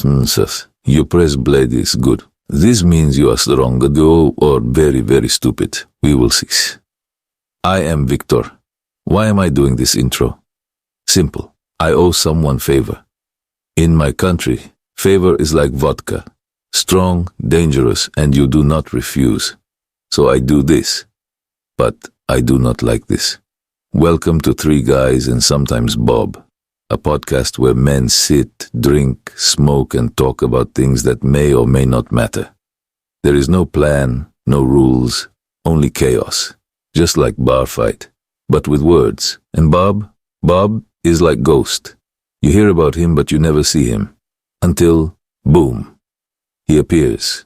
You press blade is good. This means you are strong, though, or very, very stupid. We will see. I am Victor. Why am I doing this intro? Simple. I owe someone favor. In my country, favor is like vodka. Strong, dangerous, and you do not refuse. So I do this. But I do not like this. Welcome to Three Guys and Sometimes Bob, a podcast where men sit, drink, smoke, and talk about things that may or may not matter. There is no plan, no rules, only chaos, just like bar fight, but with words. And Bob is like Ghost. You hear about him, but you never see him. Until, boom, he appears.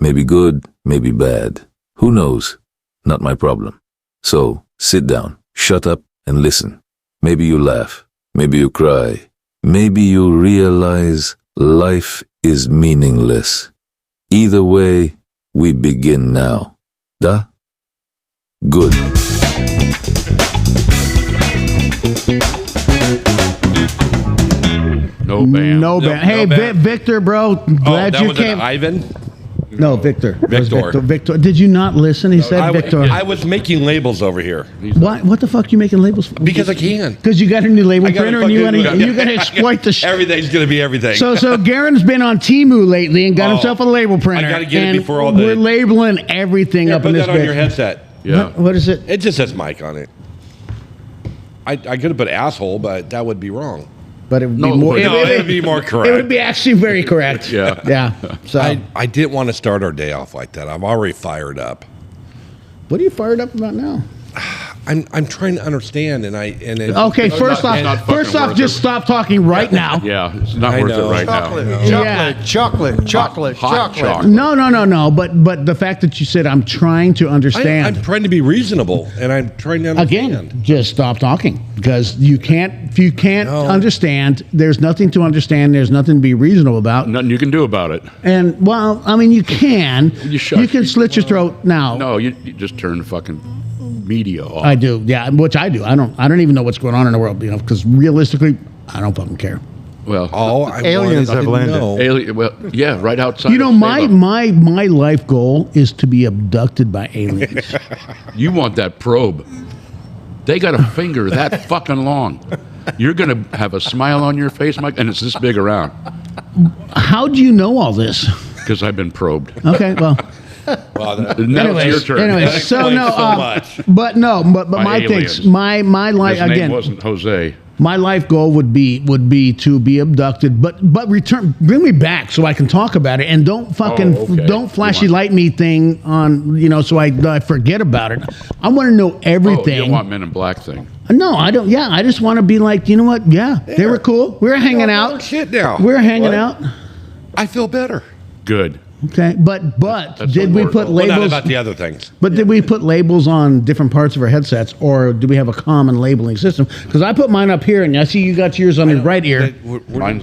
Maybe good, maybe bad. Who knows? Not my problem. So, sit down, shut up, and listen. Maybe you laugh. Maybe you cry. Maybe you realize life is meaningless. Either way, we begin now. Da? Good. No band. No band. Hey, Victor, bro. Glad you came. Ivan? No, Victor. Victor. Victor. Did you not listen? He said Victor. I was making labels over here. What the fuck you making labels for? Because I can. Because you got a new label printer and you're gonna exploit the shit. Everything's gonna be everything. So Garen's been on Temu lately and got himself a label printer. I gotta get it before all the. We're labeling everything up in this put that on bitch. your headset. Yeah. What is it? It just says Mike on it. I could have put asshole, but that would be wrong. But it would be more. It would be more correct. It would be actually very correct. Yeah. Yeah. So I didn't want to start our day off like that. I'm already fired up. what are you fired up about now? I'm trying to understand, Okay, first off, just stop talking right now. Yeah, it's not I worth know. it right now. Chocolate. No. But the fact that you said I'm trying to understand. I'm trying to be reasonable, and I'm trying to understand. Again, just stop talking because you can't. If you can't No. understand, there's nothing to understand. There's nothing to be reasonable about. Nothing you can do about it. And well, I mean, you can. You can slit your throat now. No, you just turn the fucking media off. I do, yeah, which I do. I don't even know what's going on in the world, because realistically, I don't fucking care. Well, Aliens have landed. well, yeah, right outside. You know, my life goal is to be abducted by aliens. You want that probe? They got a finger that fucking long. You're gonna have a smile on your face, Mike, and it's this big around. How do you know all this? Because I've been probed. Okay, well. Now it's your turn. Anyways, so no, much. but my aliens. things, my life His name again. wasn't Jose. My life goal would be to be abducted, but bring me back so I can talk about it, and don't don't flashy light me thing on so I forget about it. I want to know everything. Oh, you want Men in Black thing? No, I don't. Yeah, I just want to be like, you know what? Yeah, they were cool. We were hanging out. Shit now. We were hanging out. I feel better. Good. Okay, but did we put Well, not labels? about the other things. But did we put labels on different parts of our headsets, or do we have a common labeling system? Because I put mine up here, and I see you got yours on his right ear.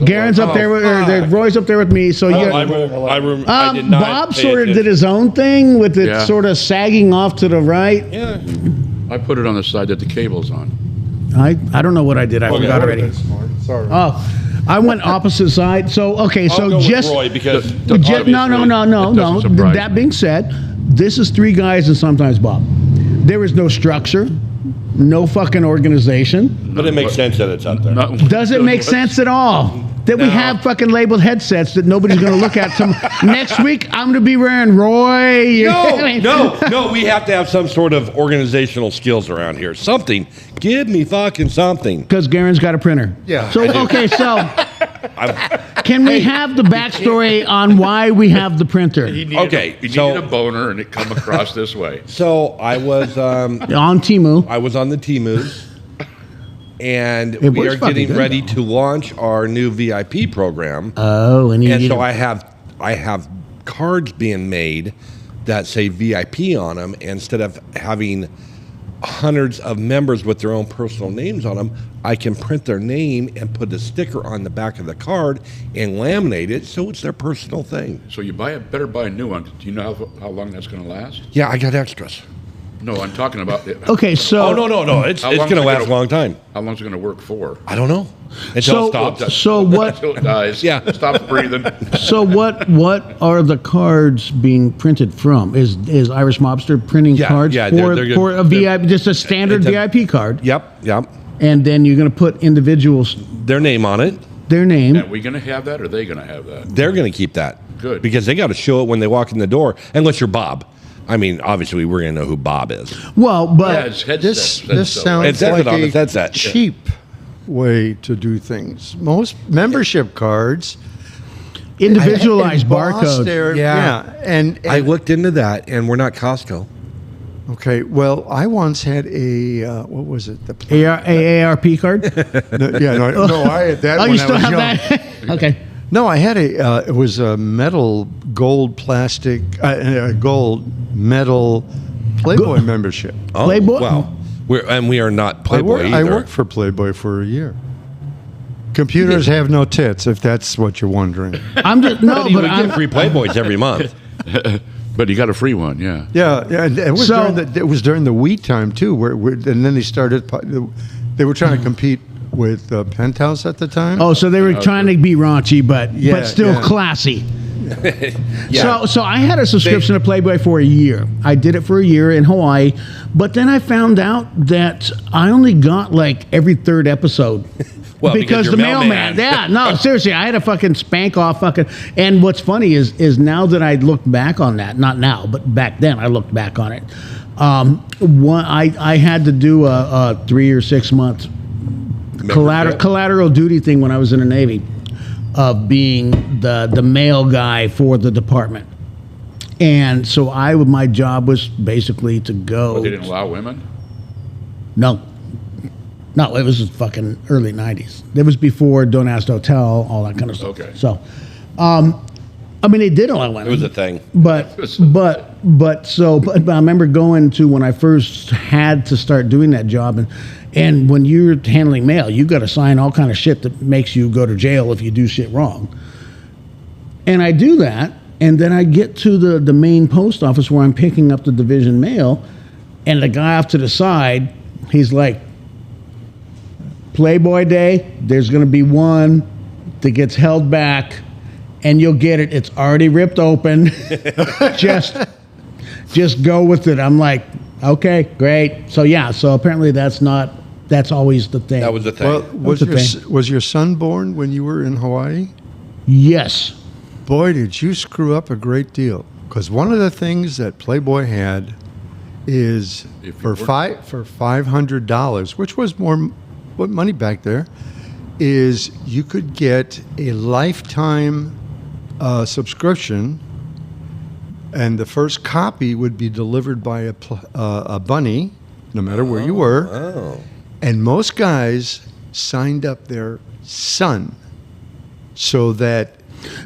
Garen's up there, Roy's up there with me. So I did not Bob pay sort of did attention. his own thing with it sort of sagging off to the right. Yeah. I put it on the side that the cable's on. I don't know what I did. I forgot already. Sorry. Oh. I went opposite side. So okay, I'll so go just with Roy because no. surprise That this is Three Guys and Sometimes Bob. There is no structure, no fucking organization. But it makes sense that it's up there. Does it make sense at all that we have fucking labeled headsets that nobody's going to look at? Next week, I'm going to be wearing Roy. No. We have to have some sort of organizational skills around here. Something. Give me fucking something. Because Garen's got a printer. Yeah. So can we have the backstory on why we have the printer? He needed a boner, and it come across this way. So I was on Temu. I was on the Temus, and It we works are fucking getting good, ready though. to launch our new VIP program. Oh, and So I have cards being made that say VIP on them. Instead of having hundreds of members with their own personal names on them, I can print their name and put a sticker on the back of the card and laminate it so it's their personal thing. So you better buy a new one. Do you know how long that's going to last? Yeah, I got extras. No, I'm talking about. Okay, so Oh no! It's How going long's to it last gonna- a long time. How long's it going to work for? I don't know until it stops. So what? Until it dies. Yeah. Stops breathing. So what are the cards being printed from? Is Irish Mobster printing Yeah, cards yeah, for they're for a VIP, just a standard it's a- VIP card? Yep. And then you're going to put individuals Their name on it. their name. Are we going to have that, or are they going to have that? They're going to keep that. Good. Because they got to show it when they walk in the door, unless you're Bob. I mean, obviously, we're going to know who Bob is. Well, Yeah, but it's headset. This sounds It says like it on it, that's a that. cheap way to do things. Most membership cards individualized embossed barcode. there, Yeah. and I looked into that, and we're not Costco. okay. Well, I once had a what was it? The AARP card. no, I had that. Oh, when you I still was have young. that? Okay. No, I had a. It was a metal, gold, plastic, gold, metal Playboy membership. Oh, Playboy? Wow. We are not I, Playboy I either. worked for Playboy for a year. Computers have no tits, if that's what you're wondering. I'm just no, You but would I'm, get free Playboys every month. But you got a free one, yeah. Yeah, and it was So- during the wheat time too, and then they started. They were trying to compete with Penthouse at the time. Oh, so they were trying to be raunchy, but Yeah, still yeah. classy. Yeah. So I had a subscription to Playboy for a year. I did it for a year in Hawaii, but then I found out that I only got like every third episode. Well, because the you're mailman. yeah, no, seriously, I had to fucking spank off fucking. And what's funny is now that I look back on that, not now, but back then I looked back on it. I had to do a 3 or 6 month collateral duty thing when I was in the Navy, of being the mail guy for the department. And so my job was basically to go. But they didn't allow women? No, it was fucking early '90s. It was before Don't Ask, Don't Tell, all that kind of stuff. Okay. So, I mean, they did allow women. It was a thing. But I remember going to when I first had to start doing that job, and when you're handling mail, you got to sign all kind of shit that makes you go to jail if you do shit wrong. And I do that, and then I get to the main post office where I'm picking up the division mail, and the guy off to the side, he's like, Playboy Day, there's going to be one that gets held back, and you'll get it. It's already ripped open. just go with it. I'm like, okay, great. So apparently that's always the thing. That was the thing. Well, was your son born when you were in Hawaii? Yes. Boy, did you screw up a great deal. Because one of the things that Playboy had is for $500, which was more money back there, is you could get a lifetime subscription, and the first copy would be delivered by a bunny, no matter where you were. Oh. And most guys signed up their son so that.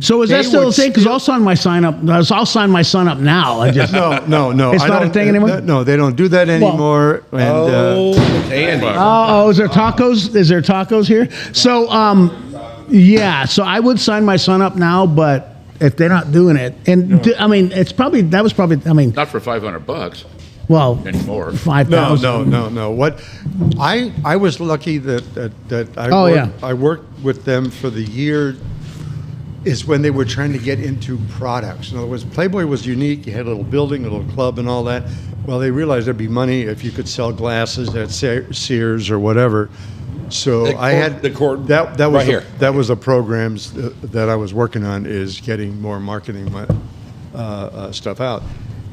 So is that They still a would thing? Because still- I'll sign my son up. I'll sign my son up now. I just No. It's I not a don't- thing anymore? No, they don't do that anymore. Oh, Andy. Oh, is there tacos? Is there tacos here? So, so I would sign my son up now, but if they're not doing it, and I mean, that was probably, Not for $500 well, anymore. 5,000. No. What I was lucky that I Oh, worked, yeah. I worked with them for the year. Is when they were trying to get into products. In other words, Playboy was unique. You had a little building, a little club, and all that. Well, they realized there'd be money if you could sell glasses at Sears or whatever. So The I had that was right here. that was the programs that I was working on, is getting more marketing stuff out.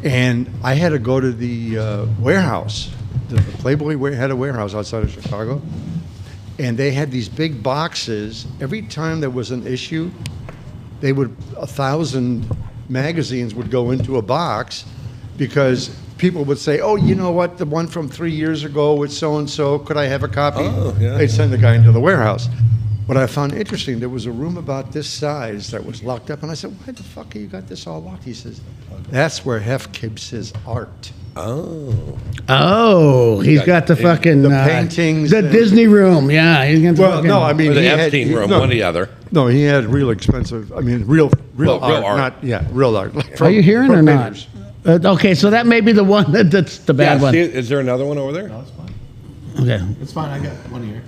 And I had to go to the warehouse. The Playboy had a warehouse outside of Chicago, and they had these big boxes. Every time there was an issue, 1,000 magazines would go into a box, because people would say, "Oh, you know what? The one from 3 years ago with so and so. Could I have a copy?" Oh, yeah. They'd send the guy into the warehouse. What I found interesting, there was a room about this size that was locked up, and I said, "Why the fuck you got this all locked?" He says, "That's where Hef keeps his art." Oh, he's got the fucking the paintings the and- Disney room. Yeah, he's got the Well, fucking, no, I mean Or the he had- Epstein he- room, no, one or the other. No, he had real expensive. I mean, real Well, real art, art. not real art. Like Are you hearing from or not? painters. Okay, so that may be the one that's the bad one. See, is there another one over there? No, it's fine. Okay. It's fine. I got one here.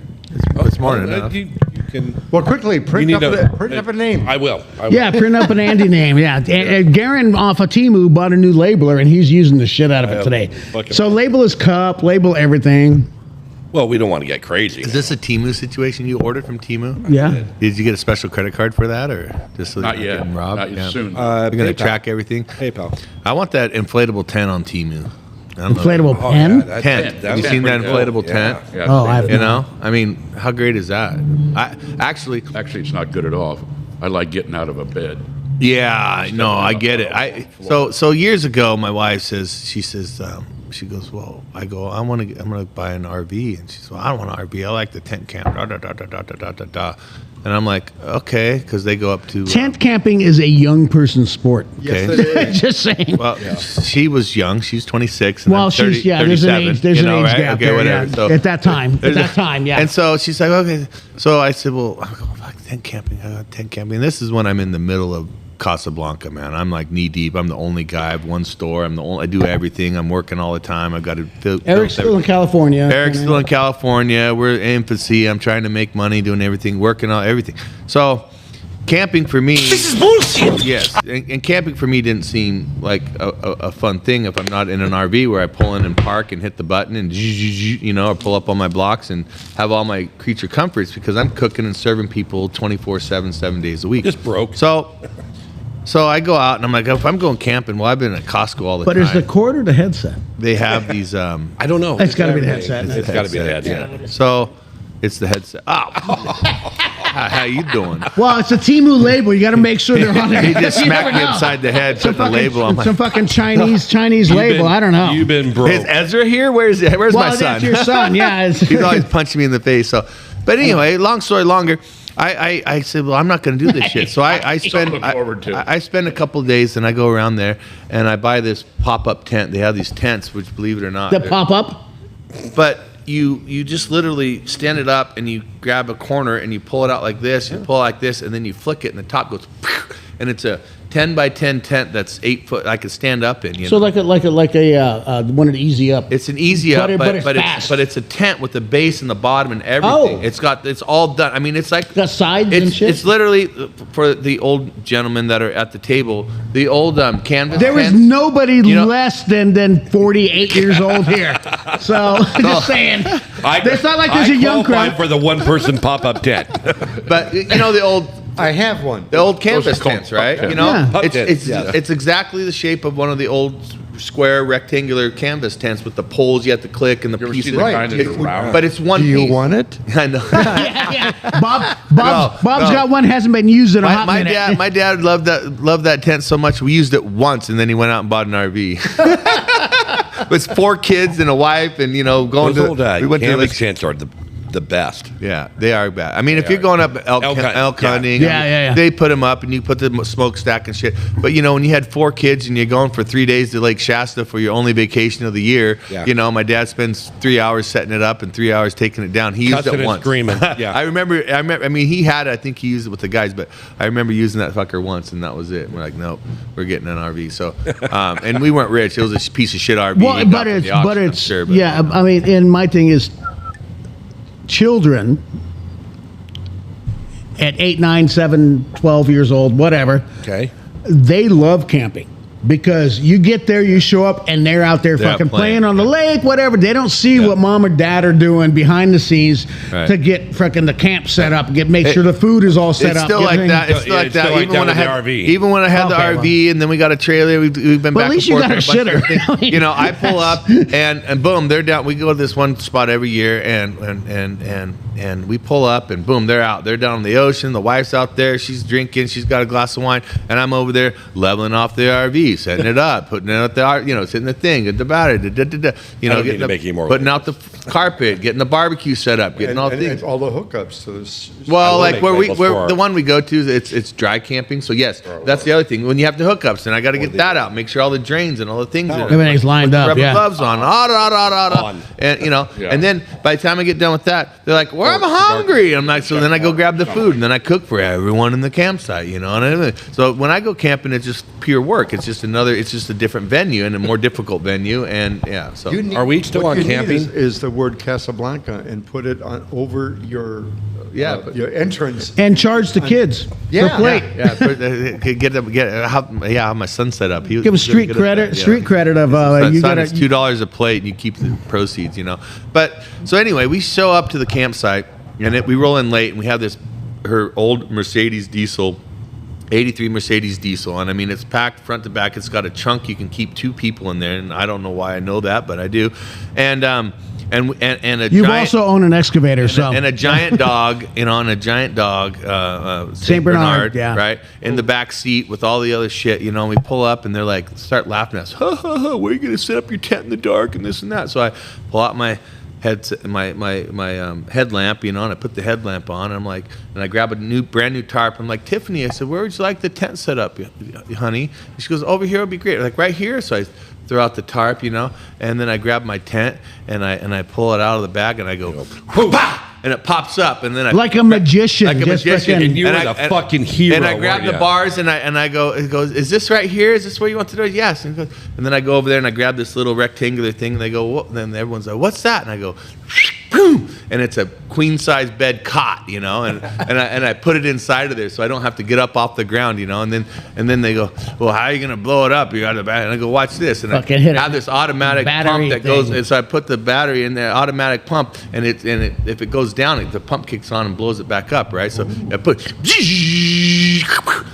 It's more than enough. You can. Well, quickly, print need up a name. I will. Yeah, print up an Andy name. Yeah, Garen off of Temu bought a new labeler, and he's using the shit out of it today. So label his cup, label everything. Well, we don't want to get crazy. Is this a Temu situation you ordered from Temu? Yeah. Did you get a special credit card for that, or just so Not you're yet. getting robbed? Not yet. Soon. You're gonna PayPal. track everything. PayPal. I want that inflatable tent on Temu. I don't know. Inflatable Oh, pen. yeah, tent. Have you was seen that pretty cool. inflatable tent? Yeah, Oh, I've You know, I mean, how great is that? I actually, Actually, it's not good at all. I like getting out of a bed. yeah, no, I get it. So years ago, my wife says, she goes, well, I go, I'm gonna buy an RV, and she says, well, I don't want an RV. I like the tent camp. Da, da, da, da, da, da, da, da. And I'm like, okay, because they go up to Tent camping is a young person's sport. Okay. Yes, it is. Just saying. Well, she was young. She's 26. And Well, I'm 30, there's an 37, age, there's you an know, age right? gap Okay, there. whatever. Yeah. So At that time, yeah. And so she's like, okay. So I said, well, I go, fuck, tent camping. I got tent camping. And this is when I'm in the middle of Casablanca, man. I'm like knee deep. I'm the only guy. I have one store. I do everything. I'm working all the time. I've got to. Eric's still in California. Eric's still in California. We're in infancy. I'm trying to make money, doing everything, working on everything. So camping for me. This is bullshit. Yes, and camping for me didn't seem like a fun thing if I'm not in an RV where I pull in and park and hit the button and or pull up on my blocks and have all my creature comforts, because I'm cooking and serving people 24/7, 7 days a week. Just broke. So I go out and I'm like, if I'm going camping, well, I've been at Costco all the But time. is the cord or the headset? They have these. I don't know. It's gotta be the headset. It's got to be the headset. So it's the headset. Oh, how you doing? Well, it's a Temu label. You got to make sure they're on there. He just You smacked never me know. upside the head, Some put the label on my. some fucking Chinese label. I don't know. You've been broke. Is Ezra here? Where's my well, son? that's your son. Yeah. He's always punching me in the face. So, but anyway, long story longer. I said, well, I'm not going to do this shit. So I spend Look forward to it. I spend a couple of days and I go around there and I buy this pop-up tent. They have these tents, which, believe it or not, The pop up. but you just literally stand it up and you grab a corner and you pull it out like this, you pull it like this, and then you flick it and the top goes, and it's a 10 by 10 tent that's 8 foot. I could stand up in. So like a one of the easy up. It's an easy up, But it's fast. it's a tent with the base and the bottom and everything. Oh. It's all done. I mean, it's like Got sides and shit? It's literally for the old gentlemen that are at the table. The old canvas. There is tents. nobody know- less than 48 years old here. So just saying. It's not like there's a young qualify crowd. for the one-person pop-up tent. But the old. I have one. The old canvas called tents, right? pup You know, Yeah. Pup it's tents, yeah. it's exactly the shape of one of the old square rectangular canvas tents with the poles you have to click and the You ever pieces. see the kind that's round? But it's one Do you piece. want it? I know. Yeah. Bob's No. got one, hasn't been used in a hot My minute. dad loved that tent so much. We used it once, and then he went out and bought an RV. It was 4 kids and a wife, and going Those to. old we went to canvas tents are the best. Yeah, they are bad. I mean, if you're going up elk hunting, Yeah. they put them up and you put the smokestack and shit. But when you had 4 kids and you're going for 3 days to Lake Shasta for your only vacation of the year, Yeah. my dad spends 3 hours setting it up and 3 hours taking it down. He used Cussing it and once. screaming. Yeah. I remember. I mean, he had. I think he used it with the guys, but I remember using that fucker once, and that was it. We're like, nope, we're getting an RV. So, and we weren't rich. It was a piece of shit RV. Well, he got but from it's the auction, but I'm it's sure, but- yeah. I mean, and my thing is, children at 8, 9, 7, 12 years old, whatever, Okay. they love camping. Because you get there, you show up, and they're out there They're fucking out playing, playing on the lake, whatever. They don't see what mom or dad are doing behind the scenes Right. to get fucking the camp set up, make sure the food is all set It's up. still get like everything- that. It's still Yeah, like it's that. still like Even that when I with the had RV. even when I had the Okay, RV, and then we got a trailer. We've been But at back and least you forth. got on a bunch of shitter. everything. I pull up and boom, they're down. We go to this one spot every year, and we pull up and boom, they're out. They're down in the ocean. The wife's out there. She's drinking. She's got a glass of wine, and I'm over there leveling off the RV, setting it up, putting it at the sitting the thing, getting about it, need to make any more putting out the carpet, getting the barbecue set up, getting all things. And all the hookups to this. Well, will like make where labels for the it. one we go to, it's dry camping. So yes, that's the other thing. When you have the hookups, then I got to get that out, make sure all the drains and all the things. are Everything's lined up, Rubber yeah. gloves on, On. and and then by the time I get done with that, they're like, "Where Or I'm hungry. I'm like, so then I go grab the food and then I cook for everyone in the campsite, you know. And so when I go camping, it's just pure work. It's just a different venue and a more difficult venue. And yeah, so Are we still what on you need camping? is the word Casablanca and put it on over your your entrance. And charge the kids Yeah. per plate. how my son set up. Give them street credit. Street credit of you got it's $2 a plate, and you keep the proceeds, you know. But so anyway, we show up to the campsite, and we roll in late, and we have her old Mercedes diesel, 83 Mercedes diesel, and I mean it's packed front to back. It's got a trunk you can keep 2 people in there, and I don't know why I know that, but I do. And a You giant, also own an excavator, so and a giant dog, and a giant dog, Saint Bernard, yeah. right, in the back seat with all the other shit, you know. And we pull up, and they're like, start laughing at us. Ha ha ha! Where are you gonna set up your tent in the dark and this and that? So I pull out my headlamp, you know, and I put the headlamp on, and I'm like, and I grab a brand new tarp. I'm like, Tiffany, I said, where would you like the tent set up, honey? And she goes, over here would be great. I'm like, right here. So I throw out the tarp, you know, and then I grab my tent and I pull it out of the bag and I go, bah! And it pops up, and then I like a magician, like a magician, And you were the fucking hero. And I grab weren't the ya? bars, and it goes, is this right here? Is this where you want to do it? Yes. And then I go over there and I grab this little rectangular thing, and they go, what? And then everyone's like, what's that? And I go, boom, and it's a queen size bed cot, you know, and I put it inside of there so I don't have to get up off the ground, you know. And then they go, well, how are you gonna blow it up? You got the battery. And I go, watch this, and Fucking I hit it. have this automatic Battery pump that thing. goes, and so I put the battery in the automatic pump, and if it goes down, the pump kicks on and blows it back up, right? So I put,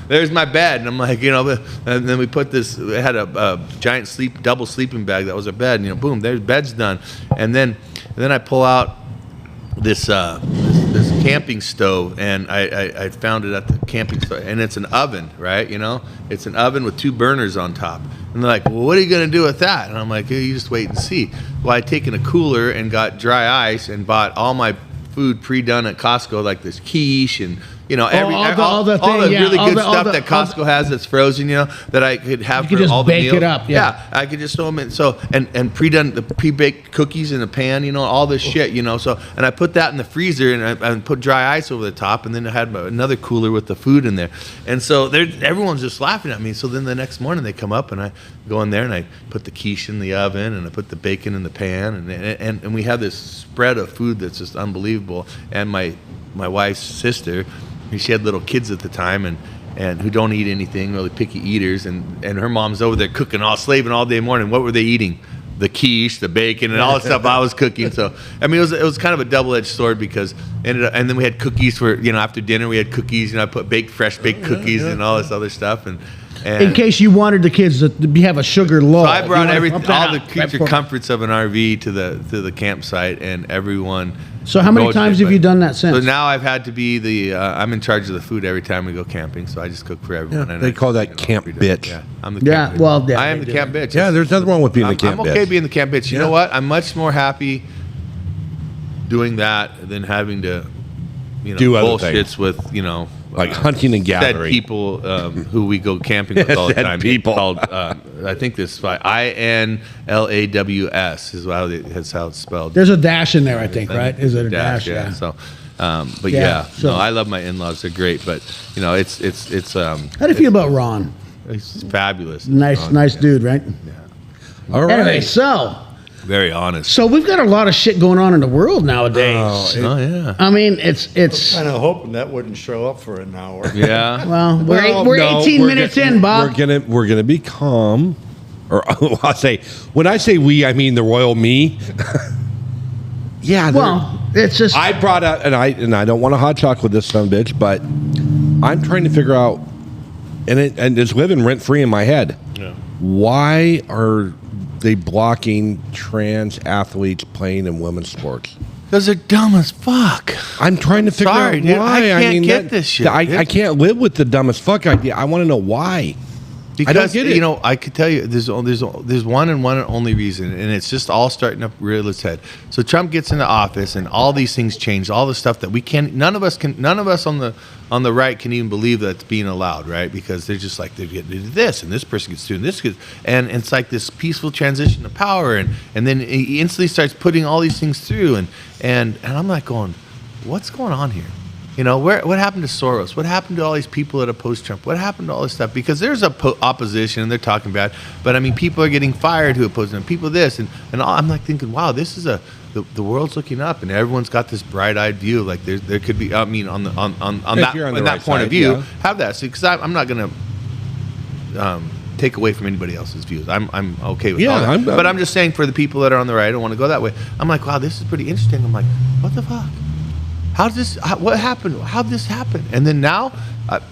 there's my bed, and I'm like, you know, and then we put this. It had a giant double sleeping bag that was a bed, and, you know, boom, there's bed's done, and then I pull out this camping stove, and I found it at the camping store, and it's an oven, right? You know, it's an oven with 2 burners on top. And they're like, well, what are you going to do with that? And I'm like, hey, you just wait and see. Well, I'd taken a cooler and got dry ice and bought all my food pre-done at Costco, like this quiche and, you know, all the really good stuff that Costco has that's frozen, you know, that I could have for all the meals. You could just bake it up, yeah. I could just throw them in. So, and pre-done, the pre-baked cookies in a pan, you know, all this shit, you know. So, and I put that in the freezer, and I put dry ice over the top, and then I had another cooler with the food in there. And so everyone's just laughing at me. So then the next morning they come up, and I go in there, and I put the quiche in the oven, and I put the bacon in the pan, and we have this spread of food that's just unbelievable. And my wife's sister, she had little kids at the time, and who don't eat anything, really picky eaters, and her mom's over there cooking, slaving all day morning. What were they eating? The quiche, the bacon, and all the stuff I was cooking. So I mean, it was kind of a double-edged sword, because and then we had cookies for, you know, after dinner we had cookies, and I put fresh baked cookies and all this other stuff, and in case you wanted the kids to have a sugar lull. So I brought all the right creature before- comforts of an RV to the campsite, and everyone. So how many times have you done that since? So now I've had to be I'm in charge of the food every time we go camping, so I just cook for everyone. Yeah, and they call that camp bitch. Yeah, I'm the camp bitch. I am the camp bitch. Yeah, there's nothing wrong with being the camp I'm bitch. okay being the camp bitch. You know what? I'm much more happy doing that than having to, you know, Do other bullshits things. with, you know, Like hunting and said gathering. people who we go camping with all the Said time. people. Called, I think this is INLAWS is how it's spelled. There's a dash in there, I think, right? Is it a dash? Yeah. So, but Yeah, yeah, so- no, I love my in-laws. They're great, but you know, it's How do you feel about Ron? it's fabulous. Nice dude, right? All right. Anyway, so Very honest. we've got a lot of shit going on in the world nowadays. Oh yeah. I mean, it's Kind of hoping that wouldn't show up for an hour. Yeah. well, we're No, 18 minutes in, Bob. We're gonna be calm. Or when I say we, I mean the royal me. Yeah. Well, it's just I brought out, and I don't want a hot chocolate with this son of a bitch, but I'm trying to figure out, and it's living rent free in my head. Yeah. Why are they blocking trans athletes playing in women's sports? Because they're dumb as fuck. I'm trying to figure Sorry, out dude. why. I can't get this shit. I can't live with the dumbest fuck idea. I want to know why. Because, I don't get it. you know, I could tell you there's one and only reason, and it's just all starting to rear its head. So Trump gets into office, and all these things change, all the stuff that none of us on the right can even believe that's being allowed, right? Because they're just like, they did this, and this person gets doing this, and it's like this peaceful transition of power, and then he instantly starts putting all these things through, and I'm like going, what's going on here? You know, what happened to Soros? What happened to all these people that oppose Trump? What happened to all this stuff? Because there's opposition and they're talking about, but I mean, people are getting fired who oppose them. People this and all. I'm like thinking, wow, this is the world's looking up and everyone's got this bright-eyed view. Like there could be, I mean, on that point of view, have that. So because I'm not going to take away from anybody else's views. I'm okay with all that. But I'm just saying for the people that are on the right, I don't want to go that way. I'm like, wow, this is pretty interesting. I'm like, what the fuck? What happened? How'd this happen? And then now,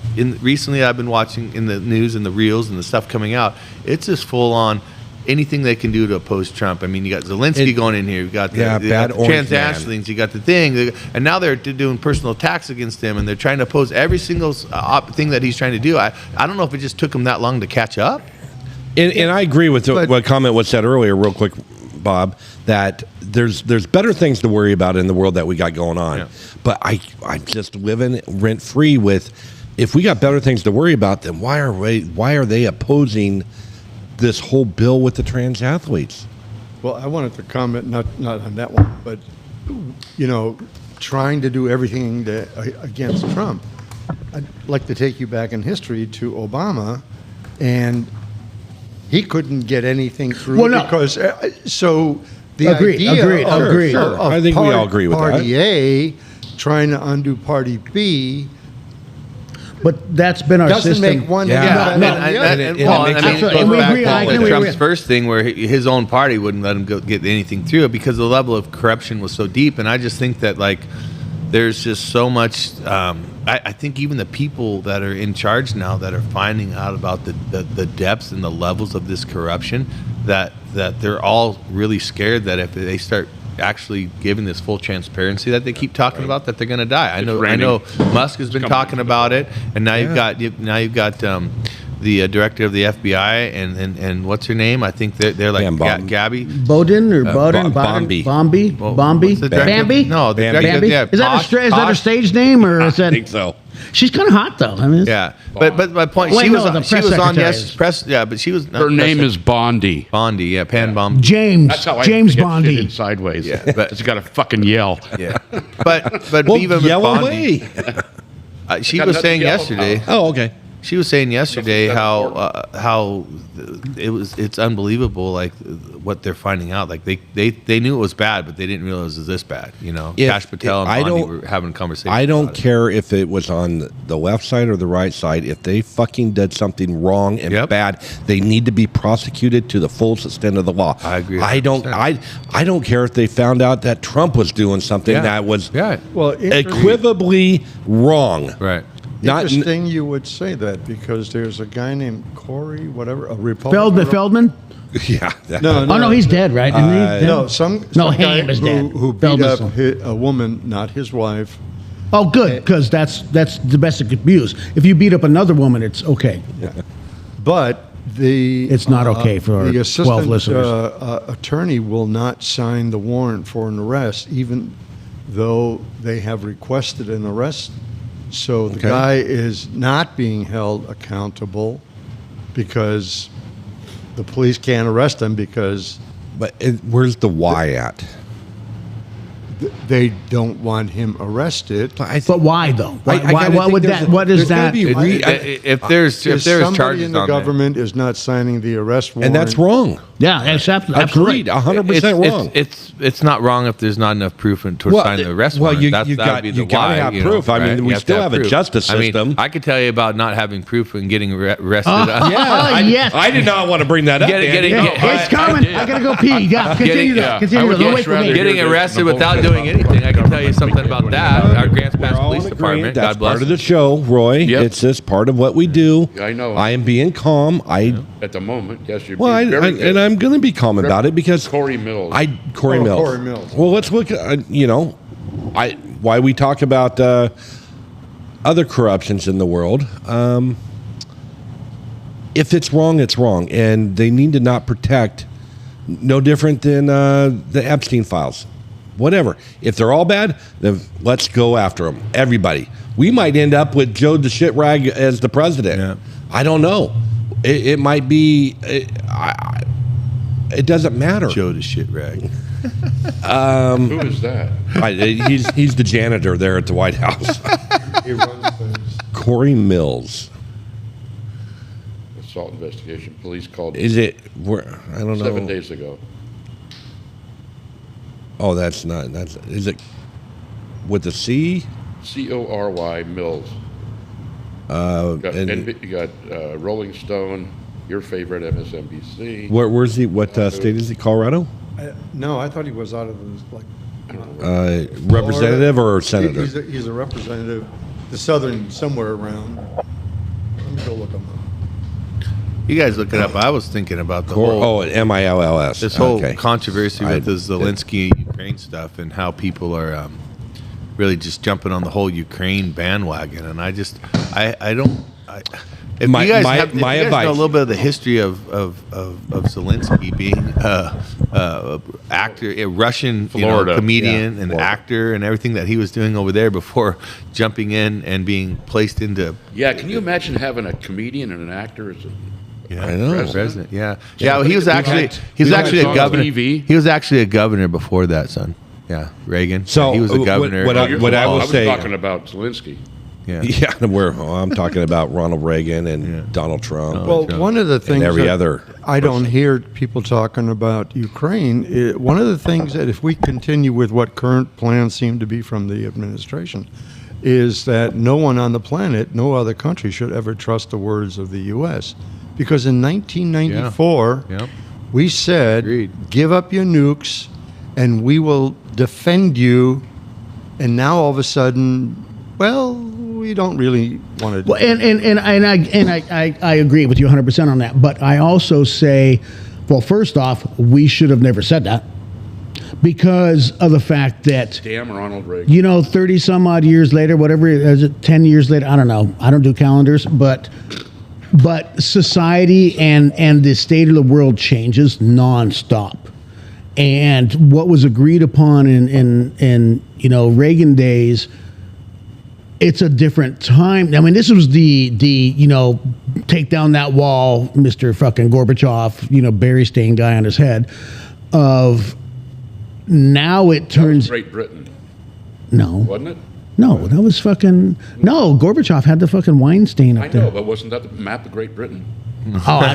recently I've been watching in the news and the reels and the stuff coming out. It's just full on anything they can do to oppose Trump. I mean, you got Zelensky going in here. You got the trans you got the thing. And now they're doing personal attacks against him, and they're trying to oppose every single thing that he's trying to do. I don't know if it just took him that long to catch up. And I agree with what comment was said earlier, real quick, Bob, that there's better things to worry about in the world that we got going on. Yeah. But I'm just living rent free with, if we got better things to worry about, then why are they opposing this whole bill with the trans athletes? Well, I wanted to comment not on that one, but trying to do everything against Trump. I'd like to take you back in history to Obama, and he couldn't get anything through because the idea of I think we all agree with Party A trying to undo Party B. But that's been our doesn't system. Make one. Trump's first thing where his own party wouldn't let him get anything through it because the level of corruption was so deep. And I just think that there's just so much. I think even the people that are in charge now that are finding out about the depths and the levels of this corruption, that they're all really scared that if they start actually giving this full transparency that they keep talking about, that they're going to die. I know Musk has been talking about it, and now you've got the director of the FBI and what's her name? I think they're like Gabby Bowden or Bombi. Bambi? No, Bambi. Is that her stage name or is that? I think so. She's kind of hot though. I mean, yeah, but my point, she was on press. Yeah, but she was. Her name is Bondi. Bondi, yeah, Pan Bondi. James Bondi. Sideways. Yeah, but it's got to fucking yell. Yeah, but well, even yell with Bondi, away. She was saying yesterday. Oh, okay. She was saying yesterday how it's unbelievable, like what they're finding out. Like they knew it was bad, but they didn't realize it was this bad. Kash Patel and Bondi were having a conversation. I don't care if it was on the left side or the right side. If they fucking did something wrong and bad, they need to be prosecuted to the fullest extent of the law. I agree. 100%. I don't care if they found out that Trump was doing something that was equivocally wrong. Right. Interesting you would say that because there's a guy named Corey, whatever, a Republican. Feldman? Yeah. No, he's dead, right? Isn't he? Some Haim guy is dead. Who beat up a woman, not his wife. Oh, good, because that's domestic abuse. If you beat up another woman, it's okay. Yeah. But it's not okay for the 12 listeners. Attorney will not sign the warrant for an arrest, even though they have requested an arrest. So the guy is not being held accountable because the police can't arrest him because... But where's the why at? They don't want him arrested. But why though? What would that? What is that? If there's somebody charges in the government is not signing the arrest warrant, and that's wrong. Yeah, absolutely. Agreed, 100% wrong. It's not wrong if there's not enough proof to sign the arrest warrant. You got to have proof. I mean, we still have a justice system. I mean, I could tell you about not having proof and getting arrested. Yes. I did not want to bring that up. It's coming. I gotta go pee. Yeah, continue. Don't wait for me. Getting arrested without doing anything. I can tell you something about that. Our Grants Pass Police Department. That's God bless. part of the show, Roy. Yep. It's just part of what we do. I know. I am being calm. At the moment, yes, you're well, and I'm going to be calm about it because Corey Mills. Corey Mills. Well, let's look at why we talk about other corruptions in the world. If it's wrong, it's wrong, and they need to not protect. No different than the Epstein files. Whatever. If they're all bad, then let's go after them. Everybody. We might end up with Joe the shit rag as the president. Yeah. I don't know. It might be. It doesn't matter. Joe the shit rag. Who is that? He's the janitor there at the White House. He runs things. Corey Mills. Assault investigation. Police called Is it? I don't know. 7 days ago. Oh, that's not. That's. Is it with the C? Cory Mills. You got Rolling Stone, your favorite MSNBC. Where's he? What state is he? Colorado? No, I thought he was out of the Representative or senator? He's a representative, the southern somewhere around. Let me go look him up. You guys look it up. I was thinking about the whole Mills. this whole controversy with the Zelensky Ukraine stuff and how people are really just jumping on the whole Ukraine bandwagon. And I don't. If you guys know a little bit of the history of Zelensky being actor, a Russian comedian and actor, and everything that he was doing over there before jumping in and being placed into. Yeah, can you imagine having a comedian and an actor as a I know, president. Yeah. Well, he was actually a governor. He was actually a governor before that, son. Yeah, Reagan. So he was a governor. I was talking about Zelensky. Yeah. I'm talking about Ronald Reagan and Donald Trump. Well, one of the things I don't person. hear people talking about Ukraine, one of the things that if we continue with what current plans seem to be from the administration, is that no one on the planet, no other country should ever trust the words of the U.S. Because in 1994, we said, give up your nukes and we will defend you. And now all of a sudden, well, we don't really want to do that. I agree with you 100% on that. But I also say, well, first off, we should have never said that because of the fact that, damn Ronald Reagan, 30 some odd years later, whatever, is it 10 years later? I don't know. I don't do calendars, but society and the state of the world changes nonstop. And what was agreed upon in Reagan days, it's a different time. I mean, this was the take down that wall, Mr. fucking Gorbachev, Berry stain guy on his head. Of now it turns Great Britain. No, wasn't it? No, that was fucking no. Gorbachev had the fucking wine stain up there. I know, but wasn't that the map of Great Britain? Oh, I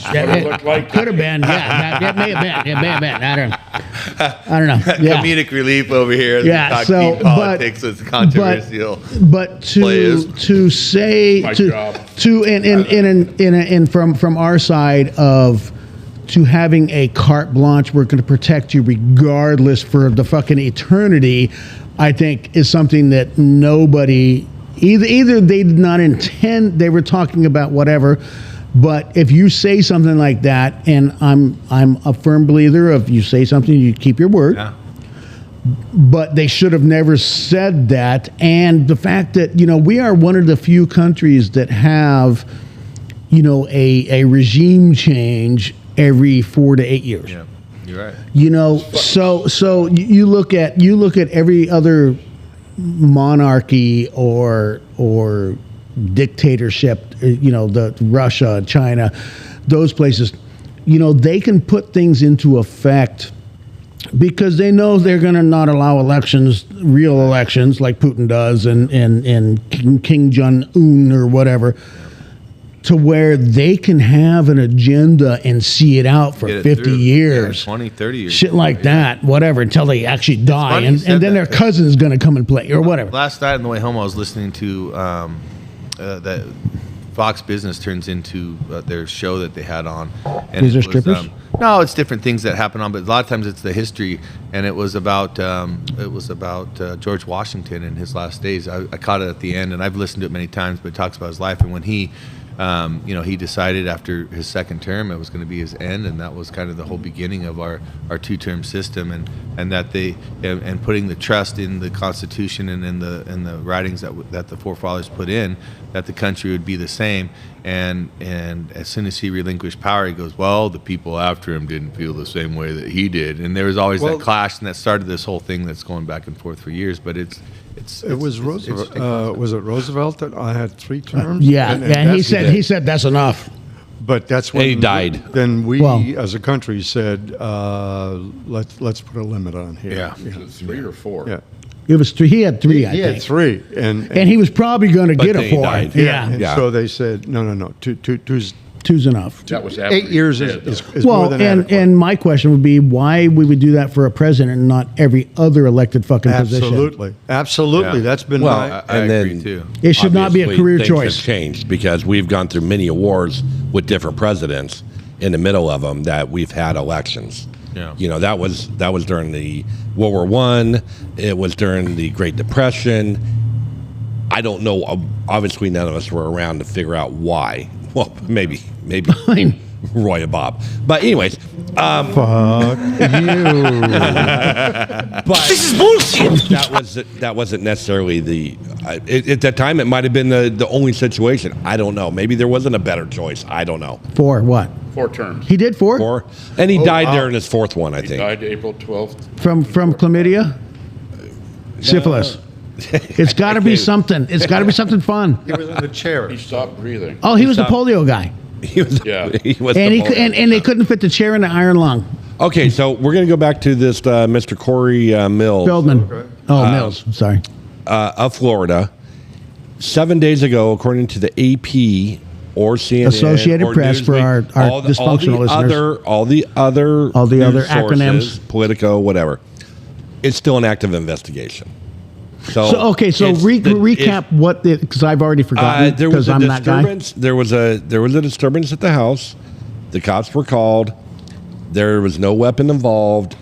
don't know. It looked like could have been. Yeah, that may have been. It may have been. I don't know. Yeah. Comedic relief over here. Yeah. So, politics is controversial. But to say my to job. to and from our side of to having a carte blanche, we're going to protect you regardless for the fucking eternity, I think is something that nobody. Either they did not intend, they were talking about whatever, but if you say something like that, and I'm a firm believer of you say something, you keep your word. Yeah. But they should have never said that. And the fact that, we are one of the few countries that have, a regime change every 4 to 8 years. Yeah, you're right. So you look at every other monarchy or dictatorship, the Russia, China, those places, they can put things into effect because they know they're going to not allow real elections like Putin does and King Jong-un or whatever, to where they can have an agenda and see it out for 50 years. 20, 30 years. Shit like that, whatever, until they actually die. And then their cousin is going to come and play or whatever. Last night on the way home, I was listening to that Fox Business turns into their show that they had on. And These are strippers? No, it's different things that happen on, but a lot of times it's the history. And it was about George Washington in his last days. I caught it at the end, and I've listened to it many times, but it talks about his life. And when he he decided after his second term it was going to be his end, and that was kind of the whole beginning of our two-term system, and that and putting the trust in the Constitution and in the writings that the forefathers put in, that the country would be the same. And as soon as he relinquished power, he goes, well, the people after him didn't feel the same way that he did, and there was always that clash, and that started this whole thing that's going back and forth for years. But it was Roosevelt. Was it Roosevelt that I had 3 terms? Yeah, and he said that's enough. But that's when he died. Then we, Well- as a country, said, let's put a limit on here. Yeah. Was it 3 or 4? Yeah. It was 3. He had 3, I He think. had 3, and And he was probably going to But get then a he 4. died. Yeah. and Yeah. so they said, no, two's 2's enough. That was after 8 years he is, was dead, is, though. is more Well, than and, adequate. and my question would be why we would do that for a president and not every other elected fucking position. Absolutely. Yeah. That's been Well, my. I and agree then too. It should not be a obviously career things choice. have changed because we've gone through many wars with different presidents in the middle of them that we've had elections. Yeah. You know, that was during the World War One. It was during the Great Depression. I don't know. Obviously, none of us were around to figure out why. Well, maybe Roy and Bob. But anyways, Fuck you. but this is bullshit. That wasn't necessarily the. At that time, it might have been the only situation. I don't know. Maybe there wasn't a better choice. I don't know. 4 what? 4 terms. He did 4? Or and he died there in his 4th one, I He think. died April 12th. From chlamydia? Syphilis. It's got to be something. It's got to be something fun. He was in the chair. He stopped breathing. Oh, he was the polio guy. He was. Yeah. He was. And, the and they couldn't fit the chair in the iron lung. Okay, so we're going to go back to this Mr. Corey Mills Feldman. Oh, Mills. Sorry. of Florida. 7 days ago, according to the AP or CNN, Associated or Press for Newsweek, our dysfunctional listeners. all the other other news sources, acronyms. Politico, whatever. It's still an active investigation. So So it's recap what because I've already forgotten there was because a I'm that guy. disturbance. There was a disturbance at the house. The cops were called. There was no weapon involved.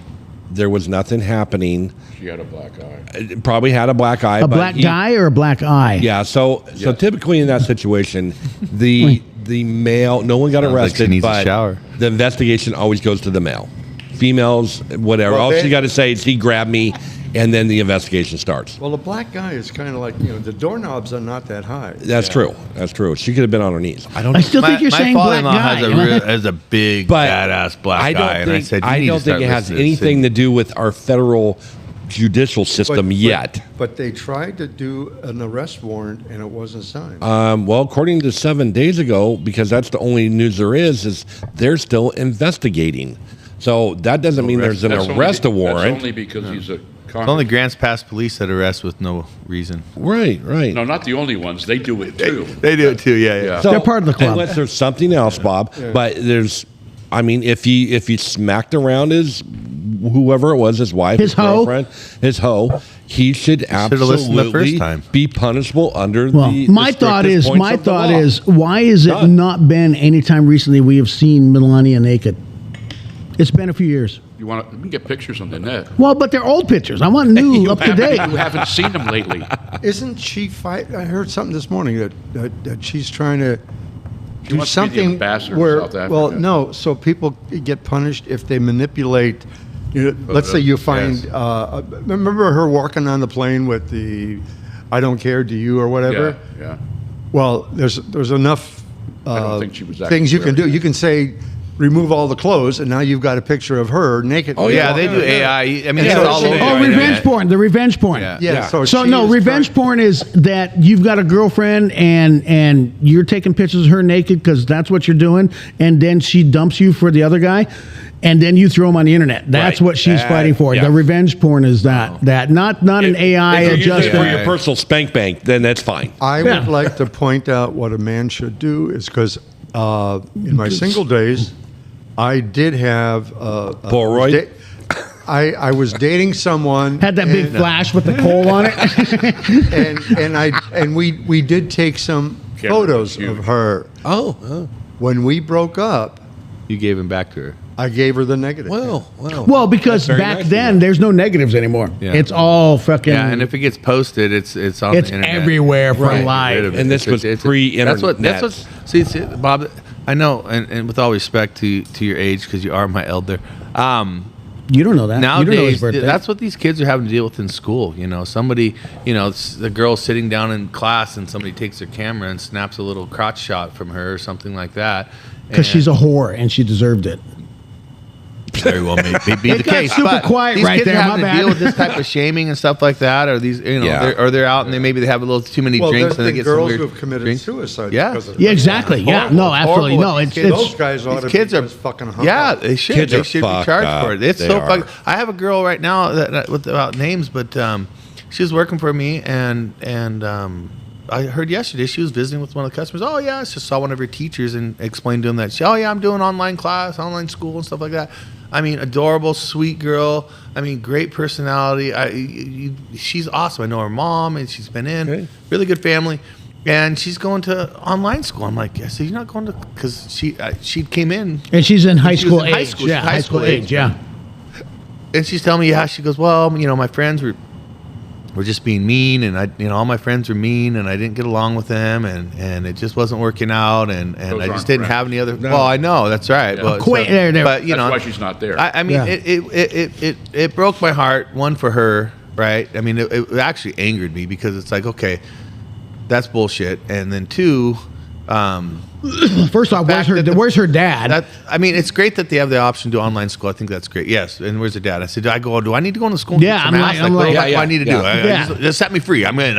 There was nothing happening. She had a black eye. It probably had a black eye. A but black guy or a black eye? Yeah. So typically in that situation, the male, no one got Sounds like arrested, she needs a but shower. the investigation always goes to the male. Females, whatever. Well, All they- she got to say is he grabbed me, and then the investigation starts. Well, the black guy is kind of like, the doorknobs are not that high. That's true. That's true. She could have been on her knees. I don't I know. still think you're saying black guy. has a big But badass black I don't guy, and I think, said, I don't think it has anything to do with our federal judicial system yet. But they tried to do an arrest warrant, and it wasn't signed. Well, according to 7 days ago, because that's the only news there is they're still investigating. So that doesn't mean there's an arrest warrant. That's only because he's a It's only Grants Pass police that arrest with no reason. Right. No, not the only ones. They do it too. They do it too, yeah. So, They're part of the club. Unless there's something else, Bob. But if he smacked around whoever it was, his wife, His hoe. girlfriend, his hoe, he should Should've listened the absolutely first time. be punishable under Well, the my the thought strictest is, points of the law. why is it Done. not been any time recently we have seen Melania naked? It's been a few years. You can get pictures on the net. Well, but they're old pictures. I want new, up to date. You haven't seen them lately. Isn't she fight? I heard something this morning that she's trying to do wants to be the something ambassador of where, South Africa. well, no, so people get punished if they manipulate. Let's say you find. Yes. Remember her walking on the plane with the "I don't care, do you" or whatever. Yeah. Well, there's enough don't think she was things you can do. actually You can say, remove all the clothes, and now you've got a picture of her naked. Oh, yeah, they do AI. I mean, Yeah, it's all so- over. Oh, the revenge internet. porn. The revenge porn. Yeah. Yeah. So, So she no, is revenge trying- porn is that you've got a girlfriend and you're taking pictures of her naked because that's what you're doing, and then she dumps you for the other guy, and then you throw him on the internet. That's Right. what she's fighting for. Yeah. The revenge porn is that not an AI If you're using it adjustment. for your personal spank bank, then that's fine. I Yeah. would like to point out what a man should do is because in my single days, I did have Polaroid? I was dating someone. Had that big and, flash with the coal on it. and we did take some Camera was photos huge. of her. Oh, When we broke up, You gave him back to her. I gave her the negative. Well, because That's very back nice of then you. there's no negatives anymore. Yeah. It's all fucking. Yeah, and if it gets posted, it's on It's the internet. everywhere for Right. live. Rid of it. And this was pre-internet. That's what. See, Bob. I know, and with all respect to your age, because you are my elder. you don't know that. You don't know his Nowadays, birthday. that's what these kids are having to deal with in school. Somebody, the girl's sitting down in class, and somebody takes their camera and snaps a little crotch shot from her or something like that. Because she's a whore and she deserved it. very well may be the got case. super But quiet these right kids there, are my having to bad. deal with this type of shaming and stuff like that, or these, they're out and they have a little too many Well, drinks there's and they been get some girls weird who have committed drinks. suicide. Yeah. because of Yeah, exactly. Yeah, Horrible. no, absolutely. Horrible. No, it's Those guys ought to kids be are just fucking hung yeah, up. they should. Kids They are should be fucked charged up. for it. It's They so are. fucked. I have a girl right now that without names, but she was working for me, and I heard yesterday she was visiting with one of the customers. Oh yeah, I just saw one of her teachers and explained to him that I'm doing online school and stuff like that. I mean, adorable, sweet girl. I mean, great personality. She's awesome. I know her mom, and she's been in. Okay. Really good family. And she's going to online school. I'm like, I said, you're not going to, because she came in. and she's in high She was school in age. high school. Yeah, She's high school age. Yeah. And she's telling me, she goes, well, my friends were just being mean, and all my friends were mean, and I didn't get along with them, and it just wasn't working out, and I aren't just didn't friends. have any other. Well, I know that's right, Yeah. but Quit there. but That's why she's not there. I mean, Yeah. it broke my heart. One, for her, right? I mean, it actually angered me because it's like, okay, that's bullshit, and then two. First off, fact that where's her dad? I mean, it's great that they have the option to do online school. I think that's great. Yes. And where's her dad? I said, do I need to go into school? And Yeah, get some I'm ass? like- I'm what like- do I need to do? Yeah. Just set me free. I'm in.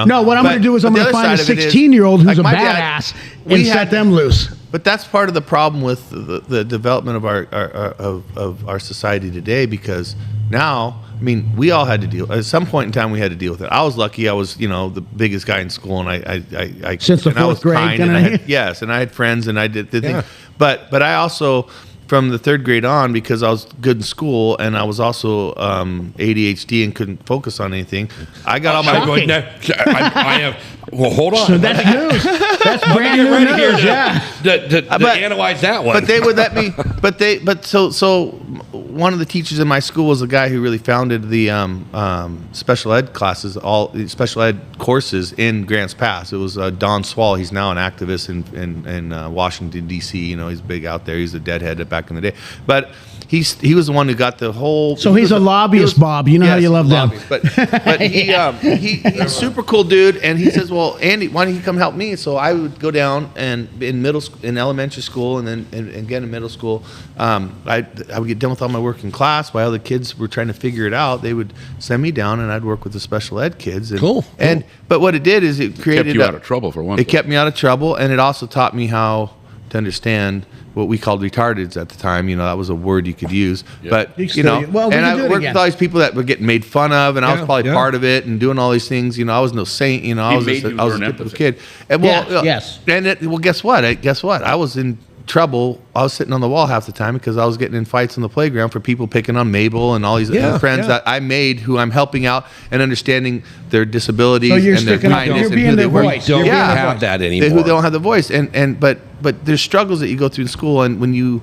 No, what I'm But- going to do is I'm but going the to other find a side of it is, 16-year-old who's like a my dad, badass we and had- set them loose. But that's part of the problem with the development of our society today, because now, I mean, we all had to deal. At some point in time, we had to deal with it. I was lucky; I was, the biggest guy in school, and I Since the and I was fourth grade, kind, kinda? and I had, yes, and I had friends, and I did the Yeah. thing. But I also, from the third grade on, because I was good in school, and I was also ADHD and couldn't focus on anything. I got all my Shocking. I have. Well, hold on. So that's news. That's brand new news. Yeah. To But- analyze that one. But they would let me. So one of the teachers in my school was a guy who really founded the special ed classes, all special ed courses in Grants Pass. It was Don Swall. He's now an activist in Washington D.C. He's big out there. He's a deadhead back in the day, but. He was the one who got the whole. So he's a lobbyist, Bob. You know how you love them. But he's super cool dude, and he says, "Well, Andy, why don't you come help me?" So I would go down and in elementary school, and then and again in middle school, I would get done with all my work in class while the kids were trying to figure it out. They would send me down, and I'd work with the special ed kids. And, Cool. But what it did is it created Kept you out of trouble for one It thing. kept me out of trouble, and it also taught me how to understand what we called retardeds at the time. That was a word you could use. But, You still- well, we and can I do it worked again. with all these people that were getting made fun of, and I was Yeah, probably yeah. part of it and doing all these things. I was no saint. I was made just, you I was a learn typical empathy. kid. And Yeah, yes. And guess what? I was in trouble. I was sitting on the wall half the time because I was getting in fights on the playground for people picking on Mabel and all these Yeah, other friends yeah. that I made, who I'm helping out and understanding their disabilities So you're and their sticking up. kindness You're and being who they their were. voice. don't You're being their have voice. that They anymore. who don't have the voice, but there's struggles that you go through in school, and when you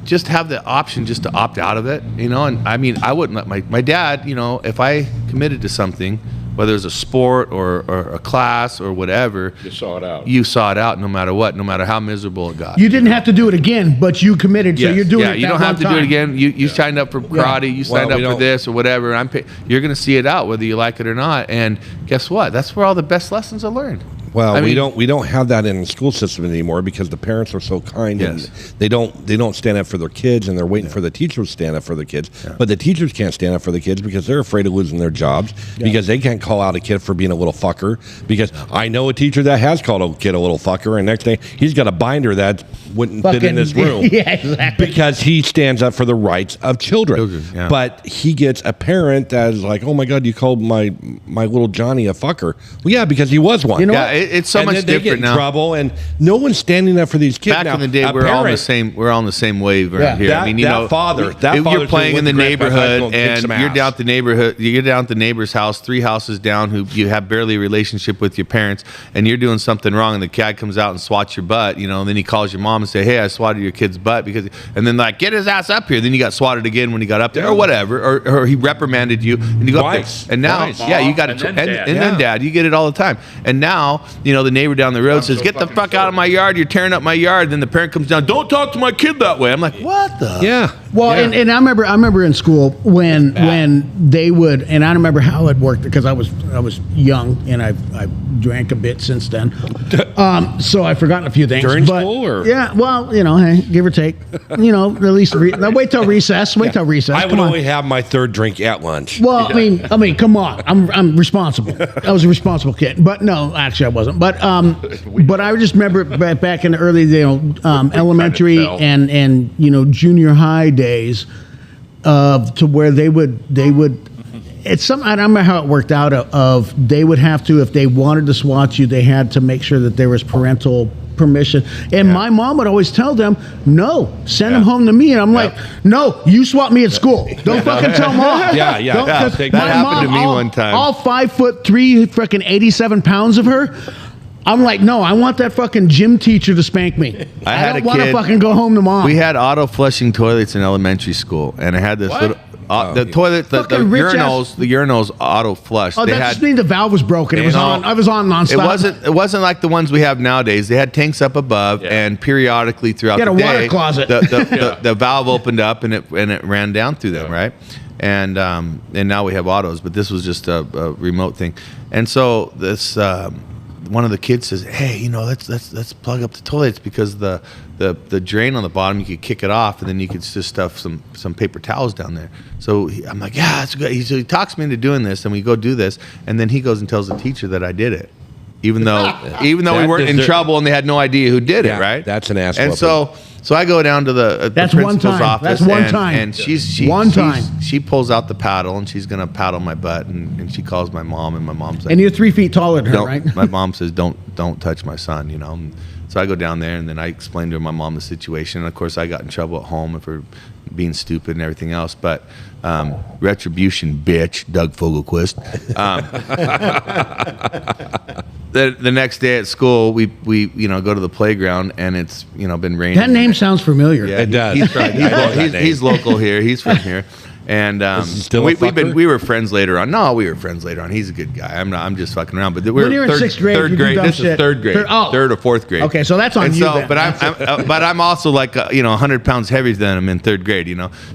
just have the option just to opt out of it, and I mean, I wouldn't let my dad, if I committed to something, whether it was a sport or a class or whatever, You saw it out. you saw it out no matter what, no matter how miserable it got. You didn't have to do it again, but you committed, so Yes. you're doing yeah, it. you that don't have one to do it time. again. You signed up for karate, you signed Well, up we for don't- this or whatever, and you're going to see it out whether you like it or not. And guess what? That's where all the best lessons are learned. Well, I mean- we don't have that in the school system anymore because the parents are so kind Yes. and they don't stand up for their kids, and they're waiting for the teachers to stand up for the kids. But the teachers can't stand up for the kids because they're afraid of losing their jobs, because they can't call out a kid for being a little fucker. Because I know a teacher that has called a kid a little fucker, and next day he's got a binder that wouldn't fit in this room. Yeah, exactly. Because he stands up for the rights of children. Yeah. But he gets a parent that is like, "Oh my God, you called my little Johnny a fucker." Well, yeah, because he was one. You know Yeah, what? it's so And much then they get different in now. trouble, and no one's standing up for these kids. Back now, in the day, a we're all on the parent- same. We're all on the same wave Yeah. right here. That- I mean, that father you're too playing in went the to Grants Pass High School neighborhood, and kicked and some you're ass. down at the neighborhood. You're down at the neighbor's house, 3 houses down, who you have barely a relationship with your parents, and you're doing something wrong, and the cat comes out and swats your butt. And then he calls your mom and say, "Hey, I swatted your kid's butt," and then like, get his ass up here. Then you got swatted again when he got up there, or whatever, or he reprimanded you, and you go Twice. up there, and now, Twice. yeah, you got And to, then and, dad. and then dad, you get it all the time. And now, the neighbor down the road says, so "Get the fucking fuck out of sorry. my yard! You're tearing up my yard." Then the parent comes down, "Don't talk to my kid that way." I'm like, what the? Yeah, Well, and I remember in school when they would, and I don't remember how it worked because I was young and I've drank a bit since then, so I've forgotten a few things. During school, or yeah, well, hey, give or take, at least wait till recess. Wait till recess. I would only have my third drink at lunch. Well, I mean, come on, I'm responsible. I was a responsible kid, but no, actually I wasn't. But I just remember back in the early, elementary and junior high days, to where they would. It's something I don't remember how it worked out. They would have to, if they wanted to swat you, they had to make sure that there was parental permission. And my mom would always tell them, "No, send them home to me." And I'm like, "No, you swat me at school. Don't fucking tell mom." That happened to me one time. All 5'3", freaking 87 pounds of her. I'm like, no, I want that fucking gym teacher to spank me. I don't want to fucking go home to mom. We had auto flushing toilets in elementary school, and I had this little. The toilet, the urinals auto flush. Oh, that just means the valve was broken. It was on. I was on nonstop. It wasn't like the ones we have nowadays. They had tanks up above, and periodically throughout the day, water closet. The valve opened up and it ran down through them, right? And now we have autos, but this was just a remote thing. And so this one of the kids says, "Hey, let's plug up the toilets because the drain on the bottom, you could kick it off and then you could just stuff some paper towels down there." So I'm like, "Yeah, that's good." He talks me into doing this, and we go do this, and then he goes and tells the teacher that I did it, even though we weren't in trouble and they had no idea who did it, right? That's an ass. And so I go down to the principal's office. That's one time. And she pulls out the paddle and she's gonna paddle my butt, and she calls my mom, and my mom's like, and you're 3 feet taller than her, right? My mom says, don't touch my son, So I go down there, and then I explained to my mom the situation. And of course, I got in trouble at home for being stupid and everything else. But retribution, bitch, Doug Fogelquist. The next day at school, we go to the playground, and it's been raining. That name sounds familiar. Yeah, it does. He's local here. He's from here. And we were friends later on. No, we were friends later on. He's a good guy. I'm just fucking around. But when you're in sixth grade, third grade. This is third grade. Third or fourth grade. Okay, so that's on you. So, but I'm also like 100 pounds heavier than him in third grade.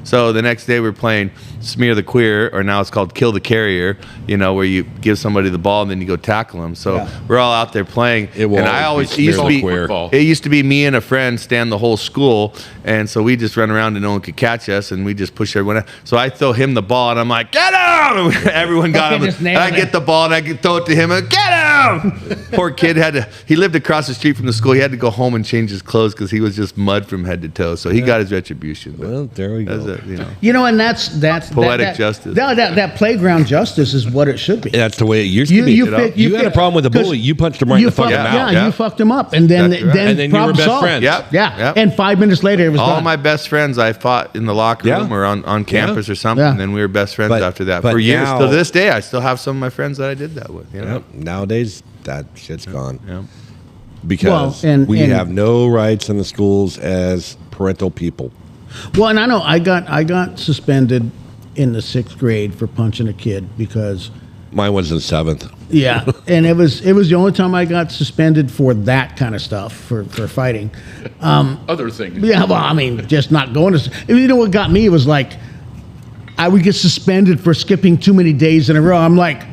So the next day we're playing Smear the Queer, or now it's called Kill the Carrier. Where you give somebody the ball and then you go tackle them. So we're all out there playing. It used to be me and a friend stand the whole school, and so we just run around and no one could catch us, and we just push everyone out. So I throw him the ball, and I'm like, "Get him!" Everyone got him. And I get the ball, and I can throw it to him, and get him! Poor kid he lived across the street from the school. He had to go home and change his clothes because he was just mud from head to toe. So he got his retribution. Well, there we go. And that's poetic justice. That playground justice is what it should be. That's the way it used to be. You had a problem with a bully. You punched him right in the fucking mouth. Yeah, you fucked him up, and then you were best friends. Yeah. And 5 minutes later, it was all done. my best friends I fought in the locker room or on campus or something, and then we were best friends after that for years. To this day, I still have some of my friends that I did that with. Nowadays, that shit's gone. Yeah. Because we have no rights in the schools as parental people. Well, and I know I got suspended in the 6th grade for punching a kid because mine was in 7th. Yeah, and it was the only time I got suspended for that kind of stuff, for fighting. Other things. Yeah, well, I mean, just not going to. What got me was like, I would get suspended for skipping too many days in a row. I'm like,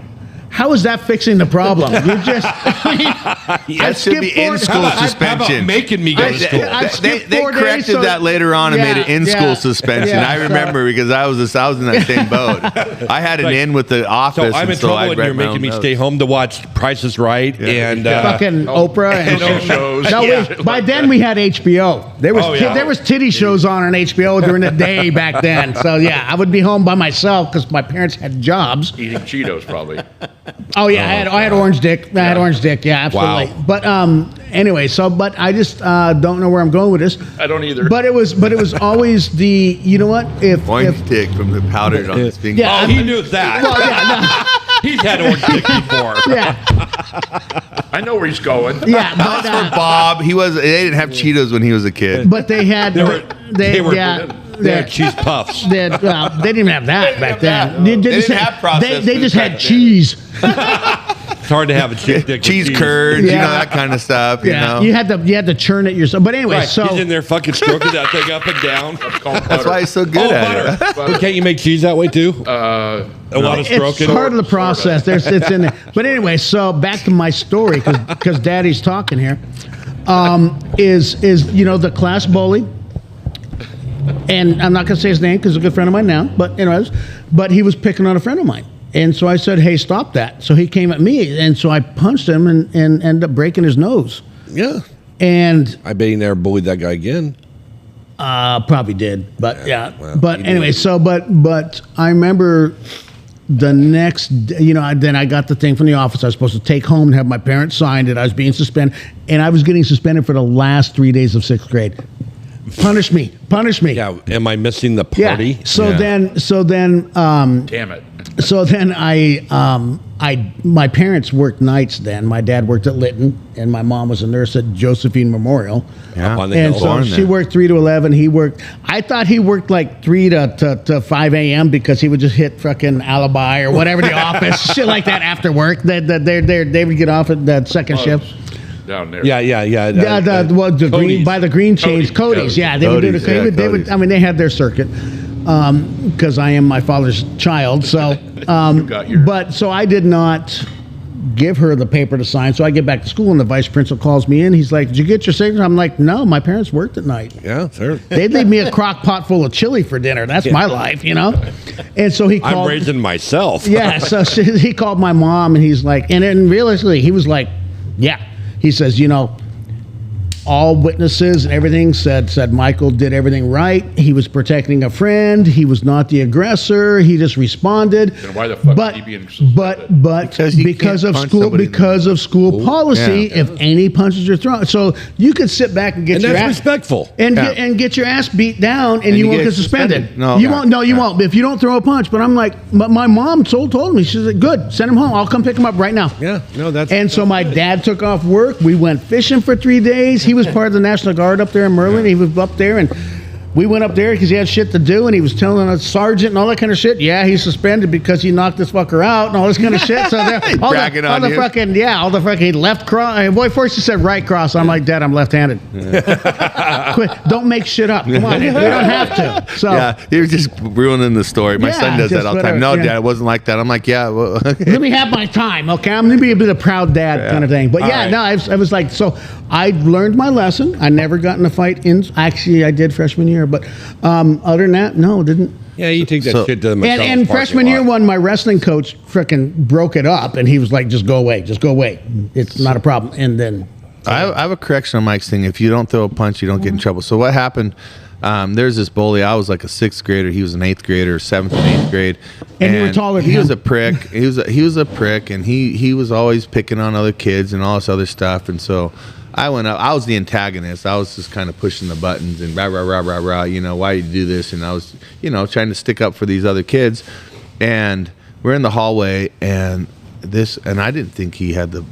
how is that fixing the problem? You just that should be in-school suspension. How about making me go to school? They corrected that later on and made it in-school suspension. I remember because I was in that same boat. I had an in with the office. So I'm in trouble and you're making me stay home to watch Price is Right and fucking Oprah and shows. No, by then we had HBO. There was titty shows on HBO during the day back then. So yeah, I would be home by myself because my parents had jobs. Eating Cheetos probably. Oh yeah, I had orange dick. I had orange dick. Yeah, absolutely. Wow. But anyway, but I just don't know where I'm going with this. I don't either. But it was always the orange dick from the powder on his finger. Yeah, he knew that. Well, yeah, he's had orange dick before. Yeah. I know where he's going. Yeah, but for Bob, they didn't have Cheetos when he was a kid. But they had they had cheese puffs. They didn't even have that back then. They just had cheese. hard to have a chick dick with cheese curds, Yeah. that kind of stuff. Yeah, You know, you had to churn it yourself. But anyway, Right. so He's in there fucking stroking that thing up and down. that's why he's so good at it. But can't you make cheese that way too? A lot of it's stroking. part of the process. It's in there. But anyway, so back to my story because Daddy's talking here. Is the class bully, and I'm not gonna say his name because he's a good friend of mine now. But anyways, he was picking on a friend of mine, and so I said, "Hey, stop that!" So he came at me, and so I punched him and ended up breaking his nose. Yeah. And I bet he never bullied that guy again. probably did, but yeah. well, But you anyway, did. so but I remember the next, then I got the thing from the office. I was supposed to take home and have my parents sign it. I was being suspended, and I was getting suspended for the last 3 days of 6th grade. Punish me. Yeah. Am I missing the Yeah. party? So Yeah. then, Damn it. so then my parents worked nights then. My dad worked at Lytton, and my mom was a nurse at Josephine Memorial. Yeah. Up on the And hill. so Born she there. worked 3 to 11. He worked. I thought he worked like 3 to 5 a.m. because he would just hit fucking Alibi or whatever the office shit like that after work. They would get off at that second shift. Down there. Yeah. Yeah, the green, Cody's. by the green chains, Cody's. Yeah, they would do the. Cody's, yeah, They would. Cody's. I mean, they had their circuit because I am my father's child. So, got yours. but so I did not give her the paper to sign. So I get back to school, and the vice principal calls me in. He's like, "Did you get your signature?" I'm like, "No, my parents worked at night. Yeah, sure. They'd leave me a crock pot full of chili for dinner. That's my life, And so he I'm called. raising myself. Yeah, so he called my mom, and he's like, and then realistically, he was like, yeah. He says, all witnesses and everything said Michael did everything right. He was protecting a friend. He was not the aggressor. He just responded. Then why the fuck is he being suspended? But Because you because can't of punch school somebody in the- because of school policy, Yeah. if any punches are thrown, so you could sit back and get And your that's ass respectful. and Yeah. get your ass beat down, and you you won't get get suspended. suspended. No. you Yeah. won't. No, you Yeah. won't. If you don't throw a punch. But I'm like, but my mom told me, she's like, good, send him home. I'll come pick him up right now. Yeah, no, that's. And so that's my good. dad took off work. We went fishing for 3 days. He was part of the National Guard up there in Merlin. He was up there, and we went up there because he had shit to do, and he was telling us sergeant and all that kind of shit. Yeah, he's suspended because he knocked this fucker out and all this kind of shit. So all Bragging on you. all the fucking left cross. Boy, first he said right cross. I'm like, Dad, I'm left-handed. Quit. Don't make shit up. Come on, we don't have to. So Yeah, you're just ruining the story. My Yeah, son does that just all the time. whatever, No, yeah. Dad, it wasn't like that. I'm like, yeah. Well, let me have my time, okay? I'm gonna be a bit of proud dad kind of thing. But yeah, right. no, I was like, so I learned my lesson. I never got in a fight. Actually, I did freshman year, but other than that, no, didn't. Yeah, you take that So- shit to the And McDonald's freshman parking year, lot. when my wrestling coach frickin' broke it up, and he was like, "Just go away, just go away. It's not a problem." And then I have a correction on Mike's thing. If you don't throw a punch, you don't get in trouble. So what happened? There's this bully. I was like a 6th grader. He was an 8th grader, 7th and 8th grade. And you were taller than He was him. a prick. He was a prick, and he was always picking on other kids and all this other stuff. And so I went up. I was the antagonist. I was just kind of pushing the buttons and rah rah rah rah rah. Why you do this? And I was trying to stick up for these other kids. And we're in the hallway, and I didn't think he had the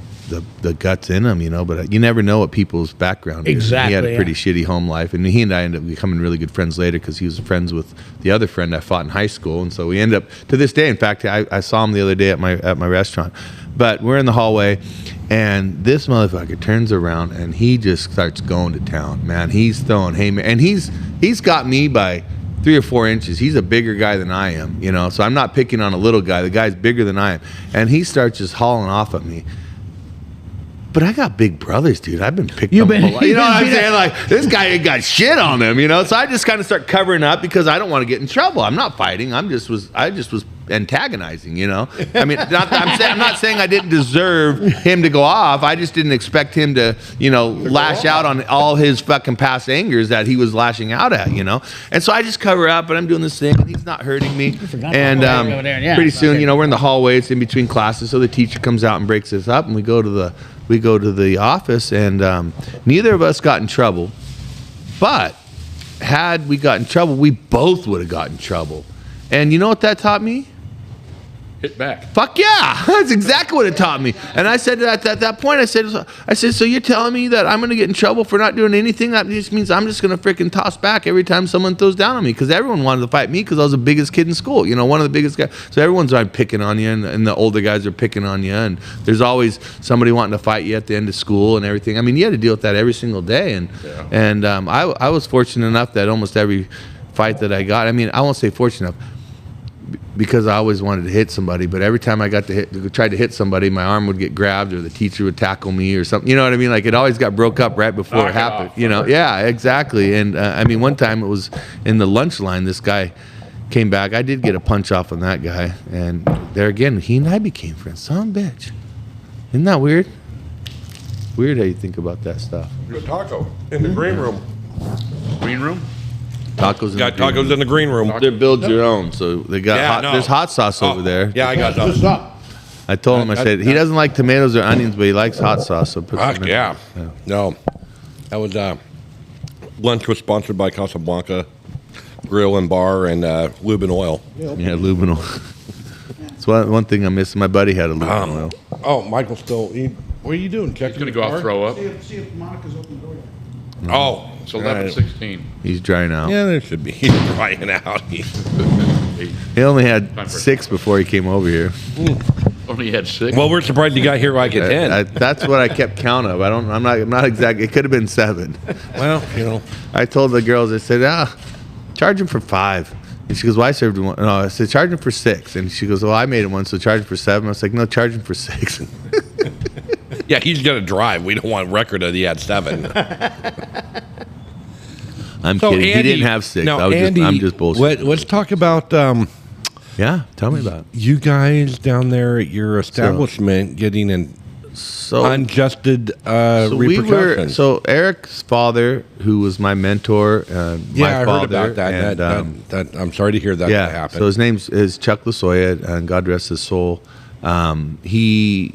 guts in him, but you never know what people's background is. Exactly, He had a yeah. pretty shitty home life, and he and I ended up becoming really good friends later because he was friends with the other friend I fought in high school, and so we end up to this day. In fact, I saw him the other day at my restaurant. But we're in the hallway, and this motherfucker turns around and he just starts going to town. Man, he's throwing and he's got me by 3 or 4 inches. He's a bigger guy than I am, so I'm not picking on a little guy. The guy's bigger than I am, and he starts just hauling off at me. But I got big brothers, dude. I've been picked up a lot. You know what I'm saying? Like, this guy ain't got shit on him, So I just kind of start covering up because I don't want to get in trouble. I'm not fighting. I just was antagonizing, I mean, I'm not saying I didn't deserve him to go off. I just didn't expect him to, lash out on all his fucking past angers that he was lashing out at, And so I just cover up, and I'm doing this thing, and he's not hurting me. And over there, yeah. pretty soon, we're in the hallway. It's in between classes, so the teacher comes out and breaks us up, and we go to the office, and neither of us got in trouble. But had we got in trouble, we both would have got in trouble. And you know what that taught me? Hit back. Fuck yeah, that's exactly what it taught me. And I said at that point, I said, so you're telling me that I'm going to get in trouble for not doing anything? That just means I'm just going to freaking toss back every time someone throws down on me, because everyone wanted to fight me because I was the biggest kid in school. You know, one of the biggest guys. So everyone's picking on you, and the older guys are picking on you, and there's always somebody wanting to fight you at the end of school and everything. I mean, you had to deal with that every single day. And I was fortunate enough that almost every fight that I got, I mean, I won't say fortunate enough, because I always wanted to hit somebody, but every time I tried to hit somebody, my arm would get grabbed, or the teacher would tackle me or something. You know what I mean? Like, it always got broke up right before it happened. You know? Yeah, exactly. And I mean, one time it was in the lunch line. This guy came back. I did get a punch off on that guy, and there again, he and I became friends. Son of a bitch. Isn't that weird? Weird how you think about that stuff. Good taco in the green room. Green room? Tacos. Got tacos in the green room. They build your own, so they got there's hot sauce over there. Yeah, I got What's some. up? I told him, I said, he doesn't like tomatoes or onions, but he likes hot sauce, so put some Fuck in. yeah. No, that was lunch was sponsored by Casablanca Grill and Bar and Lube and Oil. Yeah, lube and oil. That's one thing I miss. My buddy had a lube and oil. Oh, Michael's still. What are you doing? He's going to go out throw up. See if Monica's open the door yet. Oh, It's 11:16. He's drying out. yeah, there should be. He's drying out. He only had 6 before he came over here. Only had 6. Well, we're surprised you got here like at 10. That's what I kept count of. I'm not exactly. It could have been 7. Well, you know. I told the girls, I said, charge him for 5. And she goes, well, I served him one. No, I said, charge him for 6. And she goes, well, I made him one, so charge him for 7. I was like, no, charge him for 6. Yeah, he's gonna drive. We don't want record that he had 7. I'm kidding. He didn't have 6. Now, Andy, I'm just bullshit. Let's talk about Yeah, tell me about it. you guys down there at your establishment getting an unjusted repercussions. So Eric's father, who was my mentor, yeah, I father, heard about that. and, that I'm sorry to hear that happened. So his name is Chuck Lasoya, and God rest his soul. He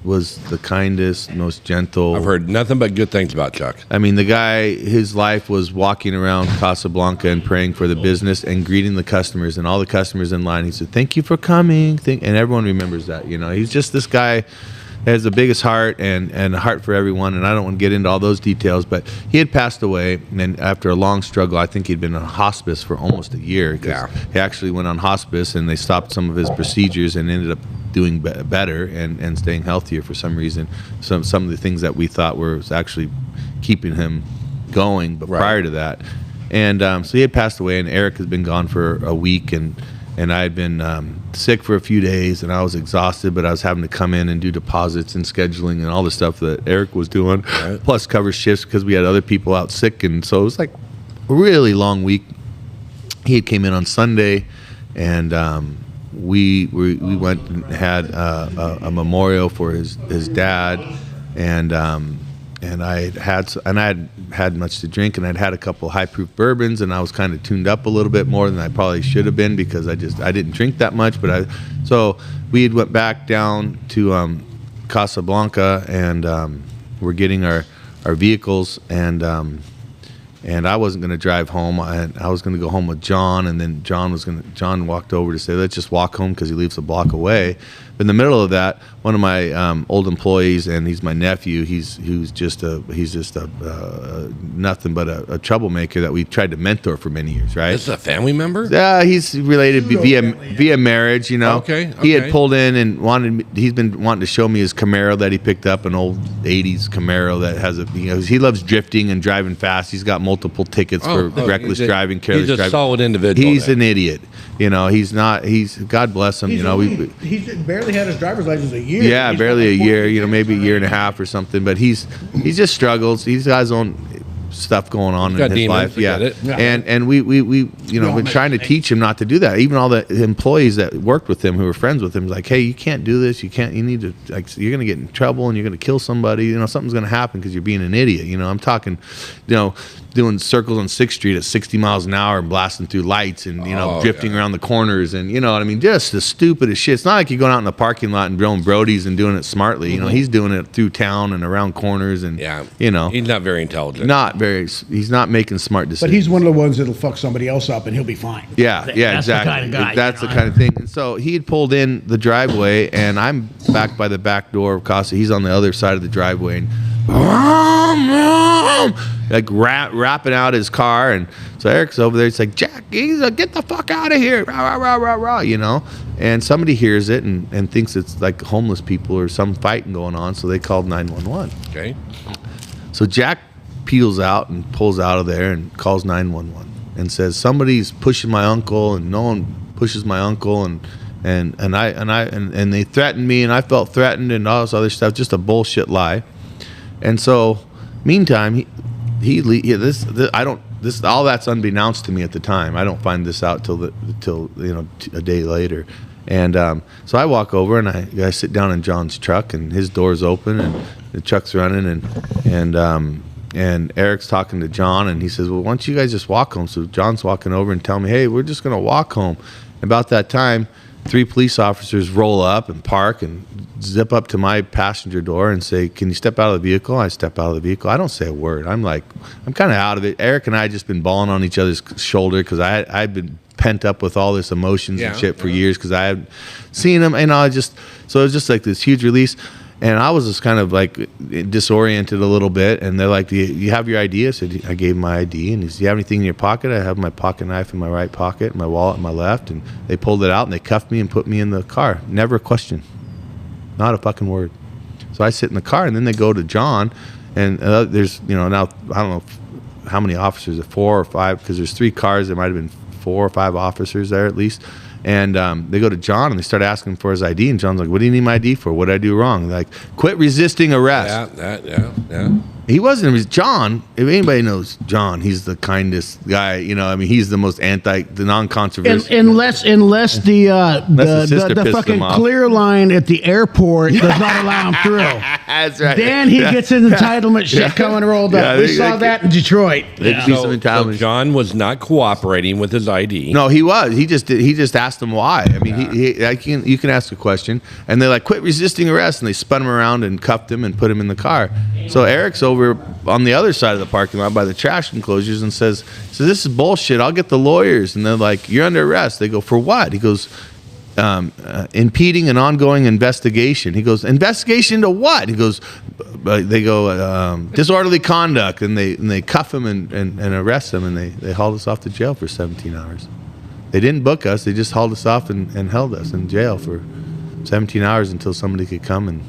was the kindest, most gentle. I've heard nothing but good things about Chuck. I mean, the guy, his life was walking around Casablanca and praying for the business and greeting the customers and all the customers in line. He said, thank you for coming. And everyone remembers that, you know. He's just this guy that has the biggest heart and a heart for everyone. And I don't want to get into all those details, but he had passed away. And after a long struggle, I think he'd been on hospice for almost a year. Yeah. He actually went on hospice, and they stopped some of his procedures and ended up doing better and staying healthier for some reason. Some of the things that we thought were actually keeping him going, but prior to that. And so he had passed away, and Eric has been gone for a week, and I had been sick for a few days, and I was exhausted, but I was having to come in and do deposits and scheduling and all the stuff that Eric was doing, plus cover shifts because we had other people out sick. And so it was like a really long week. He had came in on Sunday, and we went and had a memorial for his dad, and I had much to drink, and I'd had a couple high proof bourbons, and I was kind of tuned up a little bit more than I probably should have been because I didn't drink that much. So we had went back down to Casablanca, and we're getting our vehicles, and I wasn't going to drive home. I was going to go home with John, and then John walked over to say, let's just walk home because he lives a block away. But in the middle of that, one of my old employees, and he's my nephew, he's just nothing but a troublemaker that we tried to mentor for many years, right? This is a family member? Yeah, he's related via marriage, you know. Okay. He had pulled in and he's been wanting to show me his Camaro that he picked up, an old 80s Camaro that has he loves drifting and driving fast. He's got multiple tickets for reckless driving, careless driving. He's a solid individual. He's an idiot. You know, God bless him, He's barely had his driver's license a year. Yeah, barely a year, maybe a year and a half or something, but he just struggles. He's got his own stuff going on in his demons, life. Yeah. Yeah. And we been trying to teach him not to do that. Even all the employees that worked with him who were friends with him, like, hey, you can't do this. You need to, like, you're going to get in trouble and you're going to kill somebody. Something's going to happen because you're being an idiot. I'm talking, doing circles on 6th Street at 60 miles an hour and blasting through lights and, drifting around the corners and, you know what I mean? Just the stupidest shit. It's not like you're going out in the parking lot and drilling Brodies and doing it smartly. You know, he's doing it through town and around corners and, you know. He's not very intelligent. He's not making smart decisions. But he's one of the ones that'll fuck somebody else up and he'll be fine. Yeah, That's exactly. the kind of guy. That's the kind of thing. And so he had pulled in the driveway, and I'm back by the back door of Casa. He's on the other side of the driveway, and like rapping out his car. And so Eric's over there. He's like, Jack, get the fuck out of here, rah, rah, rah, rah, rah, you know. And somebody hears it and thinks it's like homeless people or some fighting going on. So they called 911. Okay. So Jack peels out and pulls out of there and calls 911 and says somebody's pushing my uncle, and no one pushes my uncle, and they threatened me, and I felt threatened, and all this other stuff, just a bullshit lie. And so meantime all that's unbeknownst to me at the time. I don't find this out till a day later. And so I walk over and I sit down in John's truck, and his door's open and the truck's running, and Eric's talking to John, and he says, well, why don't you guys just walk home? So John's walking over and telling me, hey, we're just going to walk home. About that time, 3 police officers roll up and park and zip up to my passenger door and say, can you step out of the vehicle? I step out of the vehicle. I don't say a word. I'm kind of out of it. Eric and I had just been balling on each other's shoulder because I'd been pent up with all this emotions and shit for years because I had seen him, and so it was just like this huge release. And I was just kind of like disoriented a little bit. And they're like, do you have your ID? I said, I gave him my ID. And he said, do you have anything in your pocket? I have my pocket knife in my right pocket, my wallet in my left. And they pulled it out and they cuffed me and put me in the car. Never a question. Not a fucking word. So I sit in the car, and then they go to John. And there's, now, I don't know how many officers, 4 or 5, because there's 3 cars. There might have been 4 or 5 officers there at least. And they go to John and they start asking for his ID. And John's like, what do you need my ID for? What did I do wrong? They're like, quit resisting arrest. Yeah. He wasn't. John, if anybody knows John, he's the kindest guy. He's the most the non-controversial. Unless the fucking clear line at the airport does not allow him through. That's right. Then he gets his entitlement shit coming rolled up. We saw that in Detroit. So John was not cooperating with his ID. No, he was. He just asked him why. You can ask a question, and they're like, quit resisting arrest, and they spun him around and cuffed him and put him in the car. So Eric's over on the other side of the parking lot by the trash enclosures and says, this is bullshit. I'll get the lawyers. And they're like, you're under arrest. They go, for what? He goes, impeding an ongoing investigation. He goes, investigation into what? He goes, they go, disorderly conduct. And they cuff him and arrest him, and they hauled us off to jail for 17 hours. They didn't book us. They just hauled us off and held us in jail for 17 hours until somebody could come and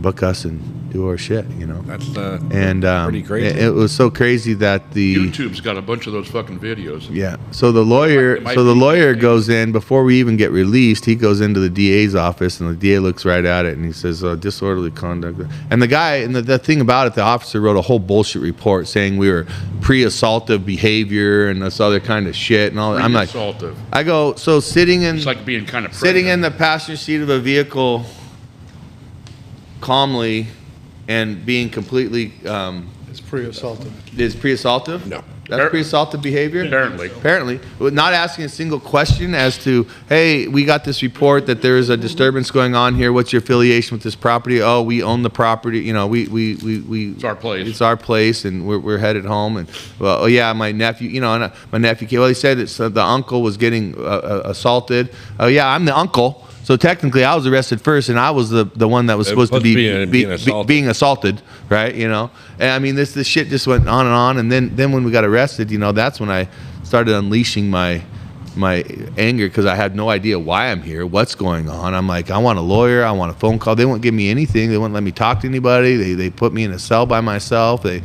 book us and do our shit, That's pretty crazy. It was so crazy that YouTube's got a bunch of those fucking videos. Yeah. So the lawyer goes in before we even get released. He goes into the DA's office, and the DA looks right at it, and he says, disorderly conduct. And the guy, and the thing about it, the officer wrote a whole bullshit report saying we were pre-assaultive behavior and this other kind of shit and all that. I'm like, I go, so it's like being kind of sitting in the passenger seat of a vehicle calmly and being completely It's pre-assaultive. is pre-assaultive? No. That's pre-assaultive behavior? Apparently. Not asking a single question as to, hey, we got this report that there is a disturbance going on here. What's your affiliation with this property? Oh, we own the property. It's our place. It's our place, and we're headed home. And, well, oh, yeah, my nephew, my nephew came. Well, he said that the uncle was getting assaulted. Oh, yeah, I'm the uncle. So technically, I was arrested first, and I was the one that was supposed to be being assaulted, right? And this shit just went on, and then when we got arrested, that's when I started unleashing my anger because I had no idea why I'm here, what's going on. I'm like, I want a lawyer, I want a phone call. They wouldn't give me anything. They wouldn't let me talk to anybody. They put me in a cell by myself. I'm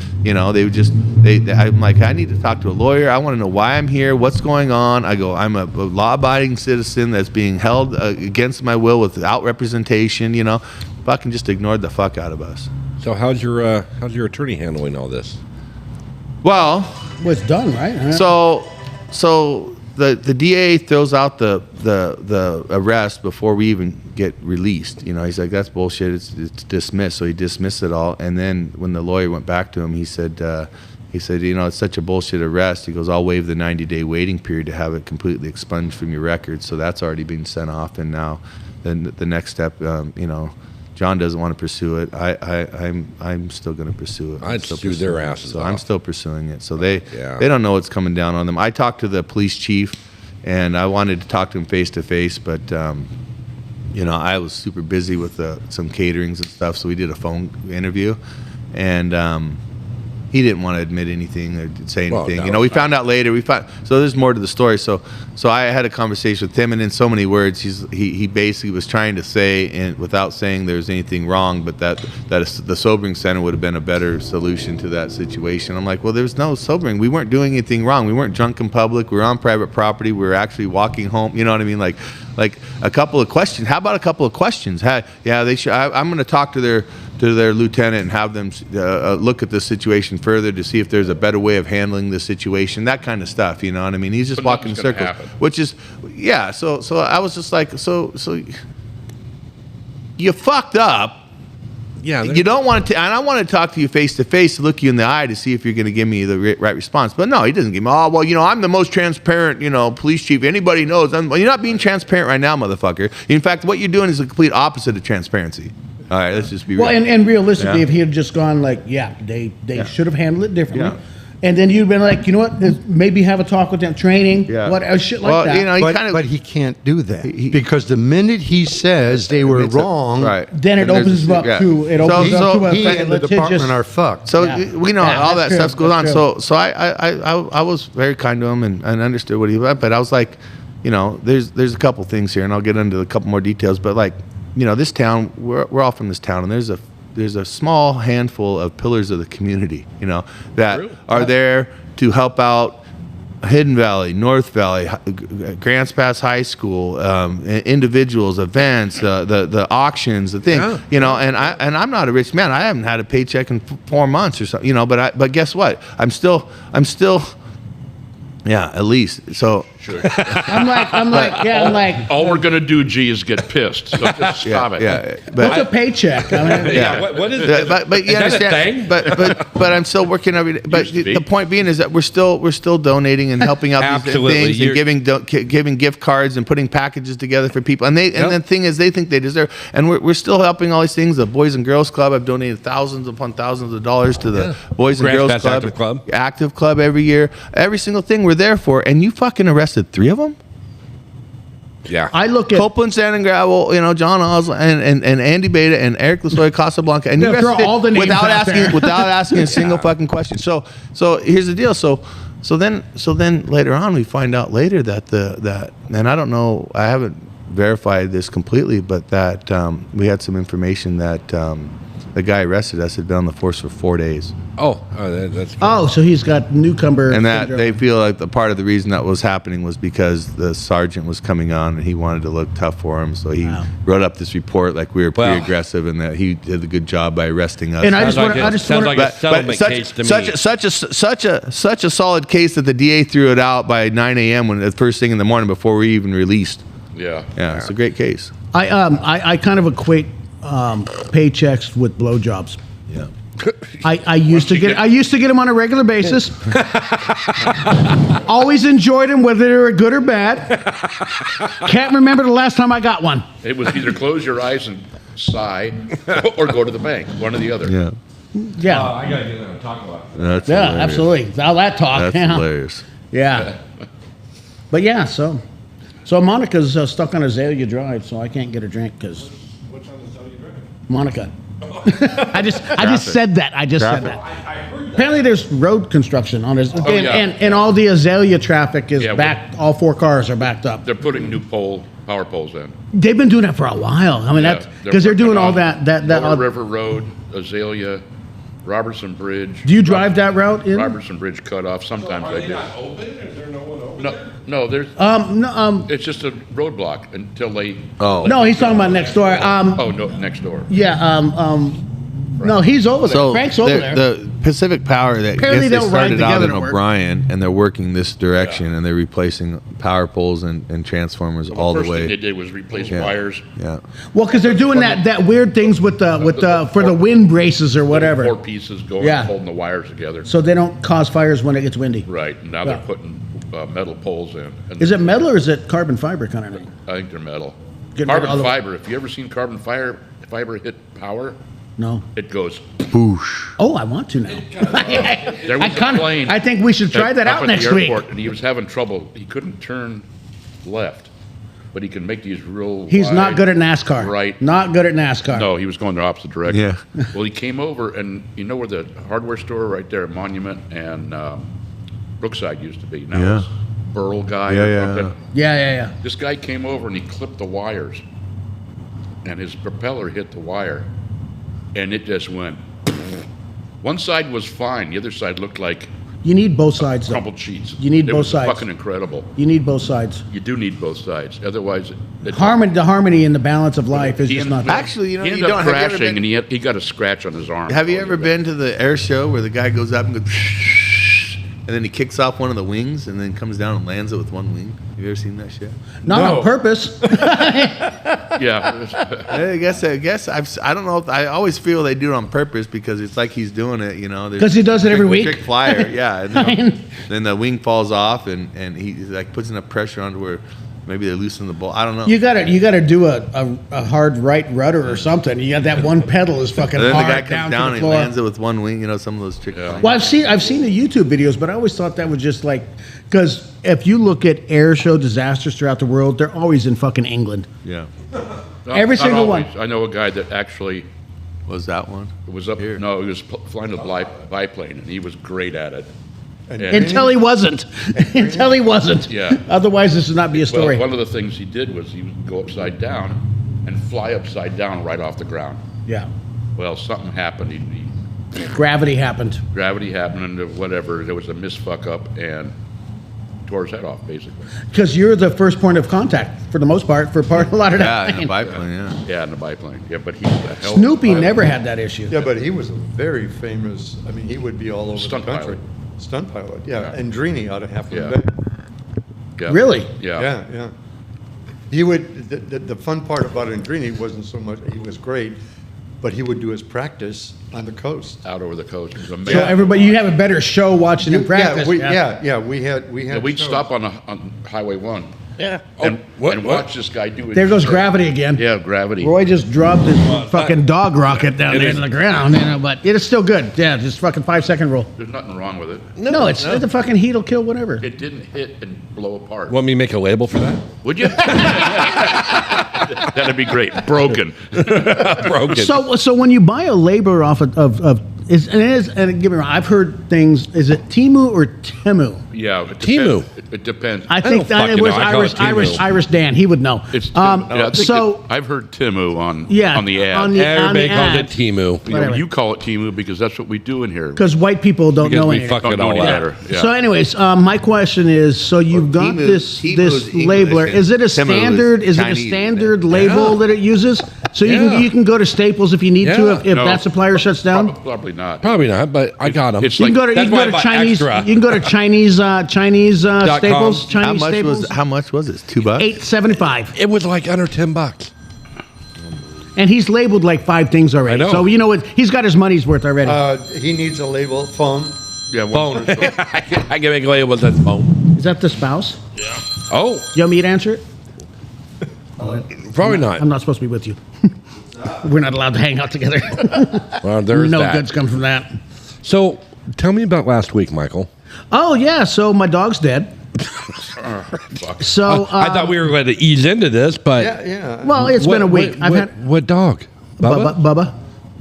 like, I need to talk to a lawyer. I want to know why I'm here, what's going on. I go, I'm a law-abiding citizen that's being held against my will without representation. Fucking just ignored the fuck out of us. So how's your attorney handling all this? Well, it's done, right? So the DA throws out the arrest before we even get released. He's like, that's bullshit. It's dismissed. So he dismissed it all. And then when the lawyer went back to him, he said, He said, it's such a bullshit arrest. He goes, I'll waive the 90-day waiting period to have it completely expunged from your record. So that's already been sent off. And now then the next step, John doesn't want to pursue it. I'm still going to pursue it. I'd sue their asses So off. I'm still pursuing it. So they don't know what's coming down on them. I talked to the police chief, and I wanted to talk to him face to face, but I was super busy with some caterings and stuff. So we did a phone interview, and he didn't want to admit anything or say anything. Well, no, we found out later. So there's more to the story. So I had a conversation with him, and in so many words, he basically was trying to say, and without saying there's anything wrong, but that the sobering center would have been a better solution to that situation. I'm like, well, there's no sobering. We weren't doing anything wrong. We weren't drunk in public. We were on private property. We were actually walking home. You know what I mean? Like a couple of questions. How about a couple of questions? They should. I'm going to talk to their lieutenant and have them look at the situation further to see if there's a better way of handling the situation, that kind of stuff. You know what I mean? He's just walking in circles, which is, So I was just like, so you fucked up. Yeah. You don't want to, and I want to talk to you face to face, look you in the eye to see if you're going to give me the right response. But no, he doesn't give me. Oh, well, I'm the most transparent, police chief. Anybody knows. Well, you're not being transparent right now, motherfucker. In fact, what you're doing is the complete opposite of transparency. All right, let's just be real. Well, and realistically, if he had just gone like, they should have handled it differently. Yeah. And then you'd been like, you know what? Maybe have a talk with them, training, shit like that. But he can't do that because the minute he says they were wrong, then it opens up to he and the department are fucked. So we know all that stuff goes on. So I was very kind to him and understood what he meant. But I was like, there's a couple things here, and I'll get into a couple more details. But like, this town, we're all from this town, and there's a small handful of pillars of the community, that are there to help out Hidden Valley, North Valley, Grants Pass High School, individuals, events, the auctions, the thing, and I'm not a rich man. I haven't had a paycheck in 4 months or something, but guess what? I'm still. Yeah, at least. So Sure. I'm like. All we're gonna do, G, is get pissed. So just stop it. Yeah, what's a paycheck? I mean, What is it? But you Is that a understand? thing? But I'm still working every day. But the point being is that we're still donating and helping out these Absolutely. things and giving gift cards and putting packages together for people. And the thing is, they think they deserve. And we're still helping all these things. The Boys and Girls Club. I've donated thousands upon thousands of dollars to the Boys and Grants Girls Pass Club, Active Club. Active Club every year. Every single thing we're there for. And you fucking arrested 3 of them. Yeah. I look at Copeland, Sand and Gravel, John Osler and Andy Beta and Eric Lasoy, Casablanca, and you throw arrested all the names without out asking there. without asking a single fucking question. So here's the deal. So then later on we find out later that and I don't know, I haven't verified this completely, but that we had some information that the guy arrested us had been on the force for 4 days. That's so he's got newcomer And that syndrome. they feel like the part of the reason that was happening was because the sergeant was coming on and he wanted to look tough for him. So he wrote up this report like we were pretty aggressive and that he did a good job by arresting us. And I Sounds like a settlement case to me. Such a solid case that the DA threw it out by 9 a.m. when the first thing in the morning before we even released. Yeah. Yeah, it's a great case. I kind of equate paychecks with blowjobs. Yeah. I used to get them on a regular basis. Always enjoyed them, whether they were good or bad. Can't remember the last time I got one. It was either close your eyes and sigh or go to the bank, one or the other. Yeah. Yeah, I gotta get them to talk about it. That's yeah, hilarious. absolutely. All that talk. That's yeah. hilarious. Yeah. But yeah, so Monica's stuck on Azalea Drive, so I can't get a drink because Which one is you drinking? Monica. I just said that. I just said that. I heard that. Apparently, there's road construction on this, yeah. and all the Azalea traffic is Yeah, back. All 4 cars are backed up. They're putting new power poles in. They've been doing that for a while. I mean, that's because they're doing all that. Lower River Road, Azalea, Robertson Bridge. Do you drive that route in? Robertson Bridge cut off. Sometimes Are I they do. not open? Is there no one open? No, there's. No, It's just a roadblock until they. no, he's talking about next door. Oh no, next door. Yeah. No, he's over there. Frank's over there. Pacific Power, that Apparently they they'll ride started out together in to work. O'Brien, and they're working this direction, and they're replacing power poles and transformers all the First thing way. they did was replace Yeah. wires. Yeah. Well, because they're doing that weird things with the for the wind braces or Four whatever, pieces going, Yeah. holding the wires together. so they don't cause fires when it gets windy. Right. And now Yeah. they're putting metal poles in. And Is it metal or is it carbon fiber kind of thing? I think they're metal. Getting rid of all Carbon the- fiber. If you ever seen carbon fiber hit power, No. it goes. Boosh. Oh, I want to now. There was a plane. I think we should try that up out at next the week. airport, and he was having trouble. He couldn't turn left, but he can make these real. He's not wide- good at NASCAR. Right. Not good at NASCAR. No, he was going the opposite direction. Yeah. Well, he came over, and you know where the hardware store right there, Monument and Brookside used to be. Now Yeah. it's Burl guy Yeah, or yeah. something. Yeah. This guy came over and he clipped the wires, and his propeller hit the wire, and it just went. One side was fine. The other side looked like You need both sides, though. crumpled sheets. You need it both was sides. Fucking incredible. You need both sides. You do need both sides. Otherwise, the Harmony and the balance of life is just not. Actually, you know, he you ended don't up have you ever crashing, been- and he got a scratch on his arm. Have you ever been to the air show where the guy goes up and goes, and then he kicks off one of the wings and then comes down and lands it with one wing? Have you ever seen that shit? Not No. on purpose. Yeah. I guess I don't know. I always feel they do it on purpose because it's like he's doing it, you know. 'Cause he does it every week. Trick flyer, yeah. And then the wing falls off and he like puts enough pressure onto where maybe they loosen the ball. I don't know. You gotta do a hard right rudder or something. You got that one pedal is fucking and then the hard guy comes down, down to and the he floor. lands it with one wing. You know, some of those trick. Yeah. Well, I've seen the YouTube videos, but I always thought that was just like because if you look at air show disasters throughout the world, they're always in fucking England. Yeah. Every Not single always. one. I know a guy that actually Was that one? was up. Here. No, he was flying a biplane, and he was great at it. And- Until he wasn't. Until he wasn't. Yeah. Otherwise, this would not be a story. Well, one of the things he did was he would go upside down and fly upside down right off the ground. Yeah. Well, something happened. Gravity happened. Gravity happened, and whatever. There was a misfuck up, and tore his head off, basically. Because you're the first point of contact for the most part for a lot of Yeah, that. in a plane. biplane. Yeah. Yeah, in the biplane. Yeah, but he's a hell. Snoopy never had that issue. Yeah, but he was a very famous, I mean, he would be all over Stunt the country. pilot. Stunt pilot, yeah. Yeah. And Drini out of half Yeah. of Yeah. Really? Yeah. Yeah. He would, the fun part about Andrini wasn't so much, he was great, but he would do his practice on the coast. Out over the coast. It was So amazing. everybody, you have a better show watching him practice. We had Yeah, we'd shows. stop on Highway 1 Yeah. and what? watch this guy do it. There goes gravity again. Yeah, gravity. Roy just dropped his fucking dog rocket down there to the ground, but it is still good. Yeah, just fucking 5-second rule. There's nothing wrong with it. No, it's the fucking heat will kill whatever. It didn't hit and blow apart. Want me to make a label for that? Would you? That'd be great. Broken. Broken. So when you buy a labor off and give me wrong, I've heard things. Is it Timu or Temu? Yeah. It Timu. depends. It depends. I think don't that it fucking was know. I call it Timu. Irish Dan. He would know. It's Tim, yeah, I think so I've heard Timu on the ad. on the Everybody calls ad. it Timu. whatever. You call it Timu because that's what we do in here. Because white people don't Because know we anything. fuck Don't it know all any out. better. Yeah. So, anyways, my question is: so you've got Timu- this Timu this is English labeler. and Is it a Timu is standard? Is it a Chinese, standard isn't it? label that it uses? So Yeah. you can go to Staples if you need to Yeah. if No. that supplier shuts down. Probably not. Probably not, but I got them. It's You can go to That's why I buy Chinese. extra. You can go to Chinese Staples. com. Chinese How much was it? $2? $8.75, It was like under $10. and he's labeled like 5 things already. I know. So you know what? He's got his money's worth already. He needs a label, phone. Yeah, Phone. I can make a label with that phone. Is that the spouse? Oh, You want me to answer it? probably not. I'm not supposed to be with you. We're not allowed to hang out together. Well, there's no that. goods come from that. So, tell me about last week, Michael. Oh yeah, so my dog's dead. So I thought we were going to ease into this, but Yeah. well, it's been a week. I've had what dog? Bubba. Bubba.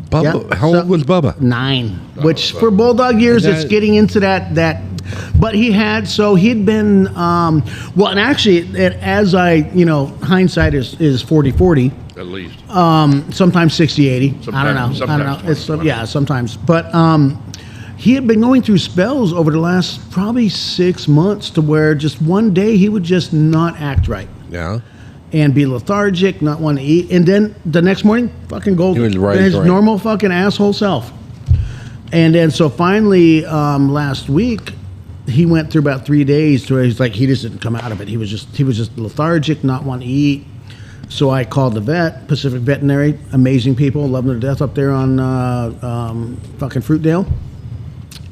Bubba. Yeah, How so- old was Bubba? 9, which for bulldog years, That- it's getting into that. But he'd been well, and actually, as hindsight is 40-40. at least. Sometimes 60-80. I don't know. Sometimes It's 20-20. yeah, sometimes. But he had been going through spells over the last probably 6 months to where just one day he would just not act right Yeah. and be lethargic, not want to eat, and then the next morning, fucking go He was right, his right. normal fucking asshole self. And then so finally last week, he went through about 3 days to where he's like, he just didn't come out of it. He was just lethargic, not wanting to eat. So I called the vet, Pacific Veterinary, amazing people, love them to death up there on fucking Fruitdale.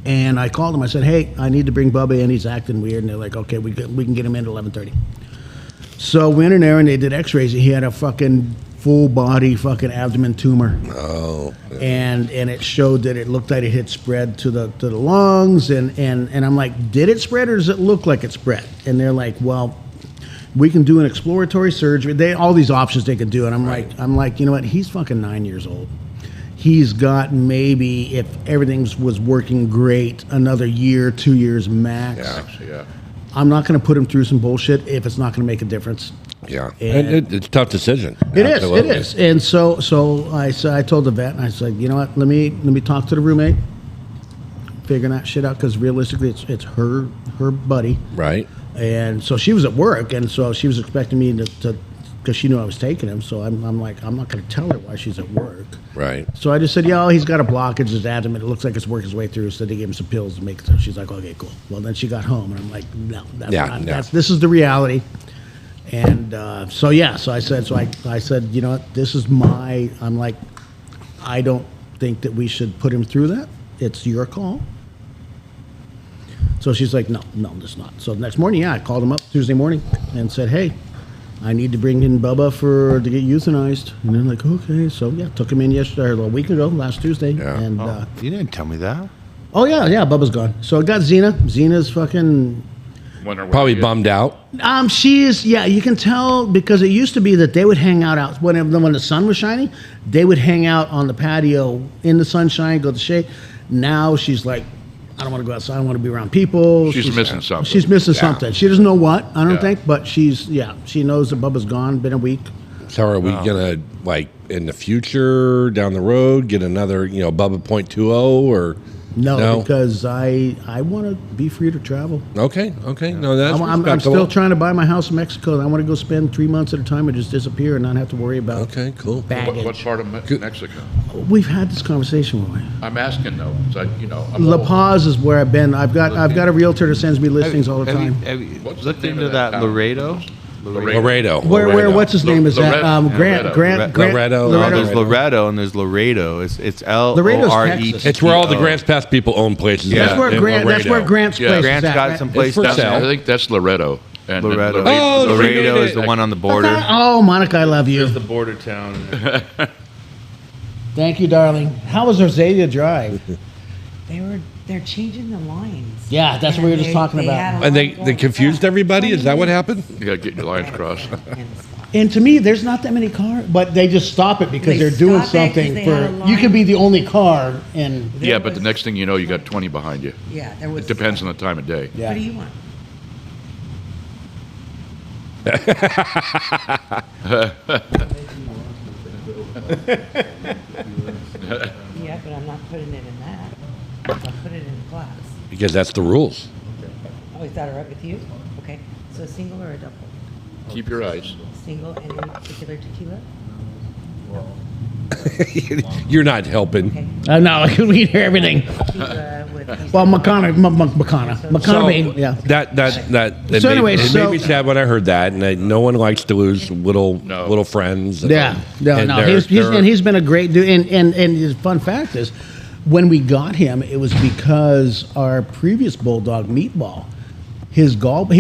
And I called him. I said, hey, I need to bring Bubba in. He's acting weird. And they're like, okay, we can get him in at 11:30. So we went in there and they did x-rays. He had a fucking full body fucking abdomen tumor. Oh. Yeah. And it showed that it looked like it had spread to the lungs. And I'm like, did it spread or does it look like it spread? And they're like, well, we can do an exploratory surgery. All these options they can do. And I'm like, you know what? He's fucking 9 years old. He's got maybe, if everything was working great, another year, 2 years max. Yeah. I'm not going to put him through some bullshit if it's not going to make a difference. Yeah, And it's a tough decision. It is. And so I told the vet, and I said, you know what? Let me talk to the roommate, figuring that shit out, because realistically, it's her buddy. Right. And so she was at work, and so she was expecting me to because she knew I was taking him. So I'm like, I'm not going to tell her why she's at work. Right. So I just said, he's got a blockage in his abdomen. It looks like it's working its way through. So they gave him some pills to make it. So she's like, okay, cool. Well, then she got home, and I'm like, no, this is the reality. And so I said, you know what, this is I'm like, I don't think that we should put him through that. It's your call. So she's like, no, it's not. So the next morning, I called him up Tuesday morning and said, hey, I need to bring in Bubba to get euthanized. And they're like, okay. So took him in yesterday, or a week ago, last Tuesday. Yeah. And you didn't tell me that. oh yeah, Bubba's gone. So I got Xena. Xena's fucking Probably bummed out. She is, you can tell, because it used to be that they would hang out when the sun was shining, they would hang out on the patio in the sunshine, go to shade. Now she's like, I don't want to go outside. I want to be around people. She's missing something. She's missing something. She doesn't know what, I don't Yeah. think, but she knows that Bubba's gone, been a week. So are we gonna, like, in the future down the road get another, Bubba .20 or No, because I want to be free to travel. Okay. No, that's I'm still trying to buy my house in Mexico. I want to go spend 3 months at a time and just disappear and not have to worry about Okay, cool. baggage. What part of Mexico? We've had this conversation, Roy. I'm asking though. So, La Paz is where I've been. I've got a realtor that sends me listings all the time. Have you What's the looked name into of that that town? Laredo? Laredo. Where what's his name is that? Loretto. Loretto. No, there's Loretto and there's Laredo. It's L-O-R-E-T. Texas. It's where all the Grants Pass people own places. Yeah. That's where in That's where Laredo. Grant's Yeah. place Grant's is at, got right? some place It's for down sale. I there. think that's Loretto. And Loretto. Oh, Laredo is the one on the border. Oh, Monica, I love you. There's the border town. Thank you, darling. How was Azalea Drive? They're changing the lines. Yeah, that's what we were just talking about. And they confused everybody? Is that what happened? You got to get your lines crossed. And to me, there's not that many cars, but they just stop it because They they're doing stop it 'cause something they had a you can line. be the only car and Yeah, but the next thing you know, you got 20 behind you. Yeah, there was. It depends on the time of day. yeah. What do you want? Yeah, but I'm not putting it in that. I'll put it in glass. Because that's the rules. Oh, is that all right with you? Okay. So a single or a double? Keep your eyes. Single and any particular tequila? You're not helping. Okay. No, we hear everything. Tequila with. Well, McConnell, yeah. It So made, anyway, it so- made me sad when I heard that, and no one likes to lose little friends. Yeah, he's been a great dude. And his fun fact is, when we got him, it was because our previous bulldog, Meatball, he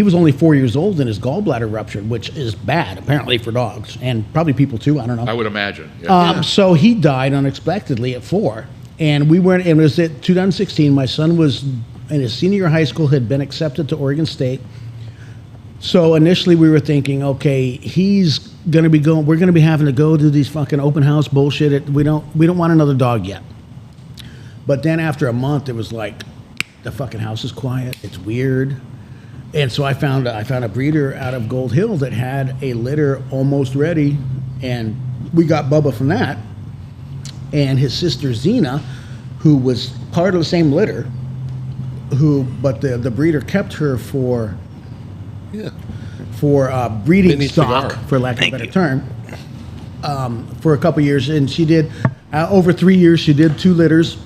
was only 4 years old and his gallbladder ruptured, which is bad apparently for dogs and probably people too. I don't know. I would imagine. Yeah. So he died unexpectedly at 4, and we went. And it was at 2016. My son was in his senior year of high school, had been accepted to Oregon State. So initially we were thinking, okay, he's going to be going. We're going to be having to go to these fucking open house bullshit. We don't want another dog yet. But then after a month, it was like, the fucking house is quiet. It's weird. And so I found a breeder out of Gold Hill that had a litter almost ready, and we got Bubba from that. And his sister Xena, who was part of the same litter, but the breeder kept her for breeding Mini stock, cigar. for lack of a better term, for a couple years. And she did over 3 years. She did 2 litters.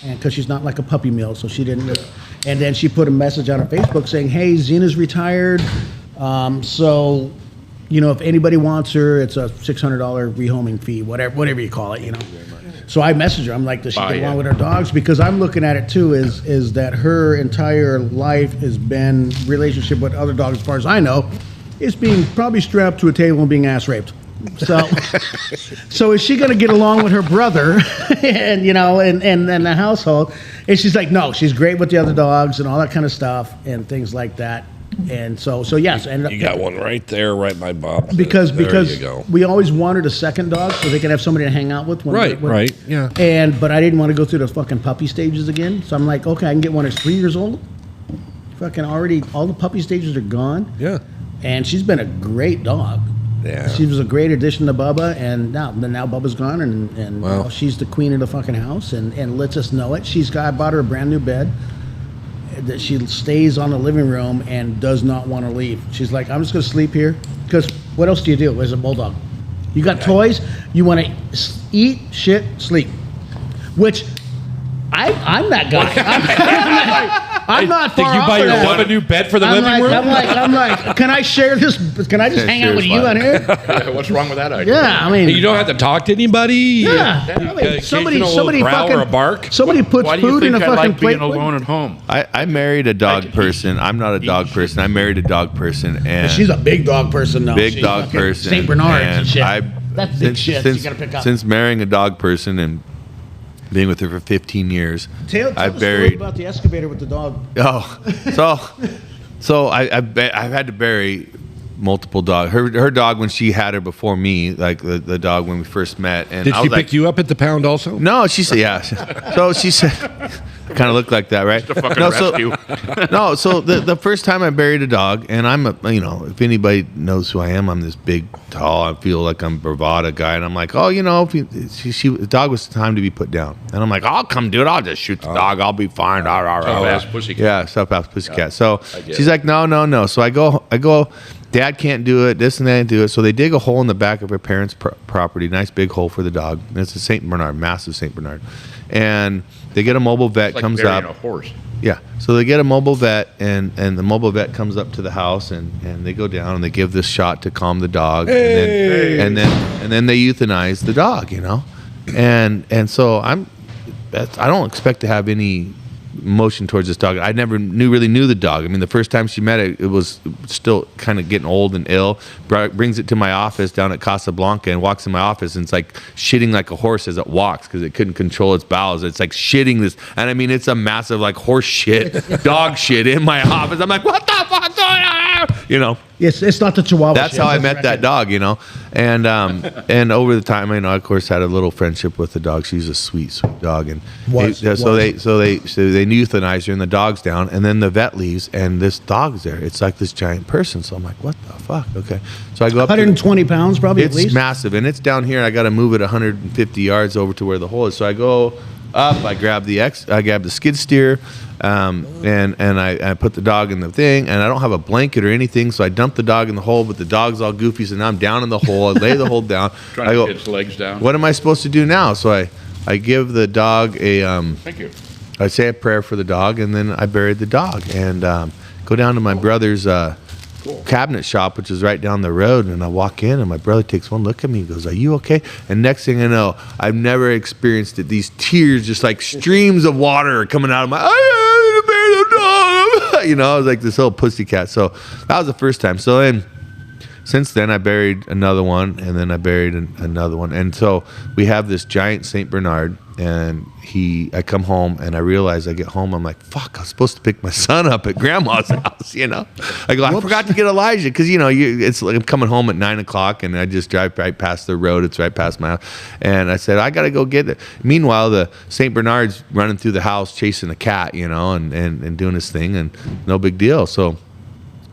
and because she's not like a puppy mill, so she didn't. And then she put a message on her Facebook saying, "Hey, Zena's retired, so if anybody wants her, it's a $600 rehoming fee, whatever you call it, So I messaged her. I'm like, does she get along with her dogs? Because I'm looking at it too, is that her entire life has been relationship with other dogs, as far as I know, is being probably strapped to a table and being ass raped. So is she going to get along with her brother and the household? And she's like, no, she's great with the other dogs and all that kind of stuff and things like that. And so yes, and You got one right there, right by Bob. because There you go. we always wanted a second dog so they could have somebody to hang out with. Right, yeah. But I didn't want to go through the fucking puppy stages again. So I'm like, okay, I can get one that's 3 years old. Fucking already, all the puppy stages are gone. Yeah. And she's been a great dog. Yeah. She was a great addition to Bubba, and now Bubba's gone, and Wow. she's the queen of the fucking house, and lets us know it. I bought her a brand new bed that she stays on the living room and does not want to leave. She's like, I'm just going to sleep here, because what else do you do as a bulldog? You got toys, you want to eat, shit, sleep, which I'm that guy. I'm not far Did you off buy of your that. Bubba new bed for the living room? I'm like, can I share this? Can I just hang out with you on here? What's wrong with that idea? Yeah, I mean, You don't have to talk to anybody. yeah. I mean, somebody growl fucking or a bark. Somebody puts Why do you food in think a I fucking like plate. being alone at home? I married a dog person. I'm not a dog person. I married a dog person, and She's a big dog person, though. big She's dog fucking person. Saint Bernards and shit. That's big since, shit. Since, You gotta pick up. since marrying a dog person and being with her for 15 years, Tell I've the story buried. about the excavator with the dog. I've had to bury multiple dogs. Her dog when she had her before me, like the dog when we first met. And Did I she was pick you up at the pound also? No, she said yeah. So she said, kind of looked like that, right? The fucking rescue. No, so the first time I buried a dog, and I'm if anybody knows who I am, I'm this big, tall. I feel like I'm a bravada guy, and I'm like, the dog was time to be put down, and I'm like, I'll come do it. I'll just shoot the dog. I'll be fine. Tough-ass pussycat. Yeah, tough-ass pussycat. So get she's it. like, no. So I go. Dad can't do it. This and that, do it. So they dig a hole in the back of her parents' property. Nice big hole for the dog. And it's a Saint Bernard, massive Saint Bernard, and they get a mobile vet. It's like comes burying up. a horse. Yeah. So they get a mobile vet, and the mobile vet comes up to the house, and they go down and they give this shot to calm the dog, and then they euthanize the dog, and so I don't expect to have any emotion towards this dog. I never really knew the dog. I mean, the first time she met it was still kind of getting old and ill. Brings it to my office down at Casablanca and walks in my office, and it's like shitting like a horse as it walks because it couldn't control its bowels. It's like shitting this, and I mean, it's a massive like horse shit, dog shit in my office. I'm like, what the fuck's going on? Yes, it's not the Chihuahua. That's how I met that dog, and over the time, of course, had a little friendship with the dog. She's a sweet dog, and so they euthanize her, and the dog's down, and then the vet leaves, and this dog's there. It's like this giant person. So I'm like, what the fuck? Okay, so I go up. 120 pounds, probably at It's least. massive, and it's down here. I got to move it 150 yards over to where the hole is. So I go up. I grab the skid steer. And I put the dog in the thing, and I don't have a blanket or anything, so I dump the dog in the hole, but the dog's all goofy, so now I'm down in the hole. I lay the hole down. Trying I to go, get its legs down. what am I supposed to do now? So I give the dog Thank you. I say a prayer for the dog, and then I buried the dog, and go down to my brother's cabinet shop, which is right down the road, and I walk in, and my brother takes one look at me. He goes, "Are you okay?" And next thing I know, I've never experienced it. These tears, just like streams of water, are coming out of my. I buried the dog. I was like this little pussycat. So that was the first time. So then, since then, I buried another one, and then I buried another one, and so we have this giant Saint Bernard. And I come home, and I realize I get home, I'm like, fuck, I was supposed to pick my son up at grandma's house, I go, I forgot to get Elijah, because, it's like I'm coming home at 9:00, and I just drive right past the road. It's right past my house. And I said, I got to go get it. Meanwhile, the St. Bernard's running through the house chasing a cat, and doing his thing, and no big deal. So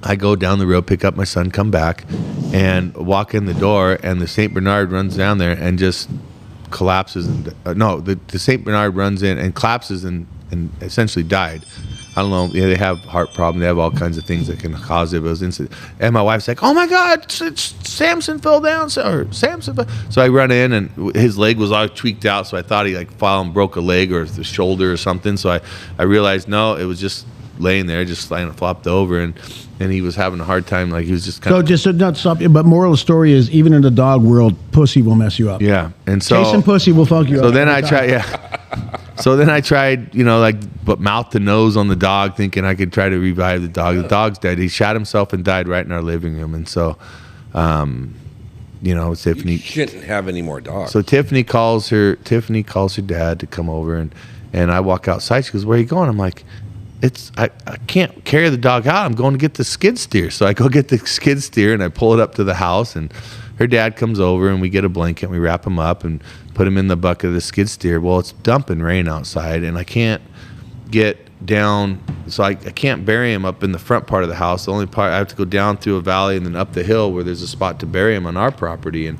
I go down the road, pick up my son, come back, and walk in the door, and the St. Bernard runs down there and just collapses. The St. Bernard runs in and collapses and essentially died. I don't know. Yeah, they have heart problems. They have all kinds of things that can cause it. But it was instant. And my wife's like, "Oh my God, Samson fell down." Or Samson fell. So I run in, and his leg was all tweaked out. So I thought he like fell and broke a leg or the shoulder or something. So I realized no, it was just laying there, just kind of flopped over, and he was having a hard time. Like he was just kind of. So just not stop you. But moral of the story is, even in the dog world, pussy will mess you up. Yeah, and so chasing pussy will fuck you up. So then I tried. Yeah. So then I tried, but mouth to nose on the dog, thinking I could try to revive the dog. The dog's dead. He shot himself and died right in our living room. And so, Tiffany You shouldn't have any more dogs. So Tiffany calls her dad to come over, and I walk outside. She goes, "Where are you going?" I'm like, I can't carry the dog out. I'm going to get the skid steer. So I go get the skid steer and I pull it up to the house, and her dad comes over and we get a blanket and we wrap him up and put him in the bucket of the skid steer. Well, it's dumping rain outside and I can't get down, so I can't bury him up in the front part of the house. The only part, I have to go down through a valley and then up the hill where there's a spot to bury him on our property, and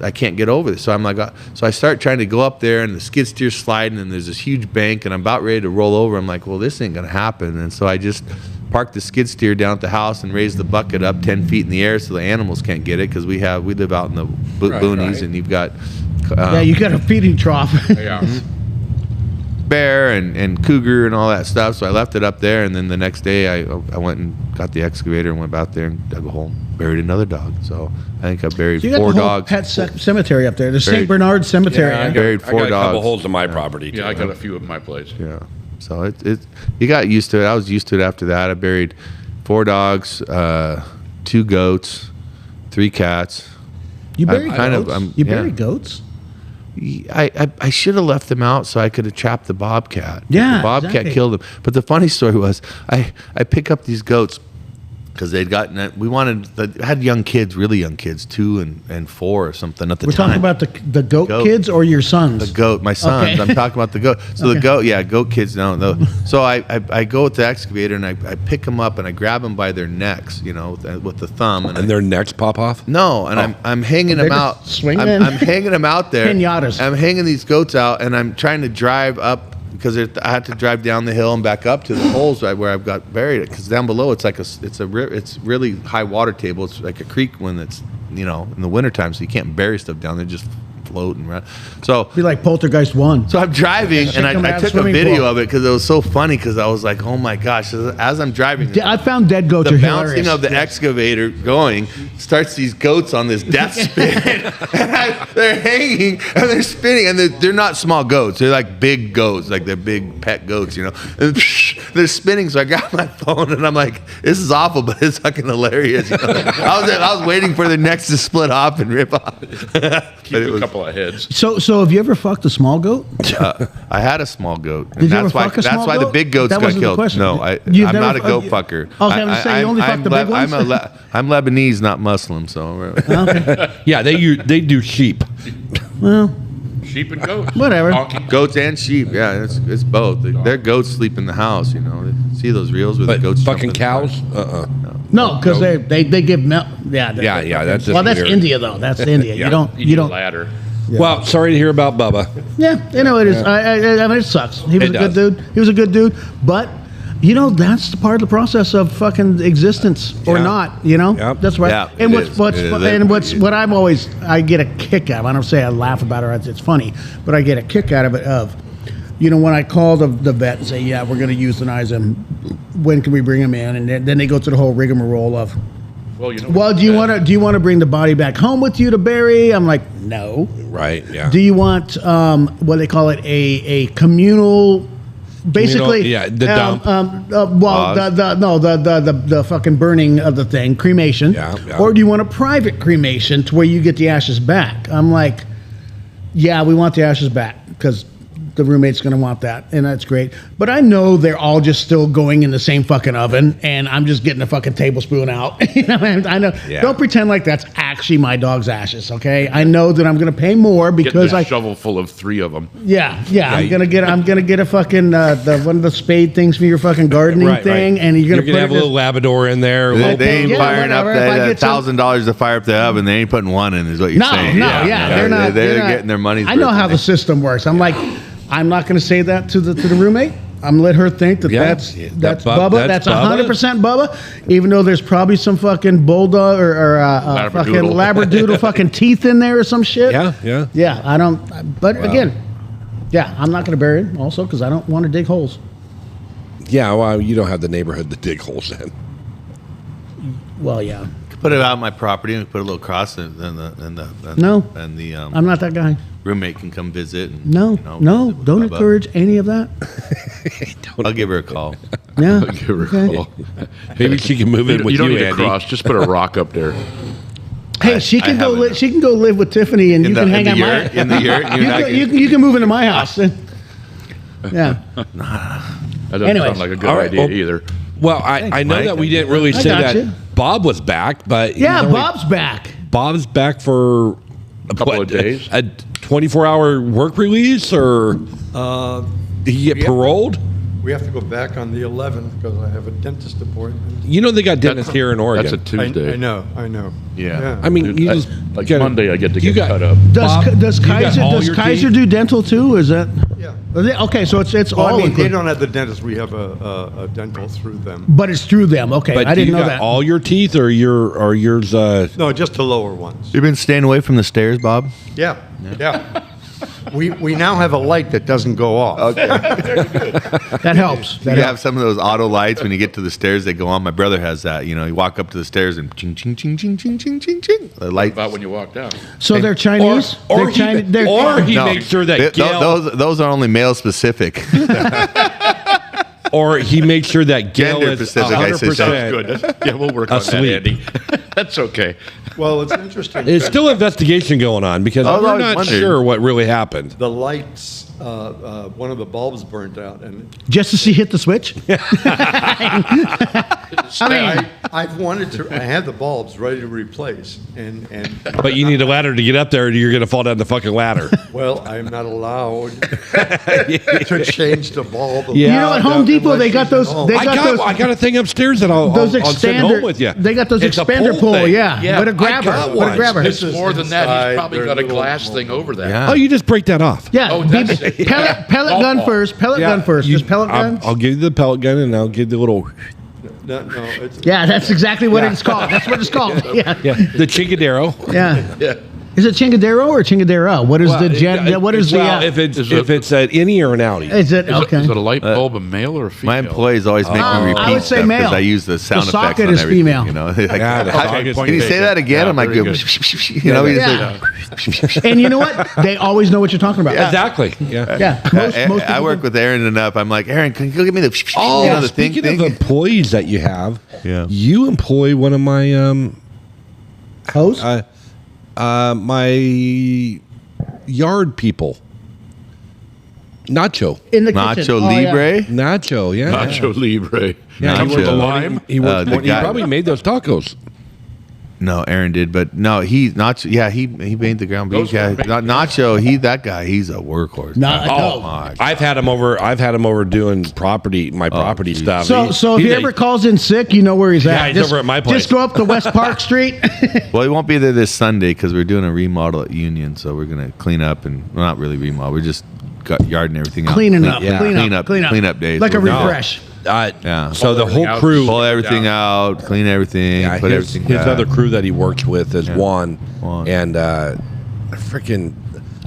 I can't get over this. So I'm like, so I start trying to go up there, and the skid steer's sliding, and there's this huge bank, and I'm about ready to roll over. I'm like, well, this ain't gonna happen. And so I just parked the skid steer down at the house and raised the bucket up 10 feet in the air so the animals can't get it, because we live out in the boonies, and you've got you got a feeding trough. Yeah. bear and cougar and all that stuff. So I left it up there, and then the next day I went and got the excavator and went out there and dug a hole, buried another dog. So I think I buried You got 4 the whole dogs. pet cemetery up there. The St. Buried- Bernard Cemetery. I buried got 4 a couple dogs. holes in my property. Yeah, I too. got a few at my place. Yeah. So you got used to it. I was used to it after that. I buried 4 dogs, 2 goats, 3 cats. You bury I'm goats? You bury yeah. goats? I should have left them out so I could have trapped the bobcat. Yeah, the bobcat exactly. killed them. But the funny story was, I pick up these goats because they'd gotten it. I had young kids, really young kids, 2 and 4 or something at the We're time. talking about the goat kids or your sons? The goat, my sons. Okay. I'm talking about the goat. So Okay. the goat, yeah, goat kids. No. So I go with the excavator and I pick them up and I grab them by their necks, with the thumb. And their necks pop off? No, and I'm hanging They're them just out. swinging? I'm hanging them out there. Pinatas. I'm hanging these goats out, and I'm trying to drive up because I had to drive down the hill and back up to the holes where I've got buried. Because down below it's it's really high water table. It's like a creek when it's in the wintertime, so you can't bury stuff down there. Just float and run. So Be like Poltergeist 1. so I'm driving, and Come I out took a swimming video pool. of it because it was so funny. Because I was like, oh my gosh! As I'm driving, I found dead goats the are bouncing hilarious. of the excavator going starts these goats on this death spin. And they're hanging and they're spinning, and they're not small goats. They're like big goats, like they're big pet goats, And they're spinning. So I got my phone and I'm like, this is awful, but it's fucking hilarious. I was waiting for their necks to split off and rip off. Keep a couple of heads. So have you ever fucked a small goat? I had a small goat, and Did you ever that's why fuck a small the goat? big goats That got wasn't the killed. question. No, You've I'm never not a goat fucked- fucker. I was gonna say, you only fuck the big ones? I'm Lebanese, not Muslim, so Yeah, they do sheep. Well, Sheep and goats. Whatever. Donkey. goats and sheep. Yeah, it's both. Their goats sleep in the house. See those reels where the But goats jump fucking in the cows? house? no, because they give milk. Yeah, Yeah, that's well, just that's weird. India though. That's India. Yeah. You need a don't. ladder. Well, sorry to hear about Bubba. Yeah, it is. I mean, it sucks. He was It a good does. dude. He was a good dude, but that's the part of the process of fucking existence or Yeah. not. Yep. That's right. Yeah, and it is. what I get a kick out of. I don't say I laugh about it. It's funny, but I get a kick out of it. When I call the vet and say, yeah, we're going to euthanize him. When can we bring him in? And then they go through the whole rigmarole of, Well, do you want to bring the body back home with you to bury? I'm like, no. Right, yeah. Do you want what they call it a communal? Basically, yeah, the dump. The fucking burning of the thing, cremation. Yeah, yeah. Or do you want a private cremation to where you get the ashes back? I'm like, yeah, we want the ashes back because the roommate's going to want that, and that's great. But I know they're all just still going in the same fucking oven, and I'm just getting a fucking tablespoon out. I know. Yeah. Don't pretend like that's actually my dog's ashes, okay? I know that I'm going to pay more Get because a shovel full of 3 of them. yeah. I'm gonna get a fucking one of the spade things for your fucking gardening thing, and you're gonna You're gonna have a little Labrador in there. They ain't Yeah, firing up whatever. If I that get some- $1,000 to fire up the oven. They ain't putting one in. Is what you're saying? they're not. They're getting their money's I know worth. how the system works. I'm like, I'm not going to say that to the roommate. I'm let her think that Yeah. that's That's Bubba. That's 100% Bubba. Even though there's probably some fucking bulldog or fucking labradoodle fucking teeth in there or some shit. Yeah. Yeah, I don't. But again, yeah, I'm not going to bury him also because I don't want to dig holes. Yeah, well, you don't have the neighborhood to dig holes in. Well, yeah. Put it out on my property and put a little cross and No. and the I'm not that guy. roommate can come visit. And, No, you know, no, visit with don't Bubba. encourage any of that. I'll give her a call. Yeah. Give her a okay. call. Maybe she can move in with You don't you, need to Andy. cross. Just put a rock up there. Hey, she can go. haven't. She can go live with Tiffany, and you can hang out my. in the yurt. You can move into my house. Yeah. That doesn't Anyways. sound like a good All right, idea well, either. Well, I know Mike. that we didn't really I say got that you. Bob was back, but Yeah, he's only- Bob's back. Bob's back for a couple of days. A 24-hour work release, or did he get yeah. paroled? We have to go back on the 11th because I have a dentist appointment. You know they got dentists here in Oregon. That's a Tuesday. I know. Yeah. I mean, you just Like gotta- Monday, I get to you get got- cut up. Does you got Kaiser all does your Kaiser teeth? do dental too? Is that Yeah. okay? So it's Well, all I mean, they included, don't have the dentist. We have a dental through them. but it's through them. Okay, But I didn't you know got that. all your teeth, or yours? No, just the lower ones. You've been staying away from the stairs, Bob? Yeah. We now have a light that doesn't go off. Okay. That helps. That You helps. have some of those auto lights when you get to the stairs. They go on. My brother has that. You know, you walk up to the stairs and ching ching ching ching ching ching ching ching. The light. About when you walk down. So they're Chinese. Or They're Chinese. They're, he makes sure that Gail, those are only male specific. or he makes sure that Gail Gender is specific, I say. 100%. Sounds good. Yeah, we'll work on Asleep. that, Andy. That's okay. Well, it's interesting. There's still investigation going on because I we're always not wondered. sure what really happened. The lights, one of the bulbs burnt out, and just to see hit the switch. I mean, I've wanted to. I had the bulbs ready to replace, and But you need a ladder to get up there, or you're going to fall down the fucking ladder. well, I'm not allowed to change the bulb. Yeah. you know, at Home Depot they got those. They I got those. got a thing upstairs that I'll Those I'll send home expander. with you. They got those It's a expander pull pull. thing. Yeah. But a grabber. got But a one. grabber. It's more than that. inside, He's probably they're got a little glass mobile. thing over that. Yeah. Oh, you just break that off. Yeah. Oh, that's it. Pellet gun Ball. first. Pellet Yeah, gun first. you- Just pellet guns. I'll give you the pellet gun, and I'll give the little No, it's, Yeah, that's exactly what it's called. That's what it's called. Yeah. the Chickadero. Yeah. Yeah. Is it Chingadero or Chingadera? What is the gen? What is the? if it's an innie or an outie? Is it okay? Is it a light bulb a male or a My female? employees always make me repeat I would say stuff male. because I use the sound The effects socket on is everything. female. You know, like, Yeah, the dog is can you say taken. that again? Yeah, I'm like, very you good. know, he's Yeah. like, And you know what? They always know what you're talking about. Exactly. Yeah. Yeah. Most I people work do. with Aaron enough. I'm like, Aaron, can you go give me the, Oh, you know, the thing? speaking of employees that you have, Yeah. you employ one of my Hose? my yard people. Nacho. In the kitchen. Nacho Oh, yeah. Libre. Nacho, yeah. Nacho Libre. Yeah, he Nacho. worked the lime. He worked The he guy- probably made those tacos. No, Aaron did, but no, he's Nacho. Yeah, he made the ground beef. Those Yeah, were amazing. Nacho. That guy. He's a workhorse. No, my I've had him over. I've had him over doing property geez. stuff. So if he ever calls in sick, you know where he's Yeah, at. he's over at my place. Just go up to West Park Street. Well, he won't be there this Sunday because we're doing a remodel at Union, so we're gonna clean up and well, not really remodel. We're just got yarding everything out. Cleaning up. yeah. Clean up days. Like a We're- refresh. Yeah. So the everything whole out. crew. Pull everything out, clean everything, Yeah, put his everything back. other crew that he works with is Juan, Juan. and freaking,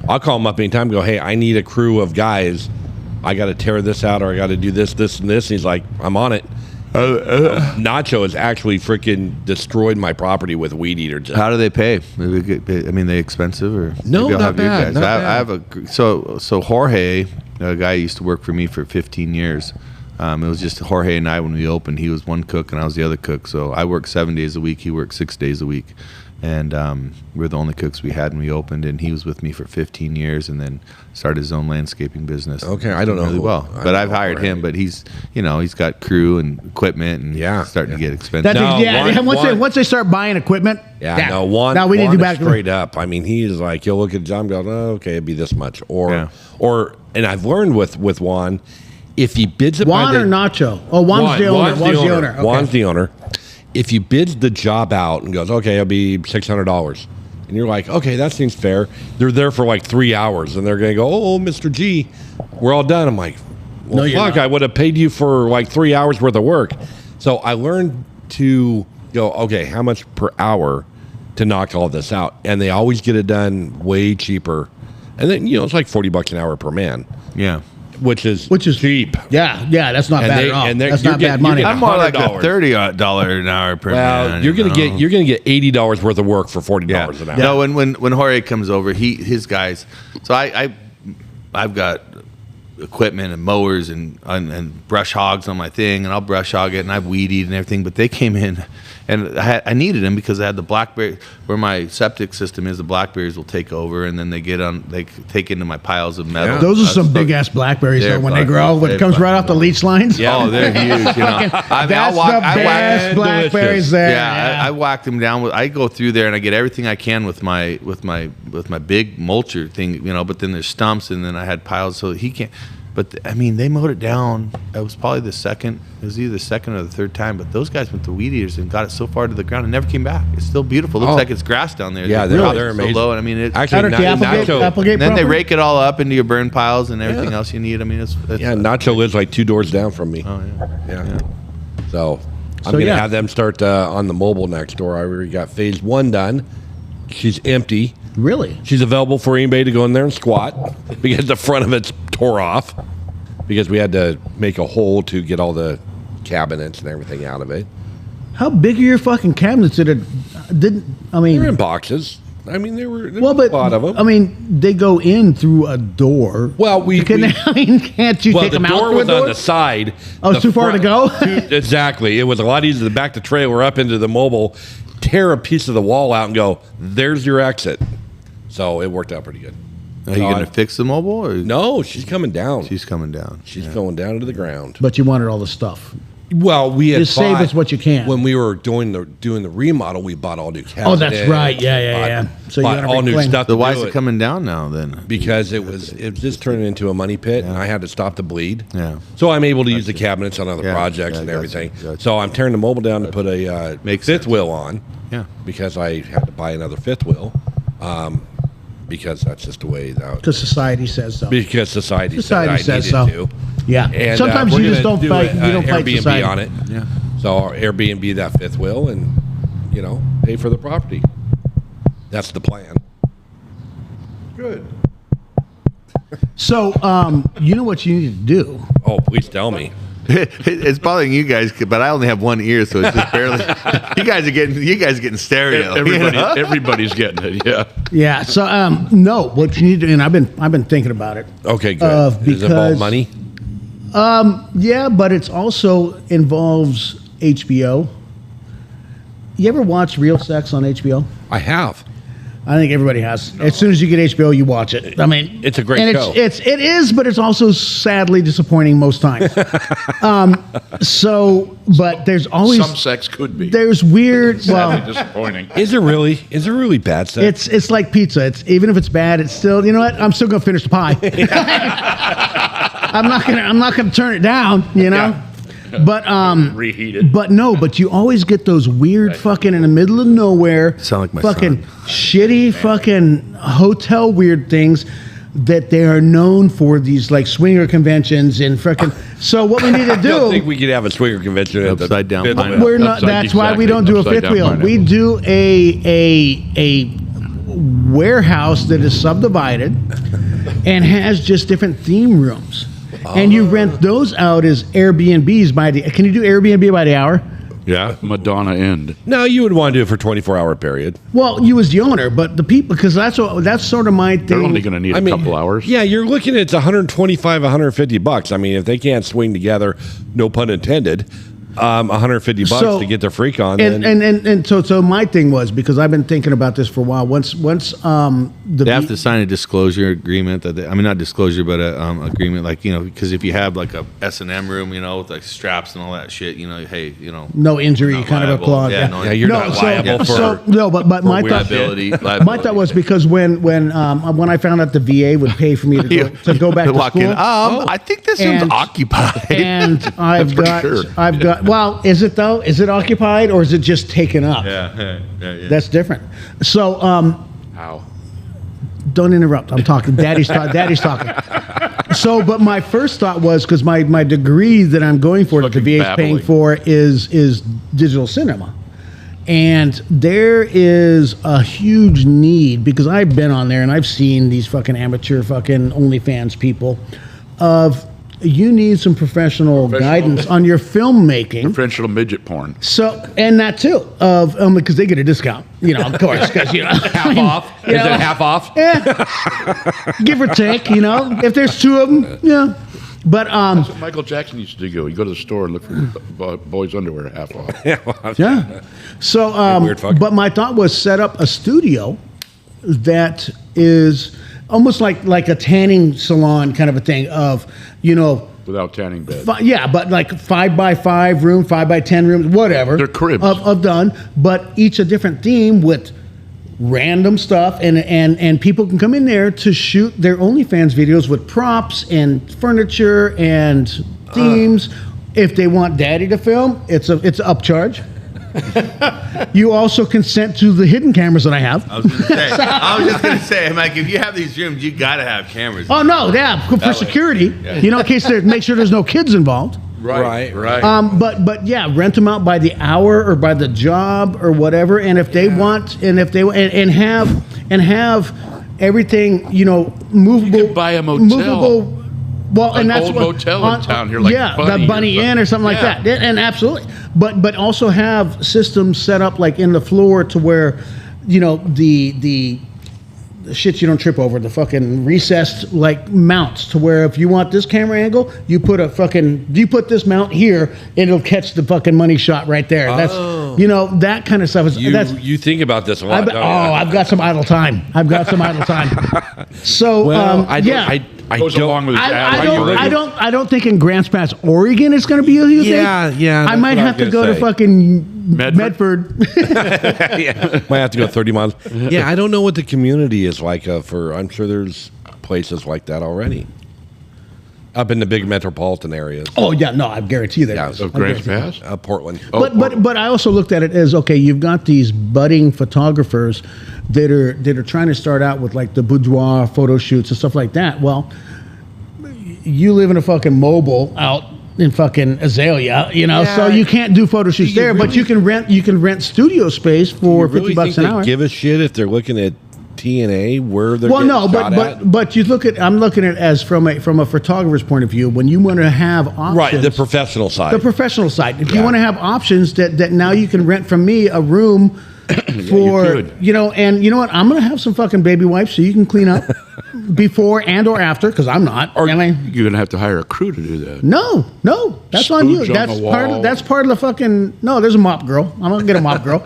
I'll call him up anytime. And go, hey, I need a crew of guys. I got to tear this out, or I got to do this, this, and this. And he's like, I'm on it. Nacho has actually freaking destroyed my property with weed eater. How do they pay? I mean, they expensive or No, maybe I'll not have you bad, guys. not I bad. have a so Jorge, a guy who used to work for me for 15 years. It was just Jorge and I when we opened. He was one cook and I was the other cook. So I worked 7 days a week. He worked 6 days a week, and we were the only cooks we had when we opened. And he was with me for 15 years, and then started his own landscaping business. Okay, I don't know really who- well, I but don't I've know hired Jorge. him. But he's he's got crew and equipment, and Yeah. starting to get expensive. That's No, once they start buying equipment. Yeah, no, Juan. Now we need to Juan do is back straight up. I mean, he is like, he'll look at the job and go, oh, okay, it'd be this much, Yeah. or, and I've learned with Juan, if he bids it Juan by or the, Nacho? Oh, Juan's the owner. Juan's the owner. Okay. Juan's the owner. If he bids the job out and goes, okay, it'll be $600, and you're like, okay, that seems fair. They're there for like 3 hours, and they're going to go, oh, Mr. G, we're all done. I'm like, Well, No, you're fuck, not. I would have paid you for like 3 hours worth of work. So I learned to go, okay, how much per hour to knock all this out? And they always get it done way cheaper. And then, it's like $40 an hour per man, Yeah. which is cheap. Yeah, that's not And bad they- at all. and they're- That's you're not getting- bad money. you're I'm more like a $100. $30 an hour per Well, man. you're gonna you know? get $80 worth of work for $40 an hour. No, when Jorge comes over, his guys. So I've got equipment and mowers and brush hogs on my thing, and I'll brush hog it, and I've weed eat and everything. But they came in, and I needed them because I had the blackberry where my septic system is. The blackberries will take over, and then they take into my piles of metal. Yeah. Those are some big ass blackberries though, They're when they fucking- grow. When it they're comes right fucking- off the leach lines. Yeah. Oh, they're huge. You know, That's the best blackberries there. Yeah, I whacked them down. I go through there and I get everything I can with my big mulcher thing, But then there's stumps, and then I had piles, so he can't. But they mowed it down. It was probably the second. It was either the second or the third time. But those guys went to weed eaters and got it so far to the ground and never came back. It's still beautiful. It looks like it's grass down there. Yeah, The they're drops are amazing. so low. And it's Actually, Out at the Applegate and then they property? rake it all up into your burn piles and everything else you need. It's Nacho lives like 2 doors down from me. Oh yeah. Yeah. So I'm So, going to yeah. have them start on the mobile next door. I already got phase 1 done. She's empty. Really? She's available for anybody to go in there and squat because the front of it's tore off because we had to make a hole to get all the cabinets and everything out of it. How big are your fucking cabinets? They're in boxes. There were well, but a lot of them. they go in through a door. Well, can't you take the them out door through a was door? on the side. Oh, it's The too far to go? Exactly. It was a lot easier to back the trailer up into the mobile, tear a piece of the wall out, and go, there's your exit. So it worked out pretty good. Are you going to fix the mobile? Or? No, she's coming down. She's coming down. She's going down to the ground. But you wanted all the stuff. Well, we had Just save bought- us what you can. When we were doing the remodel, we bought all new cabinets. Oh, that's right. Yeah. So you bought gotta all new reclaim. stuff. So to why do is it coming down now then? Because it was just turning into a money pit, and I had to stop the bleed. Yeah. So I'm able to use the cabinets on other Yeah, projects yeah, and gotcha, everything. gotcha. So I'm tearing the mobile down to put a Makes fifth sense. wheel on. Yeah. Because I had to buy another fifth wheel. Because that's just the way that. Because society says so. Because society Society said I says needed so. to. Yeah. And Sometimes we're you just gonna don't do fight. a- You don't fight Airbnb society. on it. Yeah. So our Airbnb that fifth wheel and pay for the property. That's the plan. Good. So, you know what you need to do? Oh, please tell me. It's bothering you guys, but I only have one ear, so it's just barely. You guys are getting stereo. Everybody's getting it. Yeah. Yeah. So, no, what you need to do, and I've been thinking about it. Okay, good. Is it all because- money? Yeah, but it's also involves HBO. You ever watch Real Sex on HBO? I have. I think everybody has. As soon as you get HBO, you watch it. It's a great and show. It is, but it's also sadly disappointing most times. But there's always Some sex could be. there's weird. Sadly Well, disappointing. Is it really? Is it really bad sex? it's like pizza. It's even if it's bad, it's still. You know what? I'm still gonna finish the pie. I'm not gonna turn it down. But Reheat it. But no, but you always get those weird fucking in the middle of nowhere, Sound like my fucking son. shitty fucking hotel weird things that they are known for, these like swinger conventions and fucking. So what we need to I don't think do, we could have a swinger convention at the Upside down fifth pineapple. wheel. we're not. Upside- That's why we exactly, don't do a upside fifth down wheel. pineapple. We do a warehouse that is subdivided and has just different theme rooms. And you rent those out as Airbnbs by the. Can you do Airbnb by the hour? Yeah. Madonna end. No, you would want to do it for 24-hour period. Well, you as the owner, but the people, because that's sort of my thing. They're only going to need a couple hours. Yeah, you're looking at it's $125, $150. I mean, if they can't swing together, no pun intended, $150 So- to get their freak on. And then, so my thing was, because I've been thinking about this for a while. Once They have to sign a disclosure agreement. Not disclosure, but a agreement. Because if you have like a S&M room, with like straps and all that shit, hey, no injury not kind of a liable. clause. Yeah, no, yeah, you're not liable for but my thought. liability. My thought was because when I found out the VA would pay for me to go back to walk school, in. I think this room's And- occupied. and pretty sure. I've got. Well, is it though? Is it occupied or is it just taken up? yeah. That's different. So, How? don't interrupt. I'm talking. Daddy's talking. but my first thought was, because my degree that I'm going for, that the Fucking VA's paying babbling. for, is digital cinema. And there is a huge need, because I've been on there and I've seen these fucking amateur fucking OnlyFans people, of you need some professional guidance on your filmmaking. Professional midget porn. So, and that too, of because they get a discount, of course, because Half off? Is it half off? Yeah, give or take, if there's two of them, yeah. But That's what Michael Jackson used to do. You go to the store and look for boys' underwear half off. yeah. So, weird fucker. but my thought was set up a studio that is almost like a tanning salon kind of a thing of, Without tanning bed. yeah, but like 5x5 room, 5x10 rooms, whatever. They're cribs. of done, but each a different theme with random stuff, and people can come in there to shoot their OnlyFans videos with props and furniture and themes. If they want daddy to film, it's an upcharge. You also consent to the hidden cameras that I have. I was just gonna say, I'm like, if you have these rooms, you gotta have cameras. Oh no, yeah, for security. In case make sure there's no kids involved. Right. But yeah, rent them out by the hour or by the job or whatever. And if they want, and have everything, movable. You could buy a motel. Movable. Well, An and that's old what, motel in town here, like yeah, Bunny the or Bunny Inn or something like Yeah. that, and absolutely. But also have systems set up like in the floor to where, the shit you don't trip over, the fucking recessed like mounts, to where if you want this camera angle, you put this mount here and it'll catch the fucking money shot right there. That's that kind of stuff is You think about this a lot, don't you? I've got some idle time. So I Goes don't. along with his ad. I don't think in Grants Pass, Oregon, it's going to be a huge thing. Yeah. I might have to go to fucking Medford. Might have to go 30 miles. Yeah, I don't know what the community is like I'm sure there's places like that already. Up in the big metropolitan areas. Oh yeah, no, I guarantee that. Yeah, is. Of I Grants guarantee Pass? Portland. But I also looked at it as, okay, you've got these budding photographers that are trying to start out with like the boudoir photo shoots and stuff like that. Well, you live in a fucking mobile out in fucking Azalea, so you can't do photo shoots there, but you can rent studio space for You really $50 think an they hour. give a shit if they're looking at TNA where they're Well, getting no, shot at? but you I'm looking at it as from a photographer's point of view. When you want to have options, Right, the professional side. the professional side. If you want to have options that now you can rent from me a room for could. and you know what, I'm gonna have some fucking baby wipes so you can clean up before and or after, because I'm not. Or I mean, you're going to have to hire a crew to do that. no, that's on you. Spooge on That's the part wall. of the fucking. No, there's a mop girl. I'm gonna get a mop girl.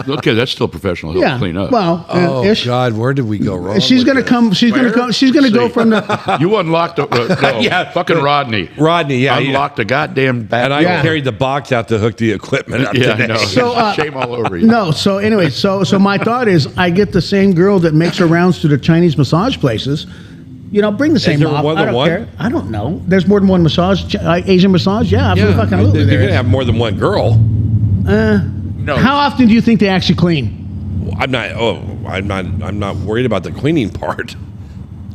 Okay, that's still professional help Yeah, clean up. well, Oh ish. God, where did we go wrong? She's with gonna this? come. She's gonna Where? come. She's gonna go See. from the. You unlocked fucking Rodney. Rodney, yeah, Unlocked the goddamn back and I Yeah. carried the box out to hook the equipment up Yeah, today. no. So, Shame all over you. No, so anyway, so my thought is, I get the same girl that makes her rounds to the Chinese massage places. Bring the same there mop. more I than don't one? care. I don't know. There's more than one massage, Asian massage. Yeah, Yeah, fucking absolutely. they're there gonna is. have more than one girl. No. How often do you think they actually clean? I'm not worried about the cleaning part.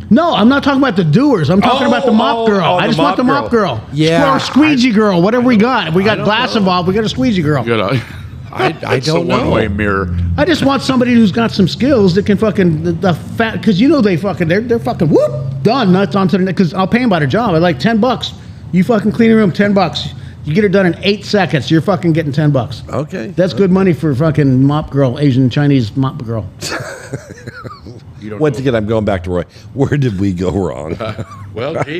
No, I'm not talking about the doers. I'm talking about the mop girl. I the just want the mop mop girl. Yeah, Or squeegee girl, whatever we got. If we got don't glass know. involved, we got a squeegee girl. You gotta, I it's a don't know. one-way mirror. I just want somebody who's got some skills that can fucking the fat, because they're fucking whoop done. That's onto the, because I'll pay them by the job. I like $10. You fucking clean a room, $10. You get it done in 8 seconds. You're fucking getting $10. Okay. That's good money for fucking mop girl, Asian Chinese mop girl. You don't Once know. again, I'm going back to Roy. Where did we go wrong? Well, gee,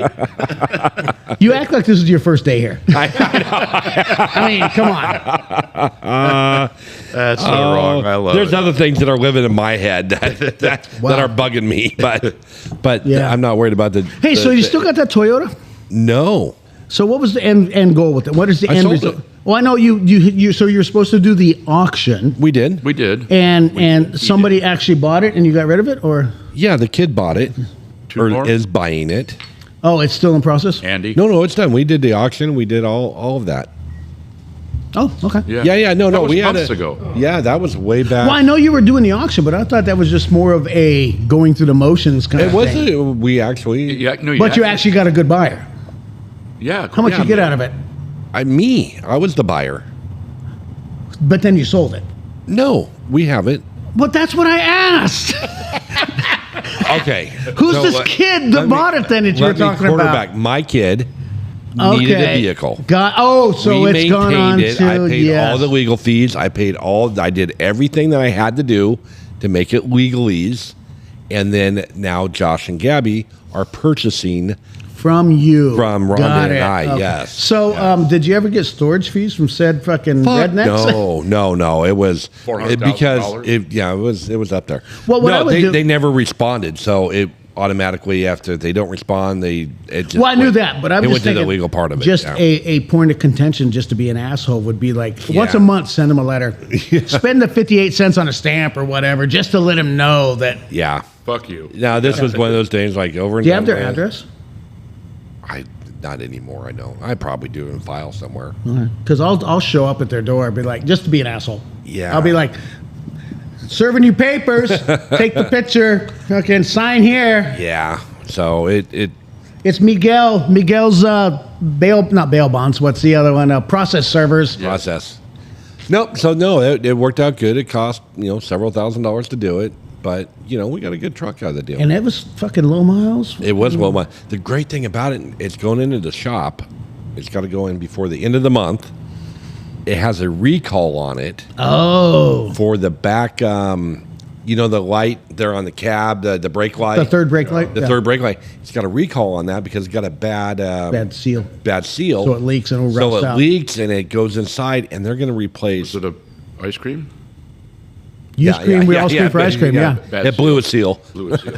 You act like this is your first day here. I mean, come on. that's so wrong. I love There's it. other things that are living in my head that are bugging me, but Yeah. I'm not worried about the. Hey, so you still got that Toyota? No. So what was the end goal with it? What is the I end sold result? it. Well, I know you. So you're supposed to do the auction, We did. We did. and somebody actually bought it, and you got rid of it, or Yeah, the kid bought it. Two Or more? is buying it. oh, it's still in process. Andy. No, it's done. We did the auction. We did all of that. Oh, okay. Yeah. No, That was we had months a, ago. Yeah, that was way back. Well, I know you were doing the auction, but I thought that was just more of a going through the motions kind It of was. thing. We actually. Yeah, no, But you actually got a good buyer. Yeah. How much you get out of it? I was the buyer. But then you sold it. No, we haven't. But that's what I asked. Okay. Who's this kid that bought it then that you were talking about? Quarterback. My kid needed a vehicle. So We it's gone on maintained it. to I paid all the legal fees. I did everything that I had to do to make it legalese. And then now Josh and Gabby are purchasing from you. From Rhonda Got and it. I, Okay. yes. So, Yes. did you ever get storage fees from said fucking rednecks? No. It was $400,000? it was up there. Well, what I would do- they never responded, so it automatically after they don't respond, it just Well, I knew that, but I'm it just went to thinking the legal part of it. Just yeah. a point of contention, just to be an asshole, would be like once Yeah. a month, send them a letter, spend the 58 cents on a stamp or whatever, just to let them know that. Yeah. Fuck you. Now this was one of those days like over. Do you have their address? Not anymore. I know. I probably do in a file somewhere. Because I'll show up at their door and be like, just to be an asshole. Yeah. I'll be like, serving you papers, take the picture, fucking sign here. Yeah. So It's Miguel's not bail bonds. What's the other one? Process servers. process. Nope. So no, it worked out good. It cost several $1,000s to do it, but we got a good truck out of the deal. And it was fucking low miles. It was well. The great thing about it, it's going into the shop. It's got to go in before the end of the month. It has a recall on it. Oh. For the back, the light there on the cab, the brake light. The third brake light? The Yeah. third brake light. It's got a recall on that because it's got a bad seal. Bad seal. So it leaks and it'll So rust it out. leaks and it goes inside, and they're going to replace. Is it a ice cream? You scream, we all scream for ice cream, yeah. It blew a seal. Blew a seal.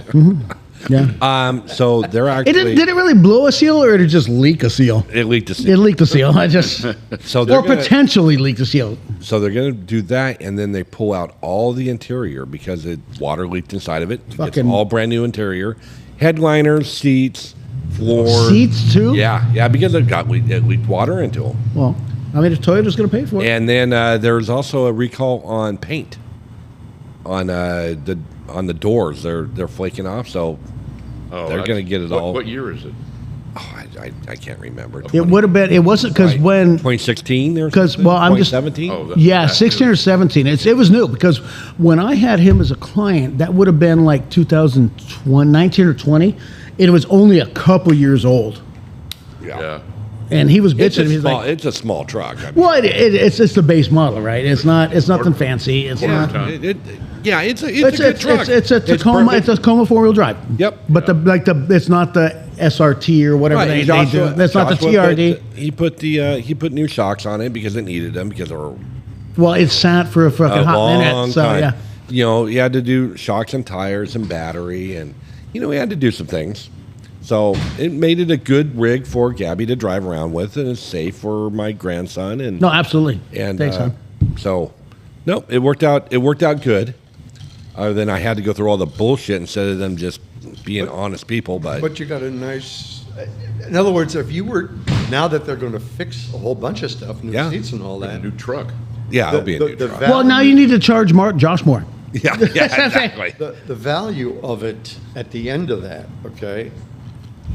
Yeah. So they're actually. Did it really blow a seal or did it just leak a seal? It leaked a seal. It leaked a seal. I just. So they're or potentially leaked a seal. So they're going to do that, and then they pull out all the interior because water leaked inside of it. It's all brand new interior, headliners, seats, floor, seats too. Yeah, because it leaked water into them. Well, I mean, if Toyota's going to pay for it. And then there's also a recall on paint on the doors. They're flaking off, so they're going to get it all. What year is it? Oh, I can't remember. It would have been. It wasn't because when 2016 or because well, I'm just 2017. 16 or 17. It was new because when I had him as a client, that would have been like 2020, 19 or 20. It was only a couple years old. Yeah. And he was bitching. He's like, it's a small truck. I mean, well, it's the base model, right? It's nothing fancy. It's not. It's a good truck. It's a Tacoma. It's a Tacoma 4-wheel drive. Yep. But it's not the SRT or whatever they do. That's not the TRD. He put new shocks on it because it needed them because they were well, it sat for a fucking hot minute. So time. yeah. He had to do shocks and tires and battery, and he had to do some things. So it made it a good rig for Gabby to drive around with, and it's safe for my grandson. And no, absolutely. And thanks, son. So, no, it worked out. It worked out good. Other than I had to go through all the bullshit instead of them just being honest people. But you got a nice. In other words, if you were now that they're going to fix a whole bunch of stuff, new seats and all A that, new truck. yeah, it'll be a new truck. Well, now you need to charge Josh more. Yeah, exactly. the value of it at the end of that, okay?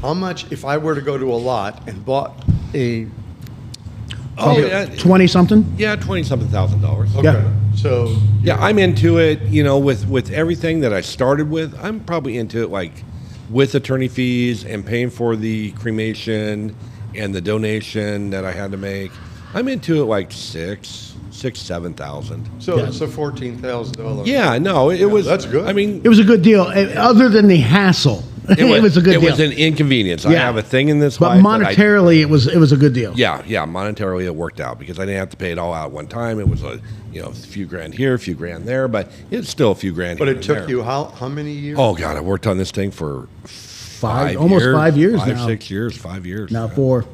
How much if I were to go to a lot and bought a 20 something. Yeah, $20-something thousand. okay. Yeah. So Yeah, I'm into it. With everything that I started with, I'm probably into it like with attorney fees and paying for the cremation and the donation that I had to make. I'm into it like $7,000. so it's a $14,000. Yeah, no, it was. that's good. I mean, It was a good deal, other than the hassle. It was a good deal. It was an inconvenience. I Yeah. have a thing in this But life that monetarily, it was a good deal. Yeah, monetarily it worked out because I didn't have to pay it all out one time. It was a few grand here, a few grand there, but it's still a few grand. But here it and took there. you how many years? Oh God, I worked on this thing for almost 5 years now. 6 years, 5 years. Now four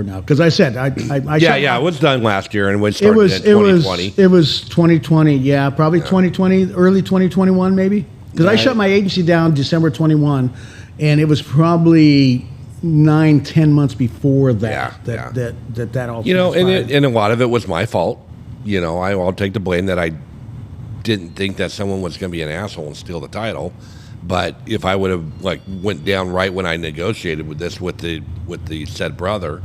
now, because I said I Yeah, it was done last year and it It started was in 2020. It was 2020. Yeah, probably 2020, early 2021 maybe. Because I shut my agency down December 21, and it was probably 9-10 months before that. Yeah, That all. You know, transpired. and a lot of it was my fault. You know, I'll take the blame that I didn't think that someone was going to be an asshole and steal the title. But if I would have went down right when I negotiated with this with the said brother,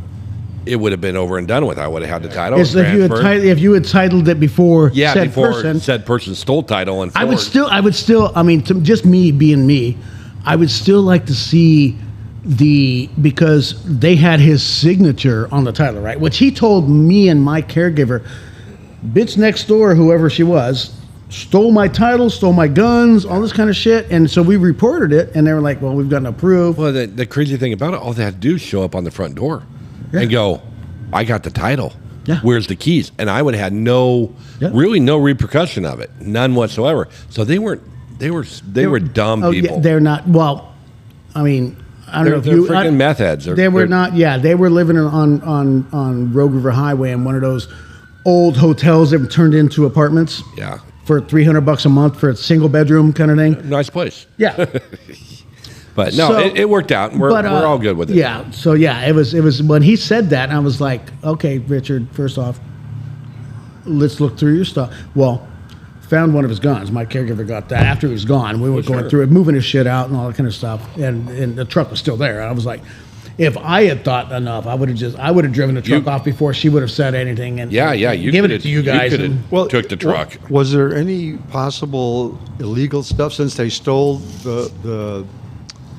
it would have been over and done with. I would have had the title. If you had titled it before, said person stole title, and I would still. I mean, just me being me, I would still like to see because they had his signature on the title, right? Which he told me and my caregiver, bitch next door, whoever she was, stole my title, stole my guns, all this kind of shit. And so we reported it, and they were like, well, we've got no proof. Well, the crazy thing about it, all they had to do is show up on the front door and go, I got the title. Yeah. Where's the keys? And I would have had really no repercussion of it, none whatsoever. So they were dumb people. Yeah, they're not. Well, I mean, I don't know if they're you freaking meth heads. They were not. Yeah, they were living on Rogue River Highway in one of those old hotels that were turned into apartments. Yeah. For $300 a month for a single bedroom kind of thing. Nice place. Yeah. But no, So- it worked out. We're all good with it. Yeah. So yeah, it was when he said that, I was like, okay, Richard. First off, let's look through your stuff. Well, found one of his guns. My caregiver got that after he was gone. We were going through it, moving his shit out and all that kind of stuff, and the truck was still there. And I was like, if I had thought enough, I would have driven the truck off before she would have said anything. And you given it to you guys. You took the truck. Was there any possible illegal stuff since they stole the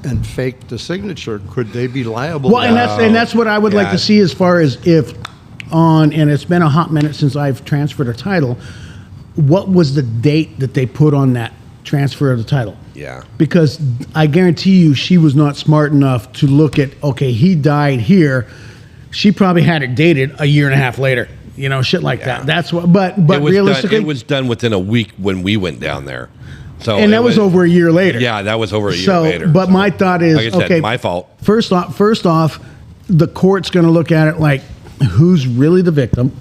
and faked the signature? Could they be liable? Well, and that's what I would like to see as far as and it's been a hot minute since I've transferred a title. What was the date that they put on that transfer of the title? Yeah. Because I guarantee you she was not smart enough to look at, okay, he died here. She probably had it dated a year and a half later. You know, shit like that. That's what, but realistically. It was done within a week when we went down there. So and that was over a year later. Yeah, that was over a year later. But my thought is, like I said, okay, my fault. First off, the court's going to look at it like, who's really the victim?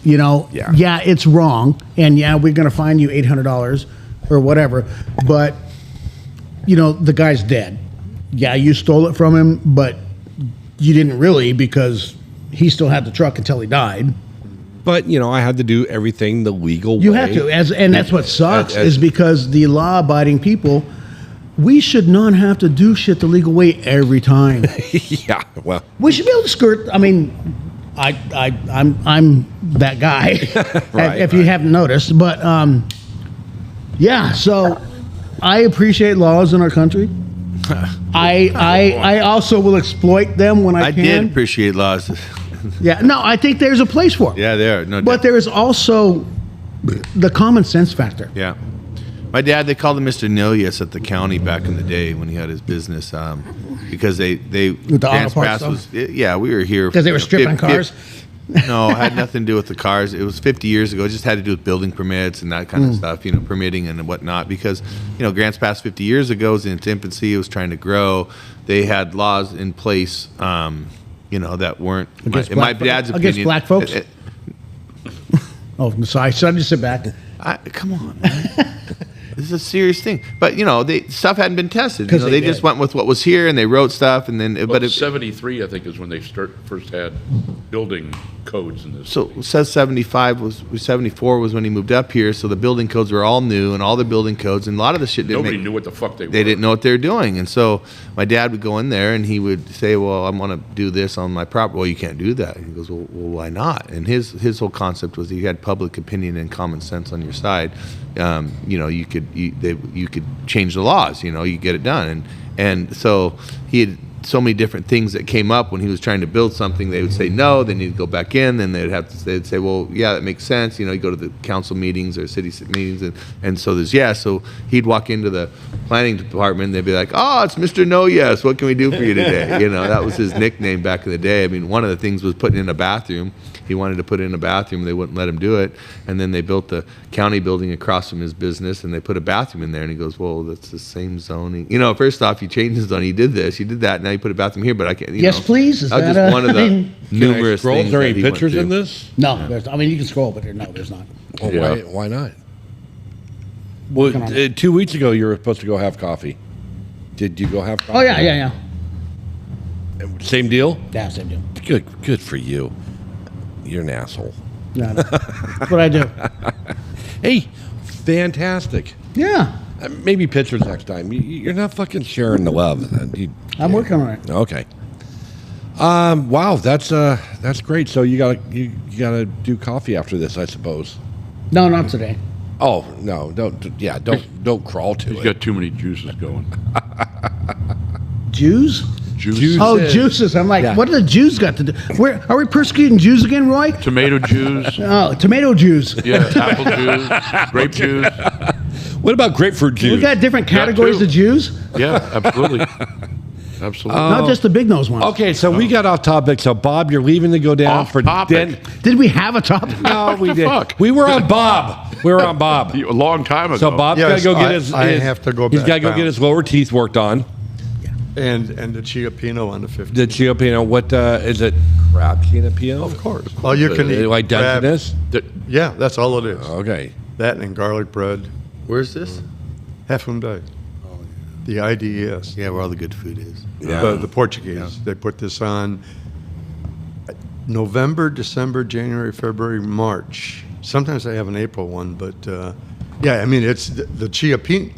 You know, it's wrong, and we're going to fine you $800 or whatever. But you know, the guy's dead. Yeah, you stole it from him, but you didn't really, because he still had the truck until he died. But you know, I had to do everything the legal way. You have to, and that's what sucks is because the law-abiding people, we should not have to do shit the legal way every time. Yeah, well, we should be able to skirt. I mean, I'm that guy. If you haven't noticed, but so I appreciate laws in our country. I also will exploit them when I can. I did appreciate laws. Yeah, no, I think there's a place for it. Yeah, there. No, but there is also the common sense factor. Yeah. My dad, they called him Mr. Nilius at the county back in the day when he had his business, because they With the auto parts stuff? we were here Because they were stripping cars. No, it had nothing to do with the cars. It was 50 years ago. It just had to do with building permits and that kind of stuff, you know, permitting and whatnot. Because, you know, Grants Pass 50 years ago was in its infancy. It was trying to grow. They had laws in place, you know, that weren't, in my dad's opinion. Against black folks? Oh, sorry. Should I just sit back? Come on, man. This is a serious thing. But, you know, stuff hadn't been tested. You know, they just went with what was here, and they wrote stuff, and then... Well, 73, I think, is when they first had building codes in this. So it says 74 was when he moved up here, so the building codes were all new, and all the building codes, and a lot of the shit Nobody knew what the fuck they were. They didn't know what they were doing. And so my dad would go in there, and he would say, well, I want to do this on my property. Well, you can't do that. And he goes, well, why not? And his whole concept was he had public opinion and common sense on your side. You know, you could change the laws. You know, you get it done. And so he had so many different things that came up when he was trying to build something. They would say no, then he'd go back in, then they'd say, well, yeah, that makes sense. You know, you go to the council meetings or city meetings, and so so he'd walk into the planning department, and they'd be like, oh, it's Mr. No Yes, what can we do for you today? You know, that was his nickname back in the day. I mean, one of the things was putting in a bathroom. He wanted to put in a bathroom, they wouldn't let him do it, and then they built the county building across from his business, and they put a bathroom in there, and he goes, well, that's the same zoning. You know, first off, he changed his zoning. He did this, he did that, now you put a bathroom here, but I can't, Yes, know. please. Is that was that just one of the numerous things. Is there any that he went pictures through. in this? No, I mean, you can scroll, but there's not. Well, why not? Well, 2 weeks ago, you were supposed to go have coffee. Did you go have coffee? Oh, yeah. Same deal? Yeah, same deal. Good for you. You're an asshole. No, that's what I do. Hey, fantastic. Yeah, Maybe pictures next time. You're not fucking sharing the love. I'm working on it. Okay. Wow, that's great. So you gotta do coffee after this, I suppose. No, not today. Oh no, don't crawl to He's it. got too many juices going. Jews? Juice. Oh, juices. I'm like, Yeah. what do the Jews got to do? Where are we persecuting Jews again, Roy? Tomato juice. Oh, tomato Jews. Yeah, apple juice, grape juice. What about grapefruit juice? We got different Got categories two. of Jews, Yeah, absolutely. Absolutely. not just the big nose ones. Okay, so we got off topic. So Bob, you're leaving to go down Off for topic. Did we have a topic? No, we the did. fuck? We were on Bob. We were on Bob. A long time ago. So Bob's got to Yes, go get I- his. I his- have to go He's back got to go down. get his lower teeth worked on. And the Chiapino on the 15th. The Chiapino. What is it? Crab Chiapino? Of course. All you can eat. Like crab. Dungeness? Yeah, that's all it is. Okay. That and garlic bread. Where's this? Half of them died. The IDES. Yeah, where all the good food is. Yeah. The Portuguese. They put this on November, December, January, February, March. Sometimes they have an April one, but yeah, I mean, it's the Chiapino.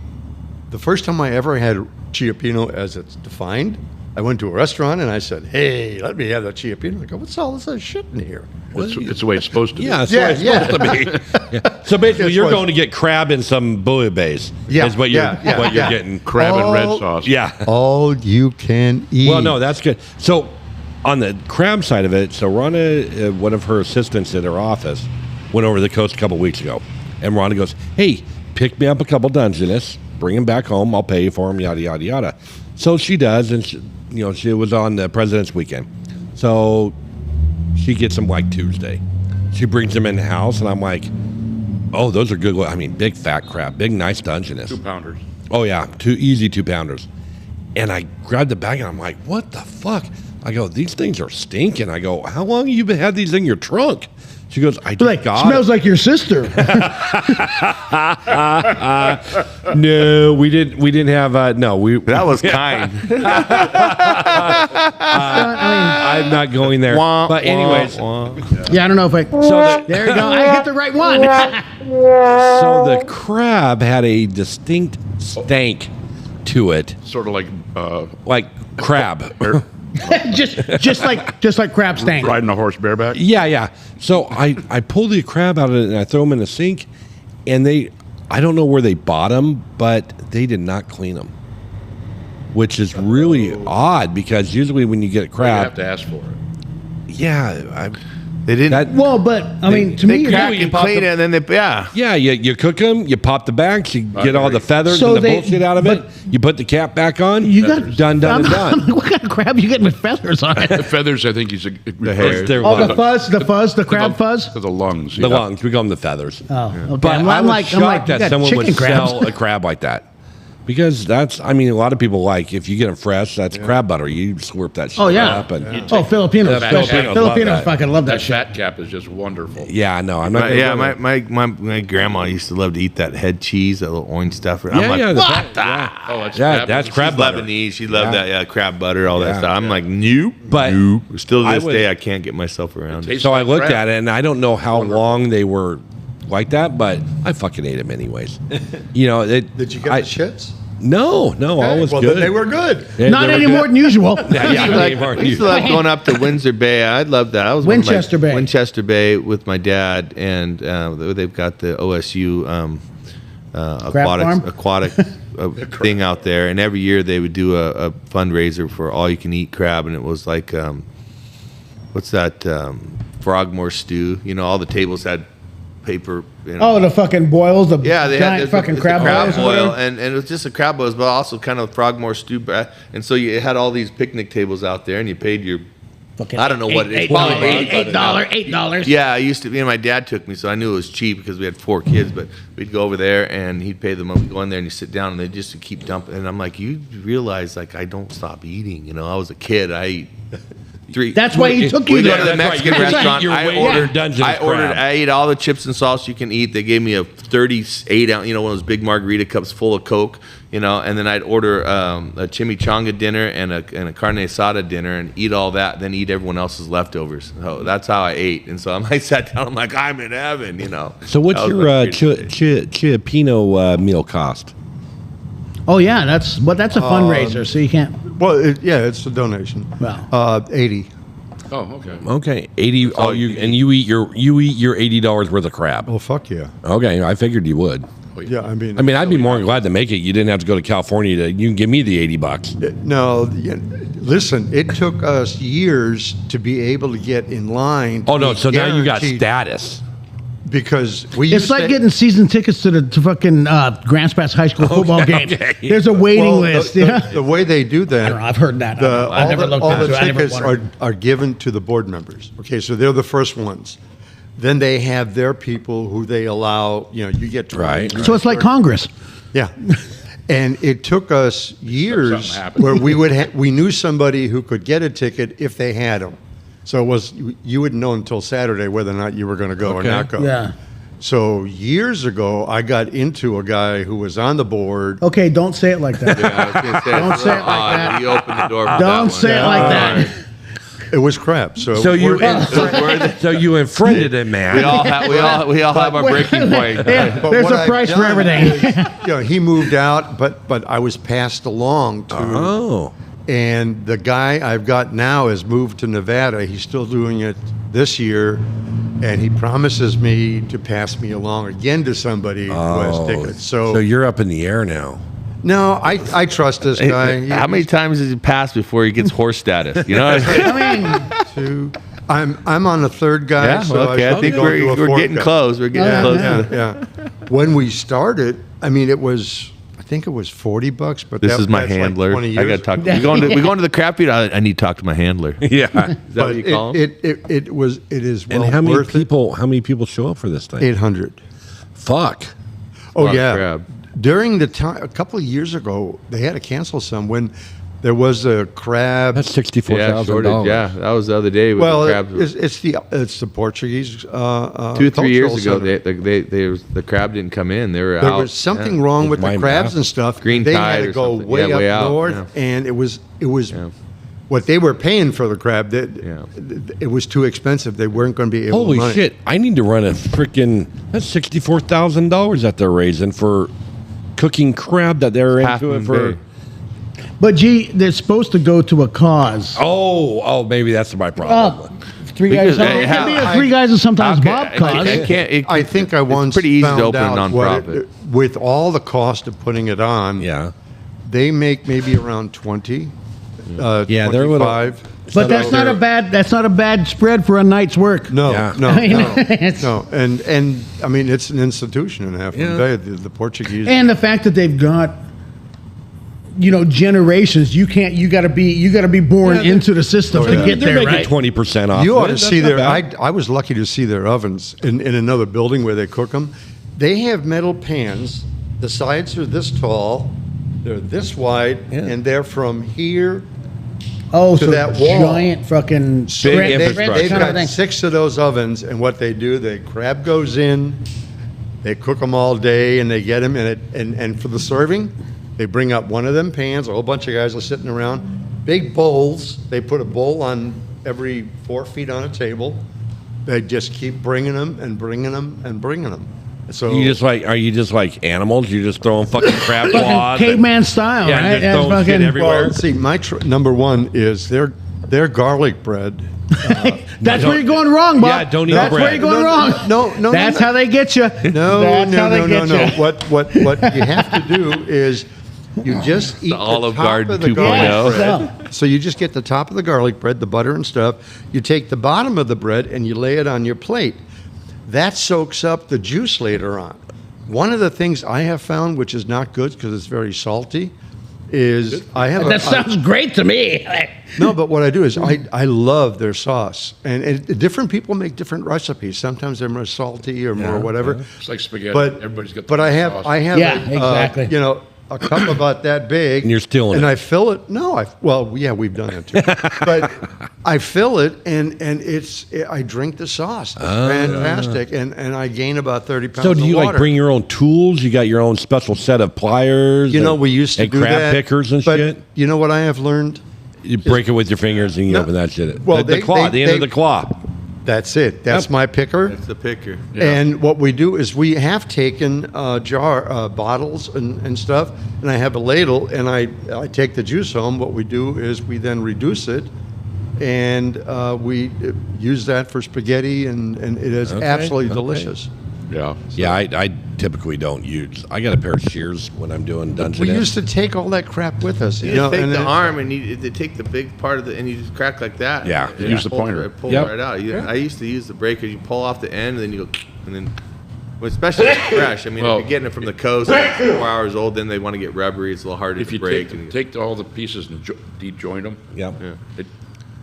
The first time I ever had Chiapino as it's defined, I went to a restaurant and I said, hey, let me have that Chiapino. I go, what's all this shit in here? It's the way it's supposed to be. Yeah, that's what it's supposed to be. Yeah. So basically, Guess you're what? going to get crab and some bouillabaisse. Yeah, Is what you're yeah, what you're yeah. getting. Crab and red Oh, sauce. Yeah. All you can eat. Well, no, that's good. So, on the crab side of it, so Rhonda, one of her assistants at her office, went over the coast a couple weeks ago, and Rhonda goes, "Hey, pick me up a couple Dungeness, bring them back home. I'll pay you for them. Yada yada yada." So she does, and she was on the President's Weekend, so she gets them like Tuesday. She brings them in the house, and I'm like, "Oh, those are good. I mean, big fat crab, big nice Dungeness. 2-pounders. Oh yeah, 2-pounders." And I grabbed the bag and I'm like, "What the fuck?" I go, "These things are stinking." I go, "How long have you had these in your trunk?" She goes, "I just Like, got smells like your sister. No, we didn't have. No, we. That was kind. I'm not going there. But anyways, Yeah, I don't know if I. so There you go. I hit the right one. the crab had a distinct stank to it, Sort of like crab. just like crab stank. riding a horse bareback. Yeah. So I pulled the crab out of it and I throw them in the sink, and I don't know where they bought them, but they did not clean them, which is really odd because usually when you get a You crab, have to ask for it. yeah, They didn't. Well, but I mean, to they me, crack you and pop clean the- it, and then they you cook them, you pop the bags, you get all the feathers So and the they- bullshit out of it, but- you put the cap back on, you got done I'm and done. like, what kind of crab you getting with feathers on The it? feathers, I think he's The hairs, they're Oh, the fuzz, the crab fuzz. to the lungs. the lungs, we call them the feathers. Oh, okay. But I'm I was like, shocked you that got someone would chicken crabs. sell a crab like that. Because a lot of people like, if you get them fresh, that's crab butter. You slurp that shit Oh yeah. up. And, Oh, Filipinos. Yeah, Filipinos love that. fucking love that That shit. fat cap is just wonderful. Yeah, no, I'm not. Yeah, gonna my grandma used to love to eat that head cheese, that little orange stuff. I'm Yeah, like, yeah, the what? fat- yeah. Oh, that's Yeah, crab. that's crab She's butter. Lebanese. She loved Yeah. that crab butter, all Yeah. that stuff. I'm like, nope. But nope. Still to I this would- day, I can't get myself around it. tastes So I like looked crab. at it, and I don't know how long they were like that, but I fucking ate them anyways. You know, Did you get the shits? No, all was well, good. then they were good. Yeah, Not they were any good. more than usual. Yeah, they weren't I used to love going up to Windsor Bay. I love that. I was one of my- Winchester Bay. Winchester Bay with my dad, and they've got the OSU farm? aquatic thing out there. And every year they would do a fundraiser for all you can eat crab, and it was like, what's that? Frogmore stew. You know, all the tables had paper. You know, Oh, the fucking boils, the yeah, they giant had fucking the crab boils. or boil, whatever. and it was just a crab boil, but also kind of Frogmore stew. And so you had all these picnic tables out there, and you paid your. Fucking I don't know what it is. $8. Yeah, I used to. My dad took me, so I knew it was cheap because we had 4 kids. But we'd go over there, and he'd pay them. We'd go in there, and you sit down, and they just keep dumping. And I'm like, you realize, like, I don't stop eating. You know, I was a kid. I eat three. That's why he took you We go there. to the That's right. Mexican You ate restaurant. your I way ordered to Dungeness crab. I ate all the chips and sauce you can eat. They gave me a 38 ounce, one of those big margarita cups full of Coke, and then I'd order a chimichanga dinner and a carne asada dinner and eat all that, then eat everyone else's leftovers. So that's how I ate. And so I sat down. I'm like, I'm in heaven, So what's That was your my greatest day. Chiapino meal cost? Oh yeah, that's a fundraiser, so you can't. Well, it's a donation. Well. 80. Oh, okay. Okay, 80. all You you and you eat your $80 worth of crab. Oh, fuck yeah. Okay, I figured you would. Yeah, I mean, I'd be more than glad to make it. You didn't have to go to California you can give me the $80. no, listen, it took us years to be able to get in line. Oh no, so now you got Guaranteed- status. Because we It's used like to, getting season tickets to fucking Grants Pass High School football games. okay. There's a waiting well, list. the way they do that. I don't know. I've heard that. I never looked all into the it. I never tickets wondered. are given to the board members. Okay, so they're the first ones. Then they have their people who they allow. You get to Right. So it's like Congress. Yeah. And it took us years Something happened. where we knew somebody who could get a ticket if they had them. So you wouldn't know until Saturday whether or not you were going to go Okay. or not go. Yeah. So years ago, I got into a guy who was on the board. Okay, don't say it like that. I was gonna say, Don't say it like odd that. You opened the door for that Don't one. say it like that. It was crap. So, So you we're- so you infringed it, man. We all have our breaking point. Yeah, But there's what a I've price for done everything. is, he moved out, but I was passed along to. Oh. And the guy I've got now has moved to Nevada. He's still doing it this year, and he promises me to pass me along again to somebody who has tickets. So you're up in the air now. No, I trust this guy. How many times does he pass before he gets horse status? You know what I mean? Two. I'm on the third guy. Yeah, so okay. I should think go to a we're fourth getting guy. close. We're getting close. Yeah. When we started, I think it was $40, but This is my that's like handler. 20 I years got to talk. ago. We going to the crap feed. I need to talk to my handler. Yeah. Is that But what you call him? it is well And how many worth people show up for this thing? it. 800. Fuck. Oh lot of yeah. crab. During the time, a couple of years ago, they had to cancel some when there was a crab. That's Yeah, $64,000. shortage. Yeah, that was the other day with well, the crabs. it's the Portuguese. 2-3 years cultural ago, center. the crab didn't come in. They were There out. was something Yeah. wrong with the Mine crabs out. and stuff. Green they tide had to or go something. way Yeah, up way out, north, yeah. and it was Yeah. what they were paying for the crab. That Yeah. it was too expensive. They weren't going to be able. Holy to run it. shit! I need to run a freaking. That's $64,000 that they're raising for cooking crab that they're Half into it Moon for. Bay. But gee, they're supposed to go to a cause. Oh, maybe that's my problem. Three guys. Because, It could be a I- three guys and sometimes Okay, Bob I cause. can't- I think I once It's pretty easy found to open a out what nonprofit. with all the cost of putting it on. Yeah. They make maybe around 20. Yeah, they're a little- 25. But that's not a bad spread for a night's work. No, Yeah. no, I mean, no, it's- no, and I mean it's an institution in half Yeah. a day. The Portuguese. And the fact that they've got, generations. You got to be born into the system to get They're there, making right? 20% off. you ought to That's see not their. bad. I was lucky to see their ovens in another building where they cook them. They have metal pans. The sides are this tall. They're this wide, and they're from here. Oh, to so that wall. giant fucking spread infrastructure. They've kind of got thing. 6 of those ovens, and what they do, the crab goes in, they cook them all day, and they get them in it. And for the serving, they bring up one of them pans. A whole bunch of guys are sitting around, big bowls. They put a bowl on every 4 feet on a table. They just keep bringing them and bringing them and bringing them. So Are you just like animals? You're just throwing fucking crab Fucking claws. caveman style, Yeah, right? just That's throwing shit fucking- everywhere. well, see, my number one is their garlic bread. That's where you're going wrong, Bob. Yeah, don't eat That's bread. where you're going wrong. No. That's how they get you. No, That's how they get you. What you have to do is you just eat the Olive top Garden of the 2.0. garlic Yeah, bread. So you just get the top of the garlic bread, the butter and stuff. You take the bottom of the bread and you lay it on your plate. That soaks up the juice later on. One of the things I have found, which is not good because it's very salty, is I have That sounds great to me. no, but what I do is I love their sauce, and different people make different recipes. Sometimes they're more salty or more whatever. It's like spaghetti. But Everybody's got. but the I have sauce. I have Yeah, a, exactly. a cup about that big. And you're stealing and it. I fill it. No, we've done that too. But I fill it, and I drink the sauce. It's fantastic, and I gain about 30 pounds. So do you of like water. bring your own tools? You got your own special set of pliers? You know, we used to and do crab that, pickers and but shit. you know what I have learned? You break it with your fingers and you open that shit. Well, the claw, the end of the claw. That's it. That's my picker. That's the picker. And what we do is we have taken bottles and stuff, and I have a ladle, and I take the juice home. What we do is we then reduce it, and we use that for spaghetti, and it is absolutely delicious. Yeah. Yeah, I typically don't use. I got a pair of shears when I'm doing dungeon. We used to take all that crap with us. You just take the arm and they take the big part of and you just crack like that. Yeah. And Use the pull pointer. Pull right out. I used to use the breaker. You pull off the end and then you go, and then, well, especially if it's fresh. I mean, if you're getting it from the coast, 4 hours old, then they want to get rubbery. It's a little harder If to you break. take all the pieces and de-joint them, Yep.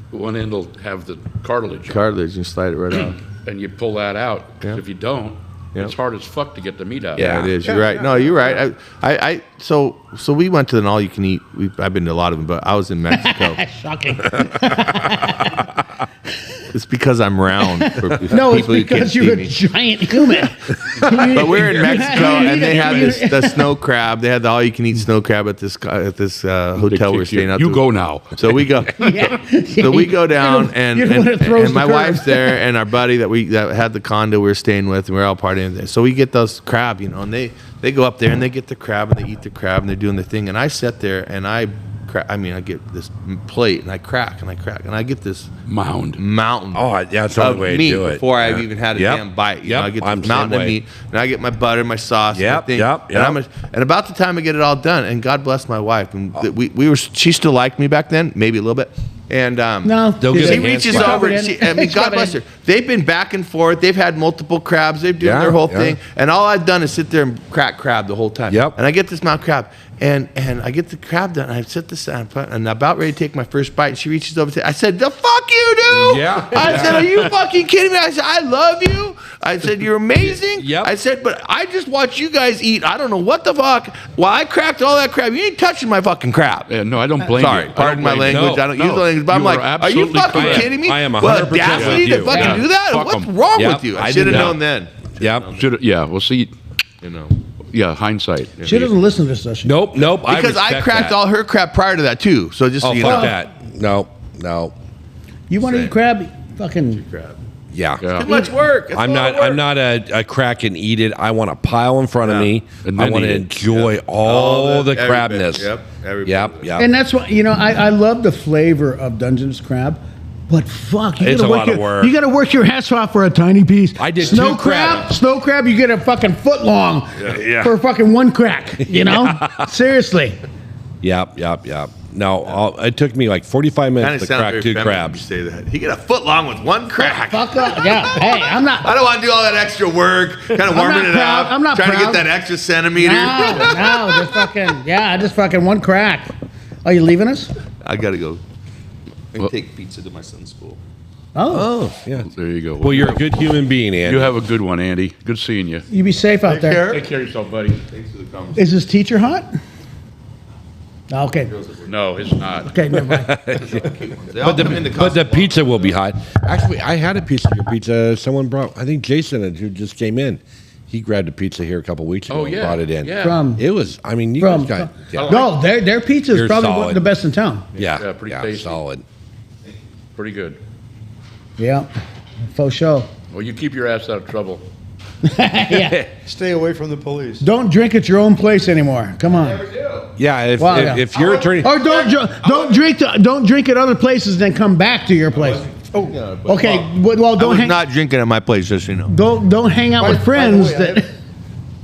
one end will have the cartilage, Cartilage, you slide it right out. and you pull that out. 'Cause Yeah. if you don't, Yeah. it's hard as fuck to get the meat out. Yeah, it is. You're right. No, you're right. So we went to an all you can eat. I've been to a lot of them, but I was in Mexico. Shocking. It's because I'm round. For No, it's people who can't because you're see a me. giant human. But we're in Mexico, and they had the snow crab. They had the all-you-can-eat snow crab at this hotel we're staying at. You go now. So we go. Yeah. So we go down, and my the wife's curve. there, and our buddy that had the condo we were staying with, and we're all partying there. So we get those crab, and they go up there and they get the crab and they eat the crab and they're doing their thing, and I sit there and I get this plate and I crack and I get this mountain. Oh, yeah, that's the of only way to meat do it. before I've even had a damn bite. Yep. I get I'm this the same mountain of way. meat, and I get my butter, my sauce, Yep, my thing, yep, and about the time I get it all done, and God bless my wife, and she still liked me back then, maybe a little bit. And No, They'll get she a hand reaches slap. over. Covered in. God bless her. They've been back and forth. They've had multiple crabs. They've done their whole thing. And all I've done is sit there and crack crab the whole time. Yep. And I get this mount crab. And I get the crab done. I sit this down and I'm about ready to take my first bite. And she reaches over to I said, "The fuck you do?" Yeah. I said, "Are you fucking kidding me?" I said, "I love you." I said, "You're amazing." Yep. I said, "But I just watch you guys eat. I don't know what the fuck. Well, I cracked all that crab. You ain't touching my fucking crab." Yeah, no, I don't blame Sorry, you. I pardon don't my blame you. language. I don't use the language, but I'm You like, are are you absolutely fucking correct. kidding me? I am 100% Well, with audacity you. to fucking Yeah. do that? Fuck What's 'em. wrong Yep. with you? I I should have did known that. then. Yep. We'll see. Yeah, hindsight. She doesn't listen to this, does she? Nope. Because I respect cracked that. all her crab prior to that too. So just so Oh, you fuck know. that. No. You want to Same. eat crab? Fucking. Crab. Yeah. Yeah. Too much work. It's I'm a lot not. of work. I'm not a crack and eat it. I want a pile in front of Yeah. me. And I then want to eat it. enjoy all the every crabness. bit. Yep. Every Yep. bit. Yep. And that's what I love the flavor of Dungeness crab, but fuck, It's gotta a lot of work. You got to work your ass off for a tiny piece. I did snow 2 crabs. Snow crab, you get a fucking foot long for fucking one crack. You know, seriously. Yep. No, it took me like 45 Kind minutes of to sounds crack very 2 feminine crabs. when you say that. He get a foot long with one crack. Fuck up. Yeah. Hey, I'm not. I don't want to do all that extra work, kind of warming not it proud. up. I'm not trying to proud. get that extra centimeter. No, just fucking one crack. Are you leaving us? I gotta go. I take pizza to my son's school. Oh, Yeah. There you go. Well, you're a good human being, Andy. You have a good one, Andy. Good seeing you. you be safe out there. Take care of yourself, buddy. Thanks for the conversation. Is this teacher hot? Okay. No, it's not. Okay, never mind. They all come in the But the custom pizza will be hot. Actually, I had a piece of your pizza. Someone brought. I think Jason, who just came in, he grabbed a pizza here a couple weeks ago. Oh, and yeah. brought it in. Yeah. From It was. I mean, you from. guys got. Yeah. No, their pizza is You're probably one solid. of the best in town. Yeah, pretty tasty. solid. Pretty good. Yeah, faux show. Well, you keep your ass out of trouble. Yeah. Stay away from the police. Don't drink at your own place anymore. Come on. Yeah, Wow, yeah. if your attorney. Or don't drink at other places, then come back to your place. Okay. Well, I don't was not drinking at my place, just so you know. don't hang out By- with by the friends way, that.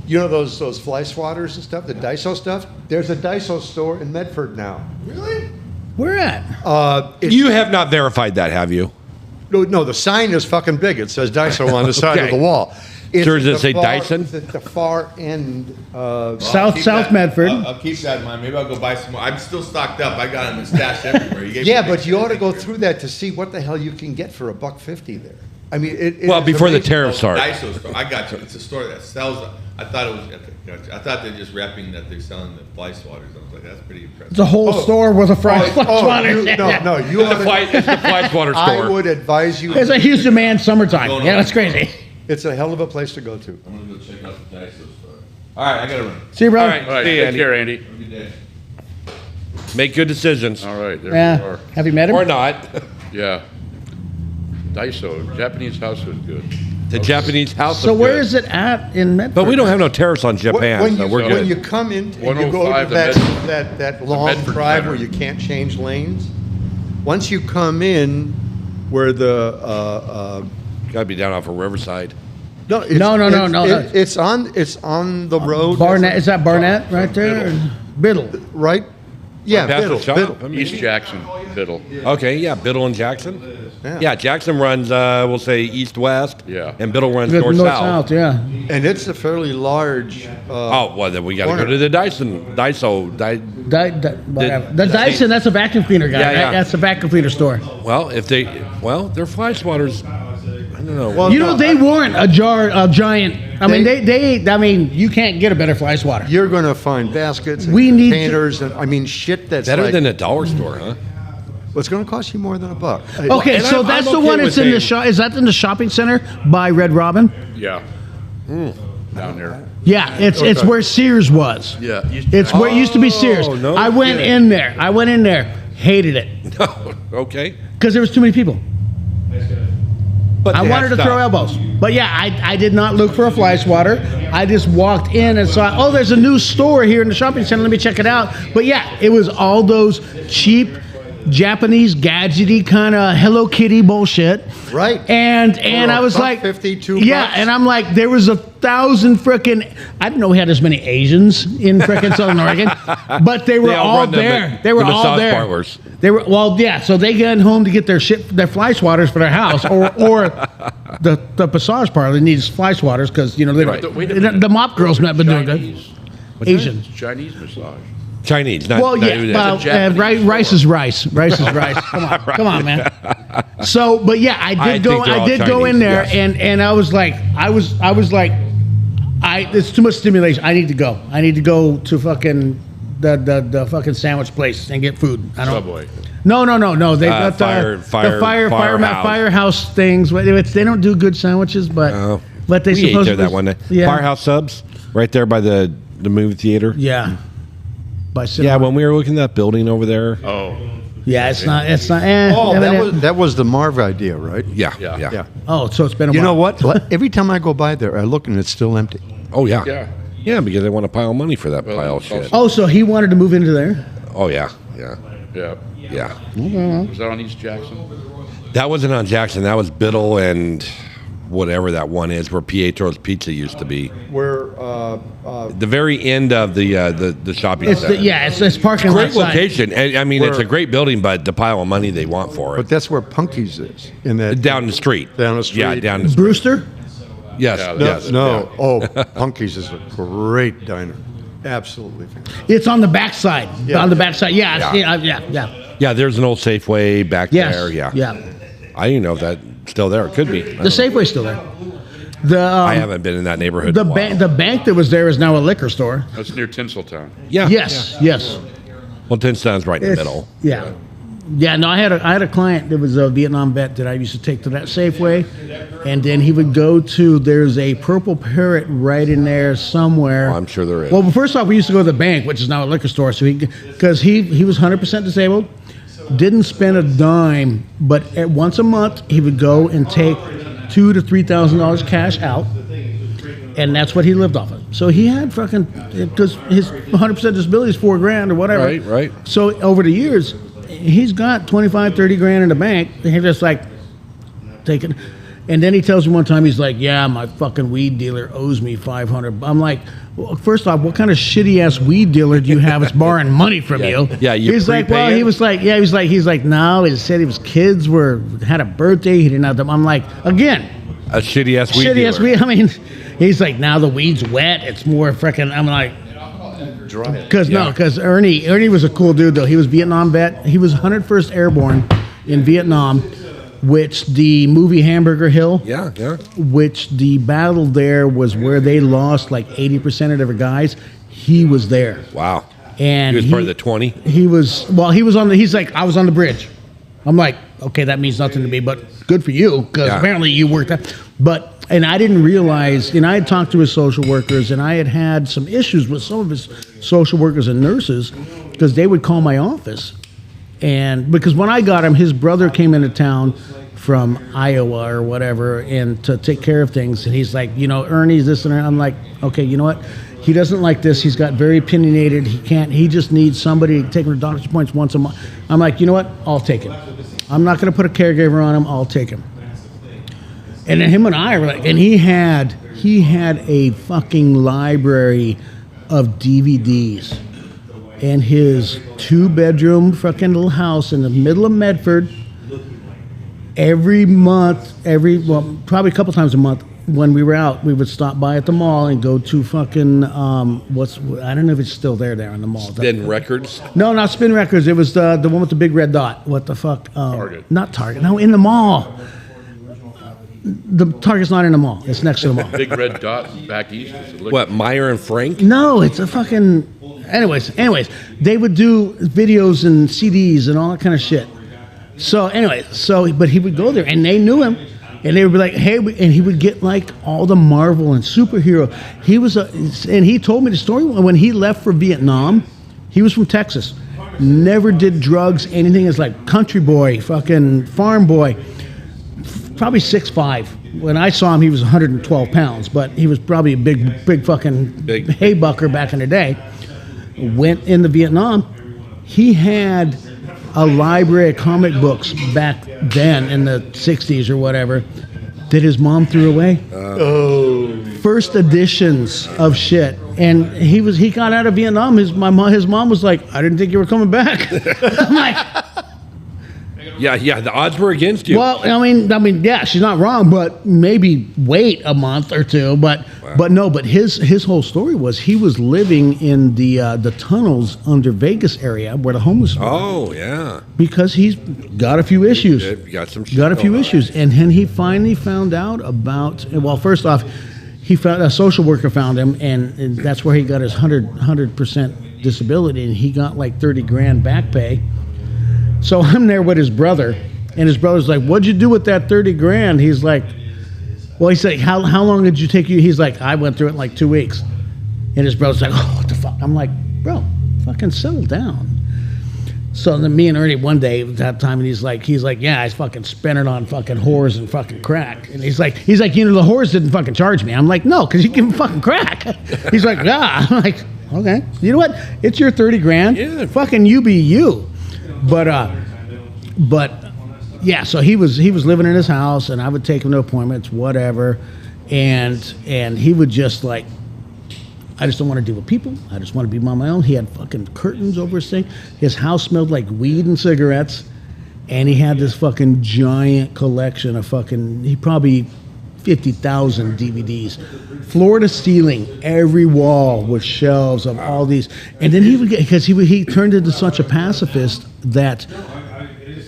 You know those fly swatters and stuff, the Daiso stuff? There's a Daiso store in Medford now. Really? Where at? You have not verified that, have you? No, the sign is fucking big. It says Daiso on the side of Okay. the wall. It's Sure, does at it the say far- Dyson? It's at the far end. South Medford. I'll keep that in mind. Maybe I'll go buy some more. I'm still stocked up. I got them stashed everywhere. You gave Yeah, me but you ought to go through that to see what the hell you can get for $1.50 there. I mean, it Well, is before the amazing. tariffs start. Daiso store. I got you. It's a store that sells them. I thought it was. Okay, gotcha. I thought they're just wrapping that they're selling the fly swatters. I was like, that's pretty impressive. It's a whole store with a fry swatter. No, you It's the fly swatter store. I would advise you. It's a Houston man summertime. Yeah, that's crazy. It's a hell of a place to go to. I'm gonna go check out the Daiso store. All right, I gotta run. See you, bro. All right. All right, See you, take Andy. care, Andy. Good day. Make good decisions. All right, there we Yeah. are. Have you met him? Or not. Yeah. Daiso, Japanese house was good. The Japanese house. So is where good. is it at in Medford? But we don't have no tariffs on Japan, When so you, we're when good. you come in and you go 105 to the that long Medford drive Center. where you can't change lanes, once you come in where the Got to be down off of Riverside. No. It's on the road. Barnett, is that Barnett right there? Biddle. Right? Yeah, Past the Biddle. shop. Biddle. I mean, East Jackson, Biddle. Okay, yeah, Biddle and Jackson. Yeah. Jackson runs, we'll say east-west. Yeah. And Biddle runs North north-south. south, yeah. And it's a fairly large. Oh, well, then we got to go Corner. to the Daiso. Whatever. The Dyson, that's a vacuum cleaner guy, Yeah, right? yeah. That's a vacuum cleaner store. Well, they're fly swatters. I don't know. Well, You know, they warrant a giant. I mean, They- I mean, you can't get a better fly swatter. You're going to find baskets and We need to- containers and I mean shit that's Better like, than a dollar store, huh? It's going to cost you more than $1. Okay, and so I'm that's the okay one with that's in the saying- shop. Is that in the shopping center by Red Robin? Yeah. Down there. Yeah, it's where Sears was. Yeah. It's where it used to be Sears. no I went kidding. in there. Hated it Okay. because there was too many people. But I they wanted to had throw stuff. elbows. But yeah, I did not look for a fly swatter. I just walked in and saw, oh, there's a new store here in the shopping center. Let me check it out. But yeah, it was all those cheap Japanese gadgety kind of Hello Kitty bullshit. Right. And For I was like, $1.52 yeah, bucks. and I'm like, there was 1,000 frickin', I didn't know we had as many Asians in frickin' Southern Oregon, but they were They all all run the there. ma- They were the all massage there. parlors. They were, well, yeah, so they got home to get their fly swatters for their house, or the massage parlor needs fly swatters because, you know, Wait a minute. the mop girls not been doing good. Chinese. Asian. It's Chinese massage. Chinese, not. Well, not yeah, even well, that. Japanese rice is rice. Rice is rice. Come on, man. So, but yeah, I I did go. think they're I all did go in Chinese, there, yes. and I was like, it's too much stimulation. I need to go. I need to go to fucking the fucking sandwich place and get food. I don't. Subway. No. They got the firehouse things. They don't do good sandwiches, but but they we ate supposedly there that one day. Yeah. Firehouse Subs, right there by the movie theater. Yeah. By Yeah, cinema. when we were looking at that building over there. Oh. Yeah, it's not. Oh, that was the Marv idea, right? Yeah. Yeah. Oh, so it's been a You while. know what? Every time I go by there, I look and it's still empty. Oh yeah. Yeah. Yeah, because they want to pile money for that pile of it's shit. Oh, so he wanted to move into there. Oh yeah. Yeah. Yeah. Yeah. Was that on East Jackson? That wasn't on Jackson. That was Biddle and whatever that one is where Pietro's Pizza used to be. Where The very end of the shopping It's center. it's parking lot Great side. location. I mean, it's a great building, but the pile of money they want for but it. that's where Punky's is in that Down the street. Down the street. Yeah, down the street. Brewster. Yes, Yeah, yes. No, oh, Punky's is a great diner. Absolutely fantastic. It's on the backside. Yeah. On the backside. Yeah. Yeah. Yeah. Yeah, there's an old Safeway back Yes. there. Yeah. Yeah. I didn't know if that's still there. It could be. The Safeway's still there. I haven't been in that neighborhood. The in a while. bank. The bank that was there is now a liquor store. That's near Tinseltown. Yeah. Yes. Yes. Well, Tinstown's right in the It's- middle. Yeah. Yeah, no, I had a client that was a Vietnam vet that I used to take to that Safeway, and then he would go to, there's a Purple Parrot right in there somewhere. Oh, I'm sure there is. Well, first off, we used to go to the bank, which is now a liquor store, so because he was 100% disabled, didn't spend a dime, but once a month he would go and take $2,000 to $3,000 cash out. And that's what he lived off of. So he had fucking, because his 100% disability is $4,000 or whatever. Right, right. So over the years, he's got 25, 30 grand in the bank. And he's just like, taking. And then he tells me one time, he's like, yeah, my fucking weed dealer owes me 500. I'm like, well, first off, what kind of shitty ass weed dealer do you have that's borrowing money from you? Yeah, you He's like, well, prepaying? he was like, yeah, he's like, no, he said his kids had a birthday. He didn't have them. I'm like, again, A shitty ass weed shitty dealer. ass weed. I mean, he's like, now the weed's wet. It's more freaking. I'm like, because Ernie was a cool dude though. He was Vietnam vet. He was 101st Airborne in Vietnam. which the movie Hamburger Hill, Yeah, yeah. which the battle there was where they lost like 80% of their guys. He was there. Wow. And He was part of the 20. He was he's like, I was on the bridge. I'm like, okay, that means nothing to me, but good for you, because apparently you worked that. And I didn't realize, and I had talked to his social workers, and I had some issues with some of his social workers and nurses, because they would call my office. And because when I got him, his brother came into town from Iowa or whatever, and to take care of things. And he's like, Ernie's this and that. I'm like, okay, you know what? He doesn't like this. He's got very opinionated. He just needs somebody to take him to doctor's appointments once a month. I'm like, you know what? I'll take him. I'm not going to put a caregiver on him. I'll take him. And then him and I were like, and he had a fucking library of DVDs in his 2-bedroom fucking little house in the middle of Medford. Every month, probably a couple times a month, when we were out, we would stop by at the mall and go to fucking I don't know if it's still there in the mall. Spin Records? No, not Spin Records. It was the one with the big red dot. What the fuck? Target. Not Target. No, in the mall. The Target's not in the mall. It's next to the mall. Big red dot back east. What, Meyer and Frank? No, it's a fucking. Anyways, they would do videos and CDs and all that kind of shit. So but he would go there, and they knew him. And they would be like, hey, and he would get like all the Marvel and superhero. And he told me the story when he left for Vietnam. He was from Texas, never did drugs, anything. It's like country boy, fucking farm boy, probably 6'5". When I saw him, he was 112 pounds, but he was probably a big fucking hay bucker back in the day. Went into Vietnam. He had a library of comic books back then in the 60s or whatever that his mom threw away. First editions of shit. And he got out of Vietnam. His mom was like, I didn't think you were coming back. I'm like, Yeah, the odds were against you. well, I mean, yeah, she's not wrong, but maybe wait a month or two. But his whole story was he was living in the tunnels under Vegas area where the homeless were. Oh, yeah. Because he's got a few issues. Got some shit Got a few going on. issues. And then he finally found out about, well, first off, he found a social worker found him, and that's where he got his 100% disability, and he got like 30 grand back pay. So I'm there with his brother, and his brother's like, what'd you do with that 30 grand? He's like, well, he's like, how long did you take? He's like, I went through it in like 2 weeks. And his brother's like, oh, what the fuck? I'm like, bro, fucking settle down. So then me and Ernie one day at that time, and he's like, yeah, I fucking spent it on fucking whores and fucking crack. And he's like, the whores didn't fucking charge me. I'm like, no, because you give him fucking crack. He's like, yeah. I'm like, okay. You know what? It's your 30 grand. Yeah. Fucking you be you. But yeah, so he was living in his house, and I would take him to appointments, whatever, and he would just like, I just don't want to deal with people. I just want to be on my own. He had fucking curtains over his thing. His house smelled like weed and cigarettes, and he had this fucking giant collection of he probably 50,000 DVDs, floor to ceiling, every wall with shelves of all these. And then he would get, because he turned into such a pacifist that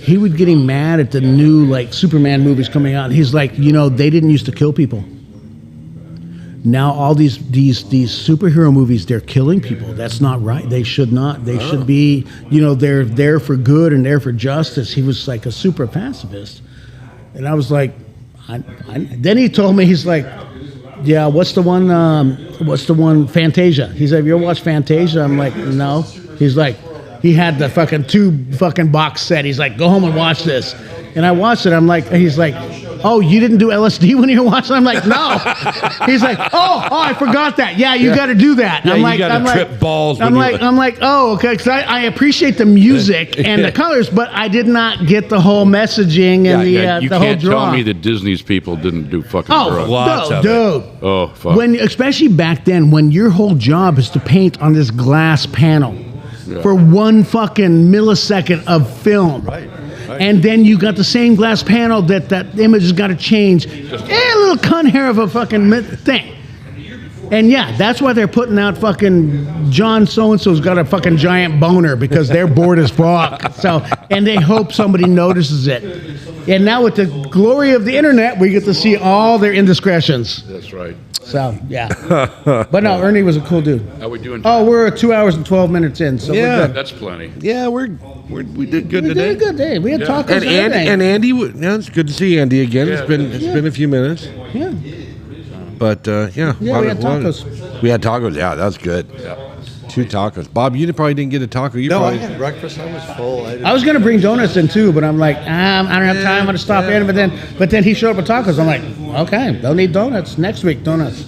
he would getting mad at the new like Superman movies coming out. And he's like, they didn't used to kill people. Now all these superhero movies, they're killing people. That's not right. They should not. They should be, they're there for good and there for justice. He was like a super pacifist. And I was like, then he told me, he's like, yeah, what's the one, Fantasia? He said, have you ever watched Fantasia? I'm like, no. He's like, he had the fucking 2 fucking box set. He's like, go home and watch this. And I watched it. I'm like, he's like, oh, you didn't do LSD when you were watching? I'm like, no. He's like, oh, I forgot that. Yeah, you got to do that. Yeah, I'm like, you got to trip balls. I'm like, oh, okay. Because I appreciate the music and the colors, but I did not get the whole messaging and you the whole can't draw. tell me that Disney's people didn't do fucking Oh, drugs. Lots of dude. Oh, fuck. Especially back then, when your whole job is to paint on this glass panel for 1 fucking millisecond of film. Right. And then you got the same glass panel that image has got to change. A little cunt hair of a fucking thing. And yeah, that's why they're putting out fucking John so-and-so's got a fucking giant boner because they're bored as fuck. So, and they hope somebody notices it. And now with the glory of the internet, we get to see all their indiscretions. That's right. So, yeah. But no, Ernie was a cool dude. How we doing? Oh, we're 2 hours and 12 minutes in, so we're good. That's plenty. Yeah, we did good We today. did a good day. We had tacos And Andy, yeah, it's good to see Andy again. Yeah, It's been a few minutes, Yeah. but yeah, Yeah, we had tacos. We had tacos. Yeah, that's good. Yeah. 2 tacos. Bob, you probably didn't get a taco. You No, I probably had breakfast. I was full. I was going to bring donuts in too, but I'm like, I don't have time. I'm going to stop in. But then he showed up with tacos. I'm like, okay, they'll need donuts next week. Donuts.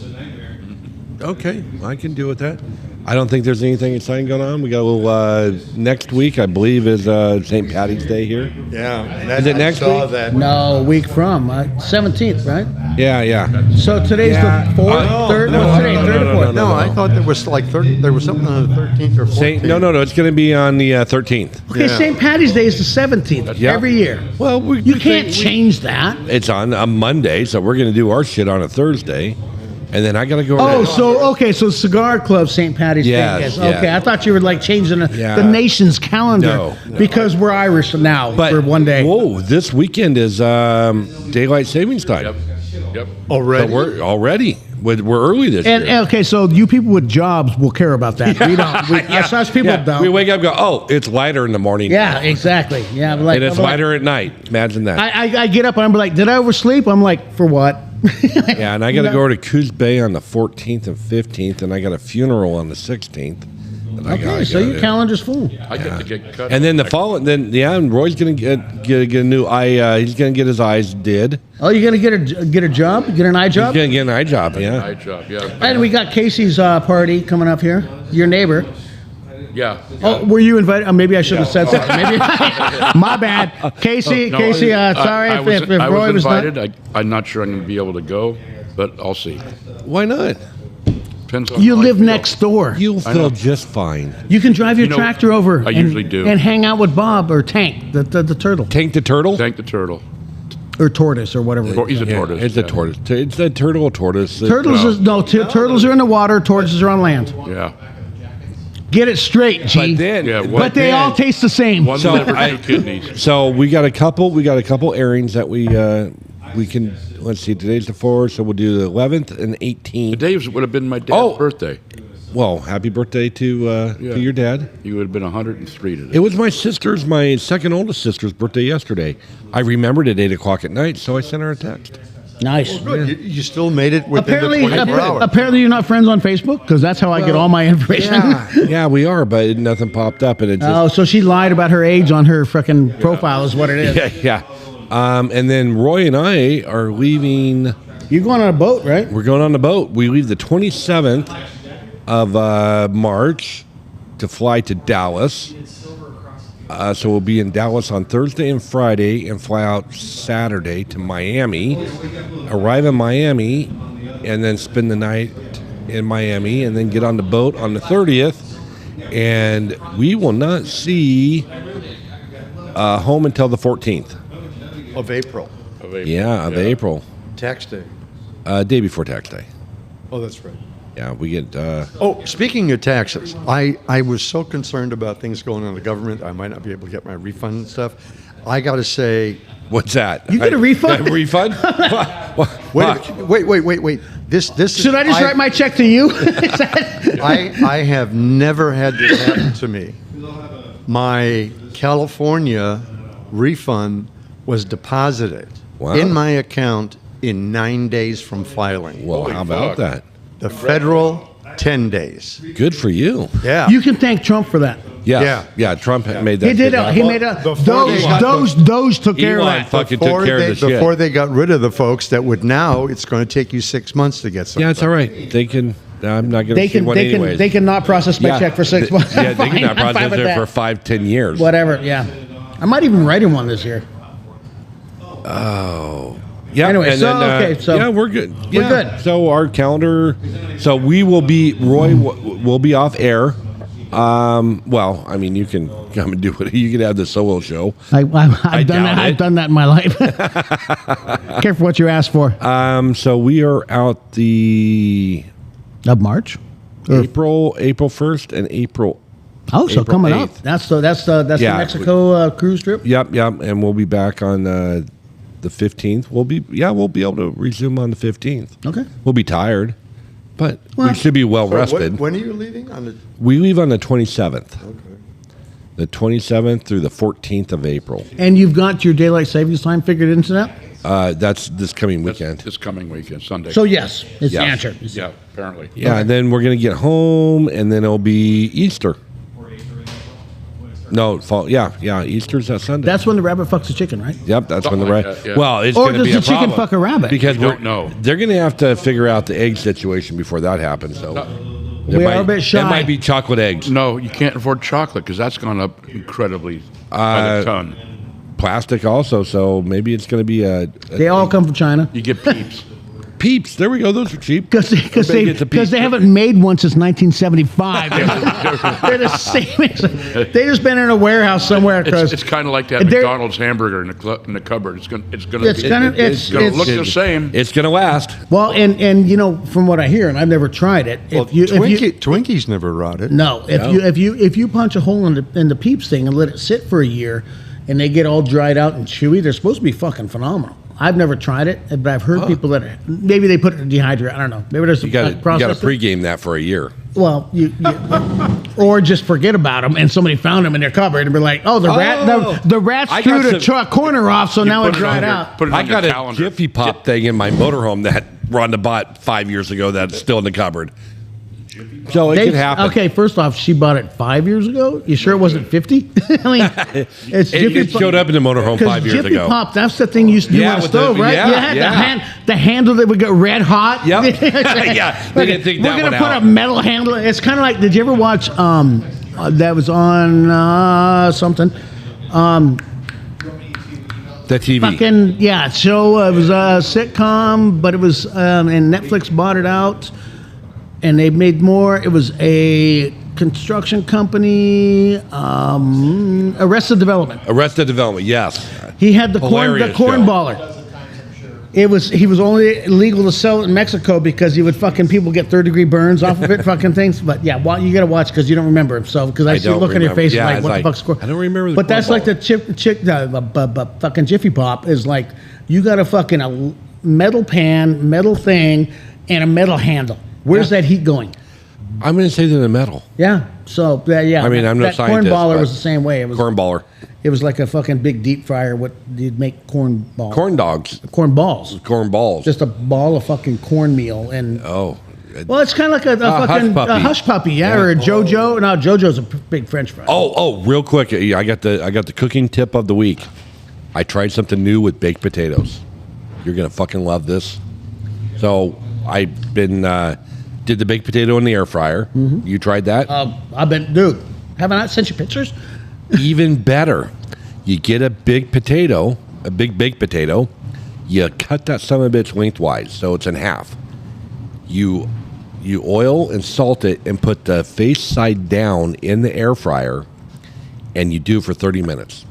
Okay, I can deal with that. I don't think there's anything exciting going on. We got a little next week, I believe, is St. Patty's Day here. Yeah. Is it next week? That. No, week from 17th, right? Yeah. So today's Yeah. the 4th, 3rd. What's today? 3rd or 4th? No, I thought there was like there was something on the 13th or 14th. No. It's going to be on the 13th. Okay, Yeah. St. Patty's Day is the 17th Yeah. every year. Well, You can't change that. It's on a Monday, so we're going to do our shit on a Thursday, and then I got to go. Oh, so Cigar Club St. Patty's Yes, Day. Yes. yeah. Okay, I thought you were like changing the Yeah. nation's calendar No. because we're Irish now for one day. Whoa, this weekend is daylight savings time. Yep. So Already. we're already. We're early this And year. okay, so you people with jobs will care about that. We don't. Us people don't. We wake up and go, oh, it's lighter in the morning. Yeah, exactly. Yeah, like, And it's I'm like- lighter at night. Imagine that. I get up and I'm like, did I oversleep? I'm like, for what? Yeah, and I got to go to Coos Bay on the 14th and 15th, and I got a funeral on the 16th. Okay, so your calendar's full. I get to get cut. And then the following, and Roy's gonna get a new eye. He's gonna get his eyes did. Oh, you're gonna get a job? Get an eye He's job? gonna get an eye job. Yeah. Night job. Yeah. And we got Casey's party coming up here. Your neighbor. Yeah. Oh, were you invited? Maybe I should have said something. Maybe my bad. Casey, No, Sorry if I Roy was was not. invited. I'm not sure I'm going to be able to go, but I'll see. Why not? Depends on You how I live feel. next door. You'll I feel know. just fine. You can drive your You know, tractor over. I usually do. And hang out with Bob or Tank, the turtle, Tank the turtle. Thank the turtle. or tortoise or whatever. He's a tortoise. It's a tortoise. It's a turtle. Tortoise. Turtles turtles are in the water. Tortoises are on land. Yeah. Get it straight, G. But then, Yeah, But they all taste the same. One So liver, I- 2 kidneys. so we got a couple airings that we can. Let's see. Today's the 4th, so we'll do the 11th and 18th. Today would have been my dad's Oh. birthday. Well, happy birthday to your dad. He would have been 103 today. It was my second oldest sister's birthday yesterday. I remembered at 8:00 at night, so I sent her a text. Nice. Good. You still made it within Apparently, the 24 hours. apparently you're not friends on Facebook because that's how I get all my information. Yeah, we are, but nothing popped up, and it just Oh, so she lied about her age on her frickin' profile is what it is. yeah. And then Roy and I are leaving. You're going on a boat, right? We're going on the boat. We leave the 27th of March to fly to Dallas. So we'll be in Dallas on Thursday and Friday and fly out Saturday to Miami. Arrive in Miami and then spend the night in Miami and then get on the boat on the 30th. And we will not see home until the 14th. Of April. Of April. Yeah, of April. Tax day. Day before tax day. Oh, that's right. Yeah, we get. Oh, speaking of taxes, I was so concerned about things going on in the government, I might not be able to get my refund and stuff. I got to say, What's that? You get a refund? A refund? wait. This Should I just write my check to you? Is that- I have never had this happen to me. My California refund was deposited Wow. in my account in 9 days from filing. Well, Holy how about fuck. that? The federal, 10 days. Good for you. Yeah. You can thank Trump for that. Yeah. Trump made that. He did. big He offer. made a. Before they got Those took care of Elon that. fucking took care of the shit. before they got rid of the folks that would now, it's going to take you 6 months to get something. Yeah, it's all right. They can. I'm not going to see one anyways. They can not process my check for 6 months. Yeah, they Fine, can not I'm fine process with it that. for 5-10 years. Whatever. Yeah, I might even write him one this year. Yeah. Anyway, and so, then, okay, so yeah, we're good. we're Yeah. good. So our calendar. So we will be. Roy will be off air. Well, I mean, you can come and do it. You can have the solo show. I've done that. doubt I've it. done that in my life. Careful what you ask for. So we are out the Of March. April 1st and April. Oh, so April coming 8th. up. That's the Yeah. Mexico cruise trip. Yep, and we'll be back on the 15th. We'll be able to resume on the 15th. Okay. We'll be tired, but Well, we should be well So rested. when are you leaving? We leave on the 27th. Okay. The 27th through the 14th of April. And you've got your daylight savings time figured into that. That's this coming weekend. This coming weekend, Sunday. So yes, it's the Yes. answer. yeah, apparently. Yeah, and then we're gonna get home, and then it'll be Easter. No, fall. Yeah. Easter's that Sunday. That's when the rabbit fucks the chicken, right? Yep, that's Something when the like right. that, yeah. Well, it's Or going to does be the a chicken problem fuck a rabbit? because We don't know. they're going to have to figure out the egg situation before that happens. So We are a bit shy. It might be chocolate eggs, No, you can't afford chocolate because that's gone up incredibly by the ton. plastic also. So maybe it's going to be a They all come from China. You get Peeps. Peeps. There we go. Those are cheap. Because Everybody gets a Peeps. they haven't made one since 1975. They're the same. They just been in a warehouse somewhere. It's kind of like that They're- McDonald's hamburger in the cupboard. It's gonna It's be, kinda- it's gonna look the same. It's going to last. Well, and you know from what I hear, and I've never tried it. Well, Twinkies never rotted. No, if you punch a hole in the Peeps thing and let it sit for a year, and they get all dried out and chewy, they're supposed to be fucking phenomenal. I've never tried it, but I've heard people that maybe they put it in dehydrate. I don't know. Maybe there's You got to process. pregame that for a year. Well, or just forget about them, and somebody found them in their cupboard and be like, "Oh, the rats I threw got the corner off, so now it put dried on your- out." Put it I on your got a calendar. Jiffy Pop thing in my motorhome that Rhonda bought 5 years ago that's still in the cupboard. So it They- could happen. Okay, first off, she bought it 5 years ago. You sure it wasn't 50? I mean, it's It showed up in the motorhome 5 years Jiffy ago. Pop, that's the thing you used to do Yeah, on a with stove, the- right? yeah, yeah. The handle that would get red hot. Yep. Yeah, they didn't think We're that gonna one put out. a metal handle. It's kind of like. Did you ever watch? That was on something. The TV. Fucking yeah, show. It was a sitcom, but it was and Netflix bought it out, and they made more. It was a construction company. Arrested Development. Arrested Development, yes. He had the Hilarious corn show. baller. He was only legal to sell it in Mexico because he would fucking people get 3rd-degree burns off of it, fucking things. But yeah, well, you got to watch because you don't remember him. So because I see the don't look on your remember. face Yeah, like it's what like, the fuck's corn? I don't remember the But that's corn like the fucking Jiffy Pop is like you got a fucking a metal pan, metal thing, and a metal handle. Where's that heat going? I'm going to say they're the metal. Yeah. So yeah. I mean, I'm no that corn scientist, baller but- was the same way. It was Corn baller. It was like a fucking big deep fryer. What you'd make corn balls. Corn dogs. Corn balls. Corn balls. Just a ball of fucking cornmeal and oh. well, it's kind of like a fucking hush puppy. hush puppy, yeah, or a JoJo. No, JoJo's a big French fry. Oh, real quick. I got the cooking tip of the week. I tried something new with baked potatoes. You're going to fucking love this. So I've been, did the baked potato in the air fryer. Mm-hmm. You tried that? Dude, haven't I sent you pictures? Even better. You get a big potato, a big baked potato. You cut that son of a bitch lengthwise, so it's in half. You oil and salt it and put the face side down in the air fryer, and you do for 30 minutes.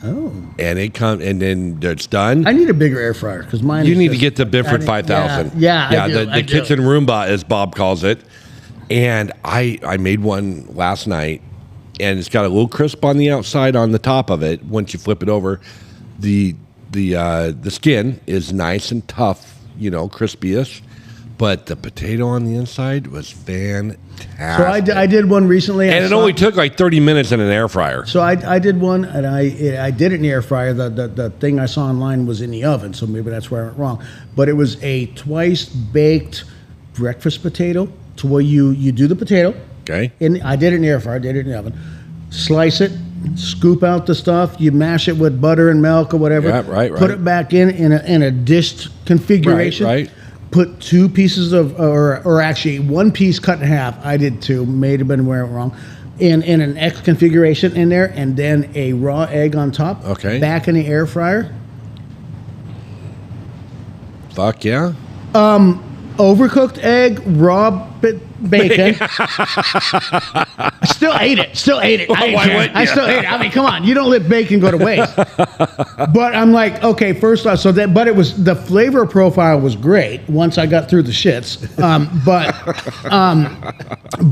Oh, And and then it's done. I need a bigger air fryer because mine. You is need to just- get the Bifford I- 5000. Yeah, I do, the I do. kitchen Roomba, as Bob calls it. And I made one last night, and it's got a little crisp on the outside, on the top of it. Once you flip it over, the skin is nice and tough, crispy-ish. But the potato on the inside was fantastic. So I did one recently, and it only took like 30 minutes in an air fryer. So I did one, and I did it in the air fryer. The thing I saw online was in the oven, so maybe that's where I went wrong. But it was a twice baked breakfast potato, to where you do the potato. Okay. And I did it in the air fryer. I did it in the oven. Slice it, scoop out the stuff. You mash it with butter and milk or whatever. Yeah, right. Put it back in a dished configuration. Right. Put 2 pieces of, or actually 1 piece cut in half. I did 2. May have been where I went wrong. In an X configuration in there, and then a raw egg on top. Okay. Back in the air fryer. Fuck yeah. Overcooked egg, raw bacon. I still ate it. I still ate it. I mean, come on, you don't let bacon go to waste. But I'm like, okay, first off, but it was the flavor profile was great once I got through the shits.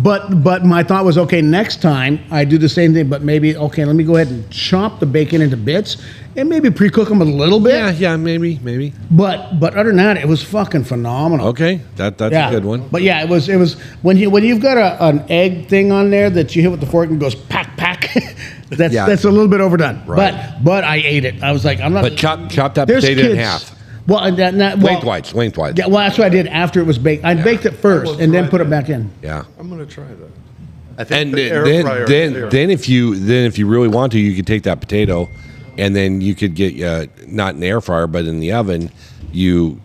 But my thought was, okay, next time I do the same thing, but maybe let me go ahead and chop the bacon into bits and maybe pre-cook them a little bit. Yeah, maybe. But other than that, it was fucking phenomenal. Okay, that's a good one. But yeah, it was when you've got an egg thing on there that you hit with the fork and goes pack. That's a little bit overdone. Right. But I ate it. I was like, I'm not. But chop that potato in half. Well, Lengthwise. Yeah, well, that's what I did after it was baked. I baked it first and then put it back in. Yeah. I'm going to try that. I think Then if you really want to, you could take that potato, and then you could get not in the air fryer, but in the oven. You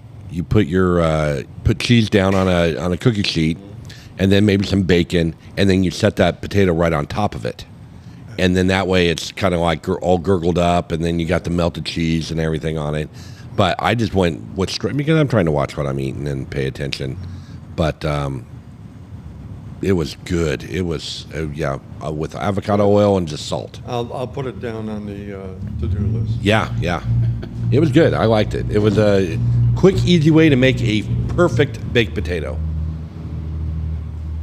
put your put cheese down on a cookie sheet, and then maybe some bacon, and then you set that potato right on top of it, and then that way it's kind of like all gurgled up, and then you got the melted cheese and everything on it. But I just went with straight because I'm trying to watch what I'm eating and pay attention. But it was good. It was with avocado oil and just salt. I'll put it down on the to-do list. Yeah. It was good. I liked it. It was a quick, easy way to make a perfect baked potato.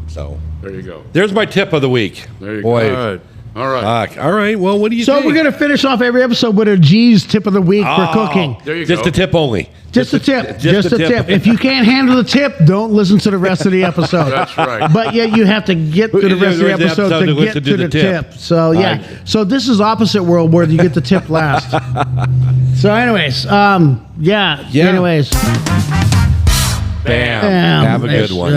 So There you go. there's my tip of the week. There you Boy. go. All right. All right. Well, what do you So think? we're gonna finish off every episode with a G's tip of the week for cooking. There you Just go. a tip only. Just a tip. Just a tip. If you can't handle the tip, don't listen to the rest of the episode. That's right. But yet you have to get to the rest of the episode to get to the tip. So yeah. So this is opposite world where you get the tip last. So anyways, Yeah. Anyways, Bam. Have a good one.